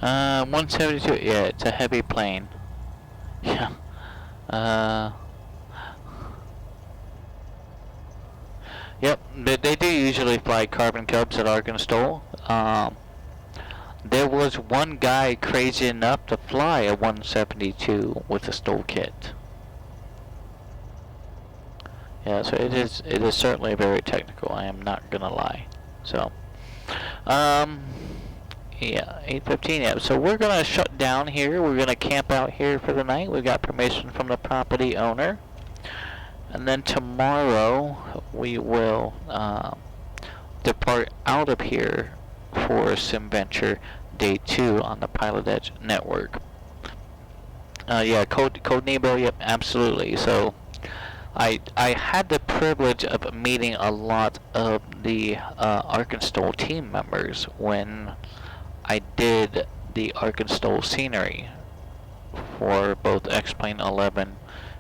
Uh, 172, yeah, it's a heavy plane. Yeah, Uh, yep, they do usually fly Carbon Cubs at Arkansas. There was one guy crazy enough to fly a 172 with a STOL kit. Yeah, so it is certainly very technical. I am not gonna lie. So, yeah, 8:15. Yeah, so we're gonna shut down here. We're gonna camp out here for the night. We got permission from the property owner, and then tomorrow we will depart out of here for SimVenture Day 2 on the Pilotedge network. Yeah, code Nebo. Yep, absolutely. So. I had the privilege of meeting a lot of the Arkansas team members when I did the Arkansas scenery for both X-Plane 11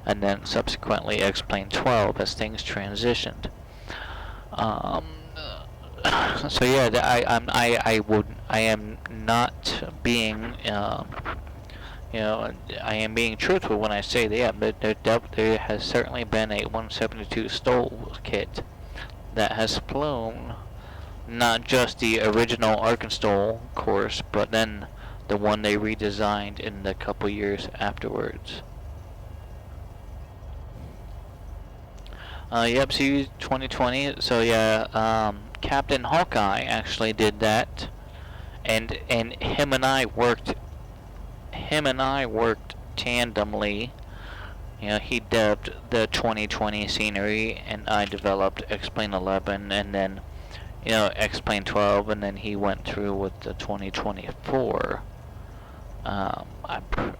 and then subsequently X-Plane 12 as things transitioned. So yeah, I am not being I am being truthful when I say that, yeah, there has certainly been a 172 STOL kit that has flown not just the original Arkansas course, but then the one they redesigned in the couple years afterwards. Yep, CU 2020. So yeah, Captain Hawkeye actually did that, and him and I worked tandemly. You know, he dubbed the 2020 scenery, and I developed X-Plane 11, and then, X-Plane 12, and then he went through with the 2024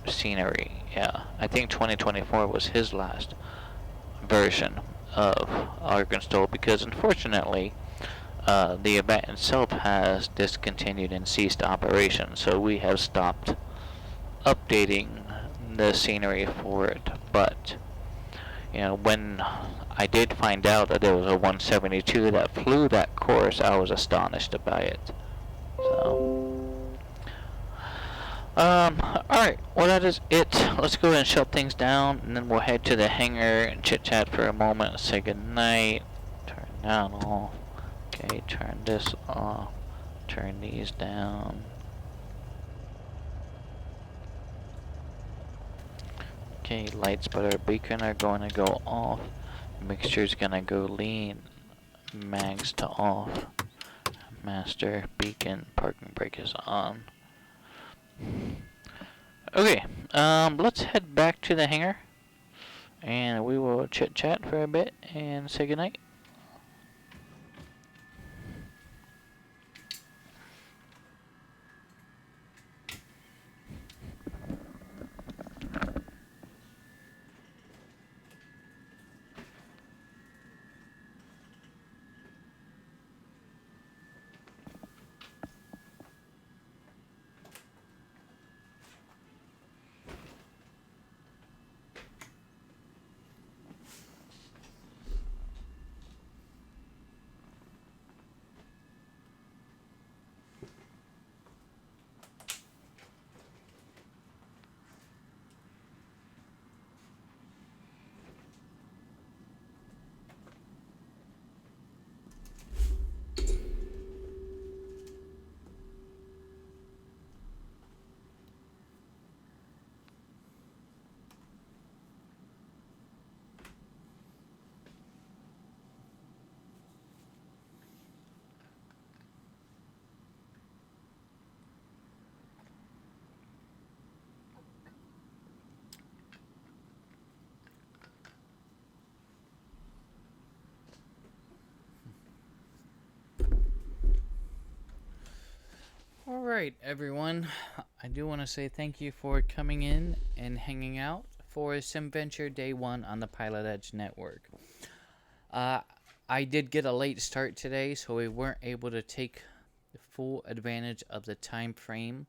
scenery. Yeah, I think 2024 was his last version of Arkansas, because unfortunately, the event itself has discontinued and ceased operation, so we have stopped updating the scenery for it. But when I did find out that there was a 172 that flew that course, I was astonished by it. So alright, well, that is it. Let's go ahead and shut things down, and then we'll head to the hangar and chit chat for a moment, say goodnight, turn down off. Okay, turn this off, turn these down. Okay, lights but our beacon are going to go off. Mixture's going to go lean. Mags to off. Master, beacon, parking brake is on. Okay, let's head back to the hangar. And we will chit chat for a bit and say goodnight. Alright, everyone. I do want to say thank you for coming in and hanging out for SimVenture Day 1 on the Pilotedge network. I did get a late start today, so we weren't able to take full advantage of the time frame.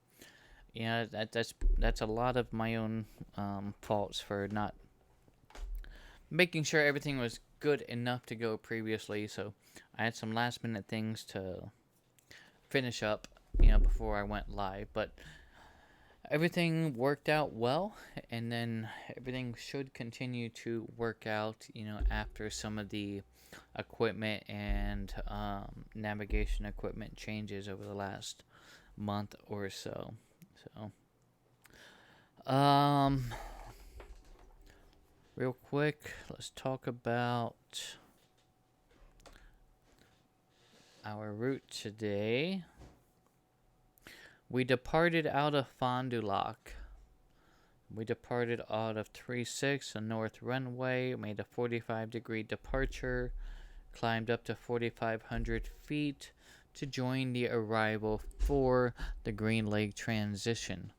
Yeah, that's a lot of my own faults for not making sure everything was good enough to go previously. So I had some last minute things to finish up, before I went live, but everything worked out well, and then everything should continue to work out, after some of the equipment and navigation equipment changes over the last month or so. Real quick, let's talk about our route today. We departed out of Fond Du Lac. We departed out of 36, a north runway, made a 45-degree departure, climbed up to 4,500 feet to join the arrival for the Green Lake transition.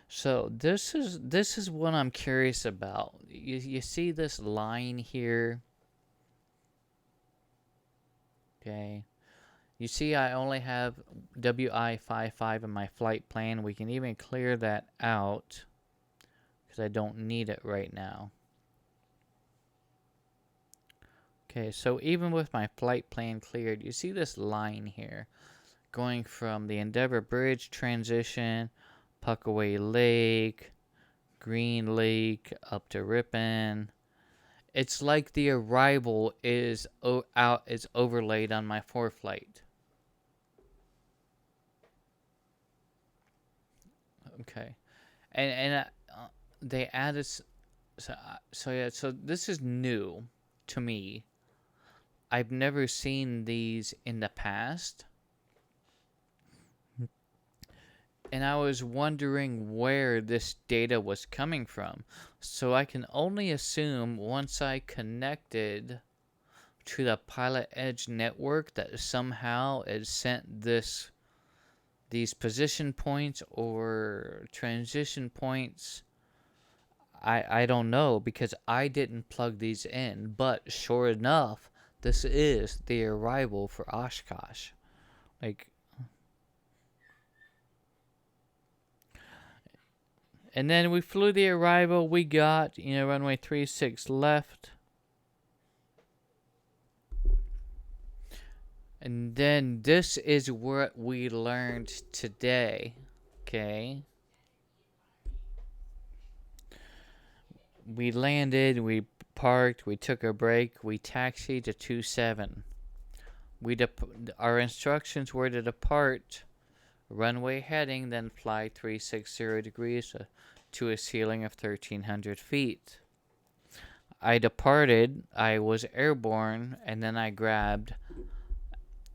So this is what I'm curious about. You see this line here? Okay. You see I only have WI-55 in my flight plan. We can even clear that out because I don't need it right now. Okay, so even with my flight plan cleared, you see this line here going from the Endeavor Bridge transition, Puckaway Lake, Green Lake, up to Ripon. It's like the arrival is overlaid on my ForeFlight. Okay, and they added so this is new to me. I've never seen these in the past. And I was wondering where this data was coming from. So I can only assume once I connected to the Pilotedge network that somehow it sent these position points or transition points. I don't know because I didn't plug these in. But sure enough, this is the arrival for Oshkosh. And then we flew the arrival. We got, runway 36 left. And then this is what we learned today. Okay. We landed, we parked, we took a break, we taxied to 27. Our instructions were to depart runway heading, then fly 360 degrees to a ceiling of 1,300 feet. I departed, I was airborne, and then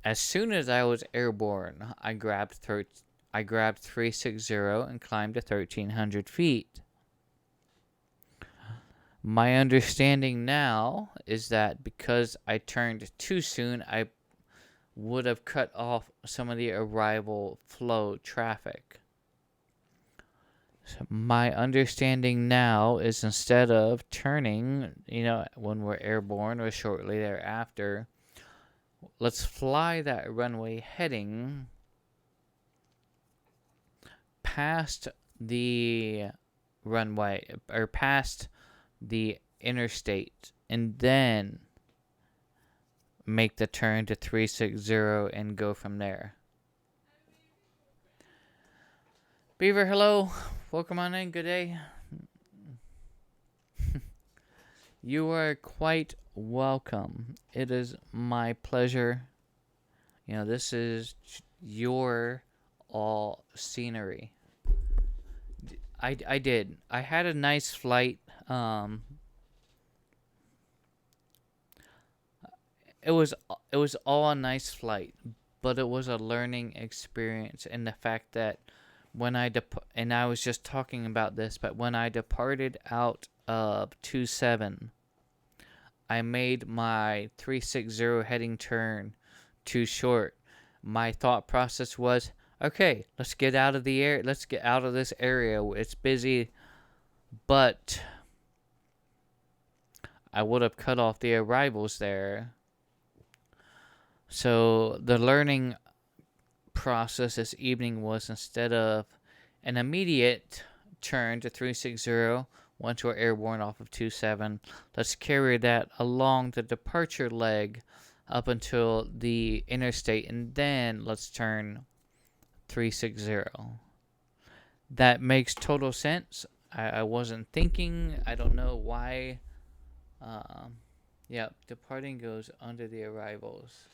as soon as I was airborne, I grabbed 360 and climbed to 1,300 feet. My understanding now is that because I turned too soon, I would have cut off some of the arrival flow traffic. So my understanding now is instead of turning, when we're airborne or shortly thereafter, let's fly that runway heading past the runway or past the interstate and then make the turn to 360 and go from there. Beaver, hello. Welcome on in. Good day. You are quite welcome. It is my pleasure. This is your all scenery. I did. I had a nice flight. It was all a nice flight, but it was a learning experience in the fact that when and I was just talking about this, but when I departed out of 27, I made my 360 heading turn too short. My thought process was, okay, let's get out of the air. Let's get out of this area. It's busy, but I would have cut off the arrivals there. So the learning process this evening was instead of an immediate turn to 360 once we're airborne off of 27, let's carry that along the departure leg up until the interstate, and then let's turn 360. That makes total sense. I wasn't thinking. I don't know why. Yep, departing goes under the arrivals.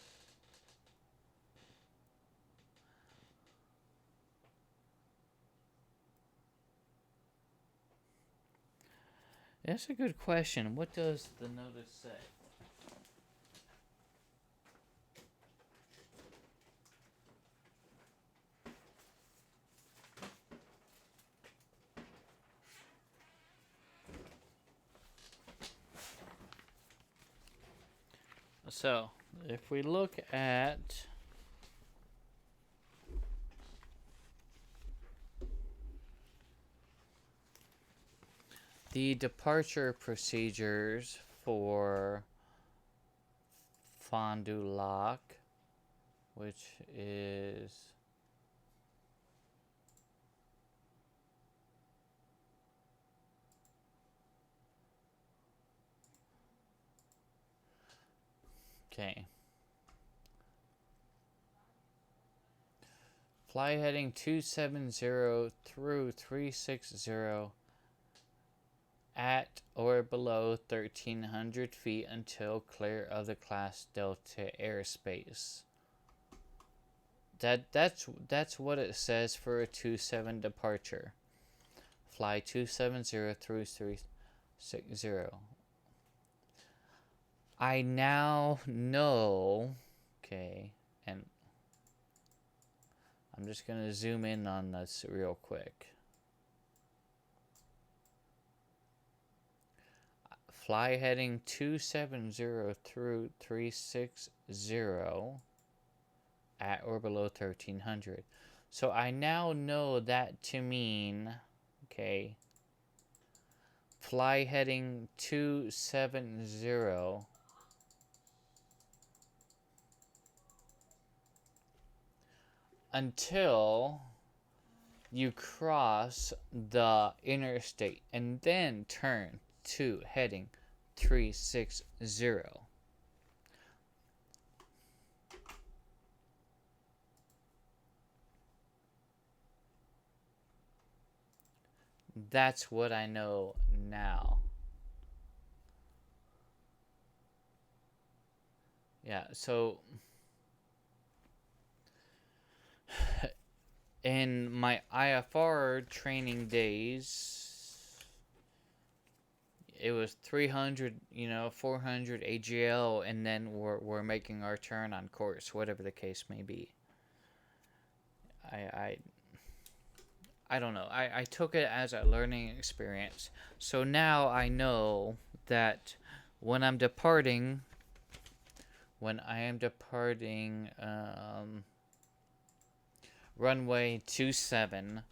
That's a good question. What does the notice say? So, if we look at the departure procedures for Fond Du Lac, which is okay. Fly heading 270 through 360 at or below 1,300 feet until clear of the Class Delta airspace. That's what it says for a 27 departure. Fly 270 through 360. I now know, okay, and I'm just going to zoom in on this real quick. Fly heading 270 through 360 at or below 1,300. So I now know that to mean, okay, fly heading 270 until you cross the interstate and then turn to heading 360. That's what I know now. Yeah, so in my IFR training days, it was 300, 400 AGL, and then we're making our turn on course, whatever the case may be. I don't know. I took it as a learning experience. So now I know that when I am departing runway 27,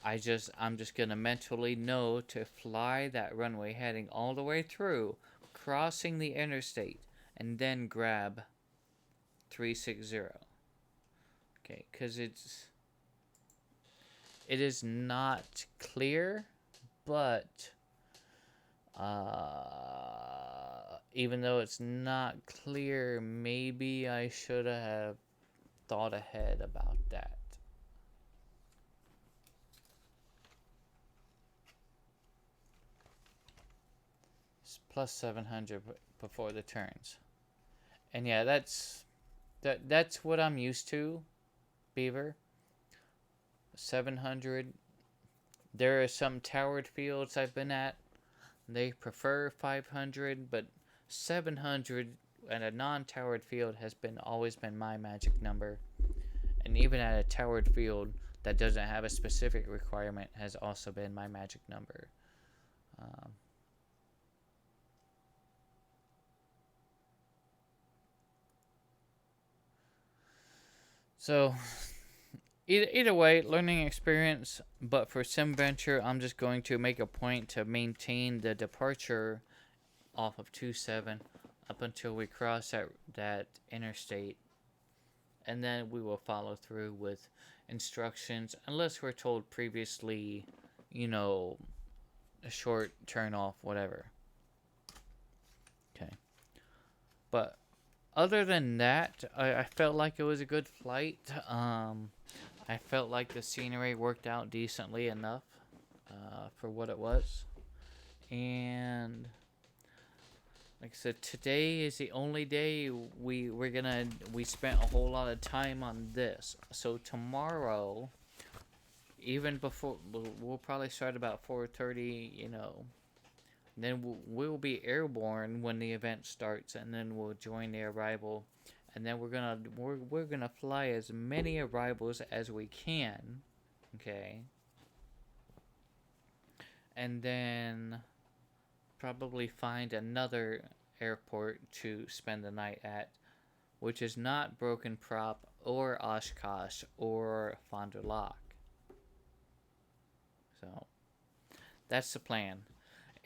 I'm just gonna mentally know to fly that runway heading all the way through, crossing the interstate, and then grab 360. Okay, because it is not clear, but even though it's not clear, maybe I should have thought ahead about that. It's plus 700 before the turns. And yeah, that's what I'm used to, Beaver. 700. There are some towered fields I've been at. They prefer 500, but 700 at a non-towered field has always been my magic number. And even at a towered field that doesn't have a specific requirement has also been my magic number. So either way, learning experience, but for SimVenture, I'm just going to make a point to maintain the departure off of 27 up until we cross that interstate. And then we will follow through with instructions, unless we're told previously, a short turn off, whatever. Okay. But other than that, I felt like it was a good flight. I felt like the scenery worked out decently enough. for what it was. And like I said, today is the only day we spent a whole lot of time on this. So tomorrow, even before, we'll probably start about 4:30. Then we'll be airborne when the event starts, and then we'll join the arrival, and then we're gonna fly as many arrivals as we can, okay, and then probably find another airport to spend the night at, which is not Broken Prop or Oshkosh or Fond Du Lac. So that's the plan.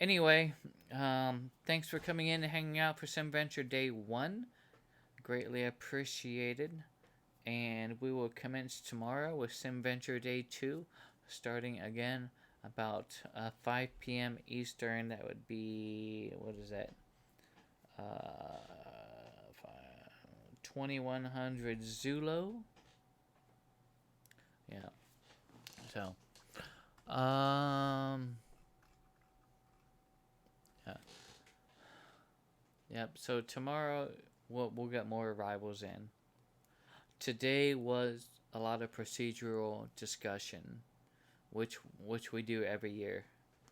Anyway, thanks for coming in and hanging out for SimVenture Day 1. Greatly appreciated. And we will commence tomorrow with SimVenture Day 2, starting again about 5 p.m. Eastern. That would be, what is that? 2100 Zulu. Yeah. So, yeah. Yep. So tomorrow we'll get more arrivals in. Today was a lot of procedural discussion, which we do every year.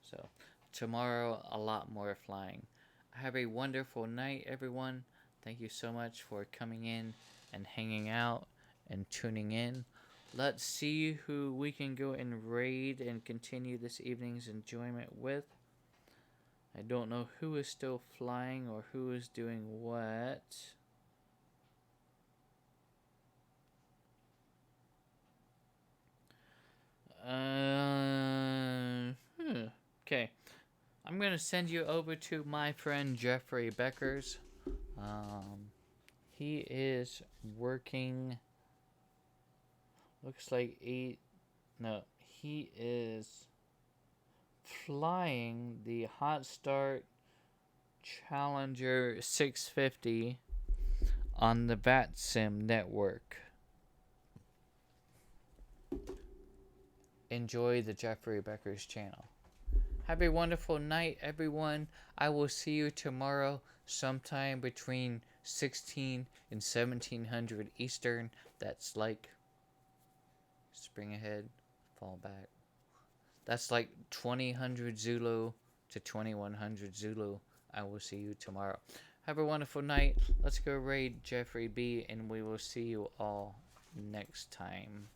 So tomorrow a lot more flying. Have a wonderful night, everyone. Thank you so much for coming in and hanging out and tuning in. Let's see who we can go and raid and continue this evening's enjoyment with. I don't know who is still flying or who is doing what. Okay. I'm going to send you over to my friend Jeffrey Beckers. He is working, looks like he is flying the Hot Start Challenger 650 on the VATSIM network. Enjoy the Jeffrey Beckers channel. Have a wonderful night, everyone. I will see you tomorrow sometime between 16 and 1700 Eastern. That's like spring ahead, fall back. That's like 2000 Zulu to 2100 Zulu. I will see you tomorrow. Have a wonderful night. Let's go raid Jeffrey B, and we will see you all next time.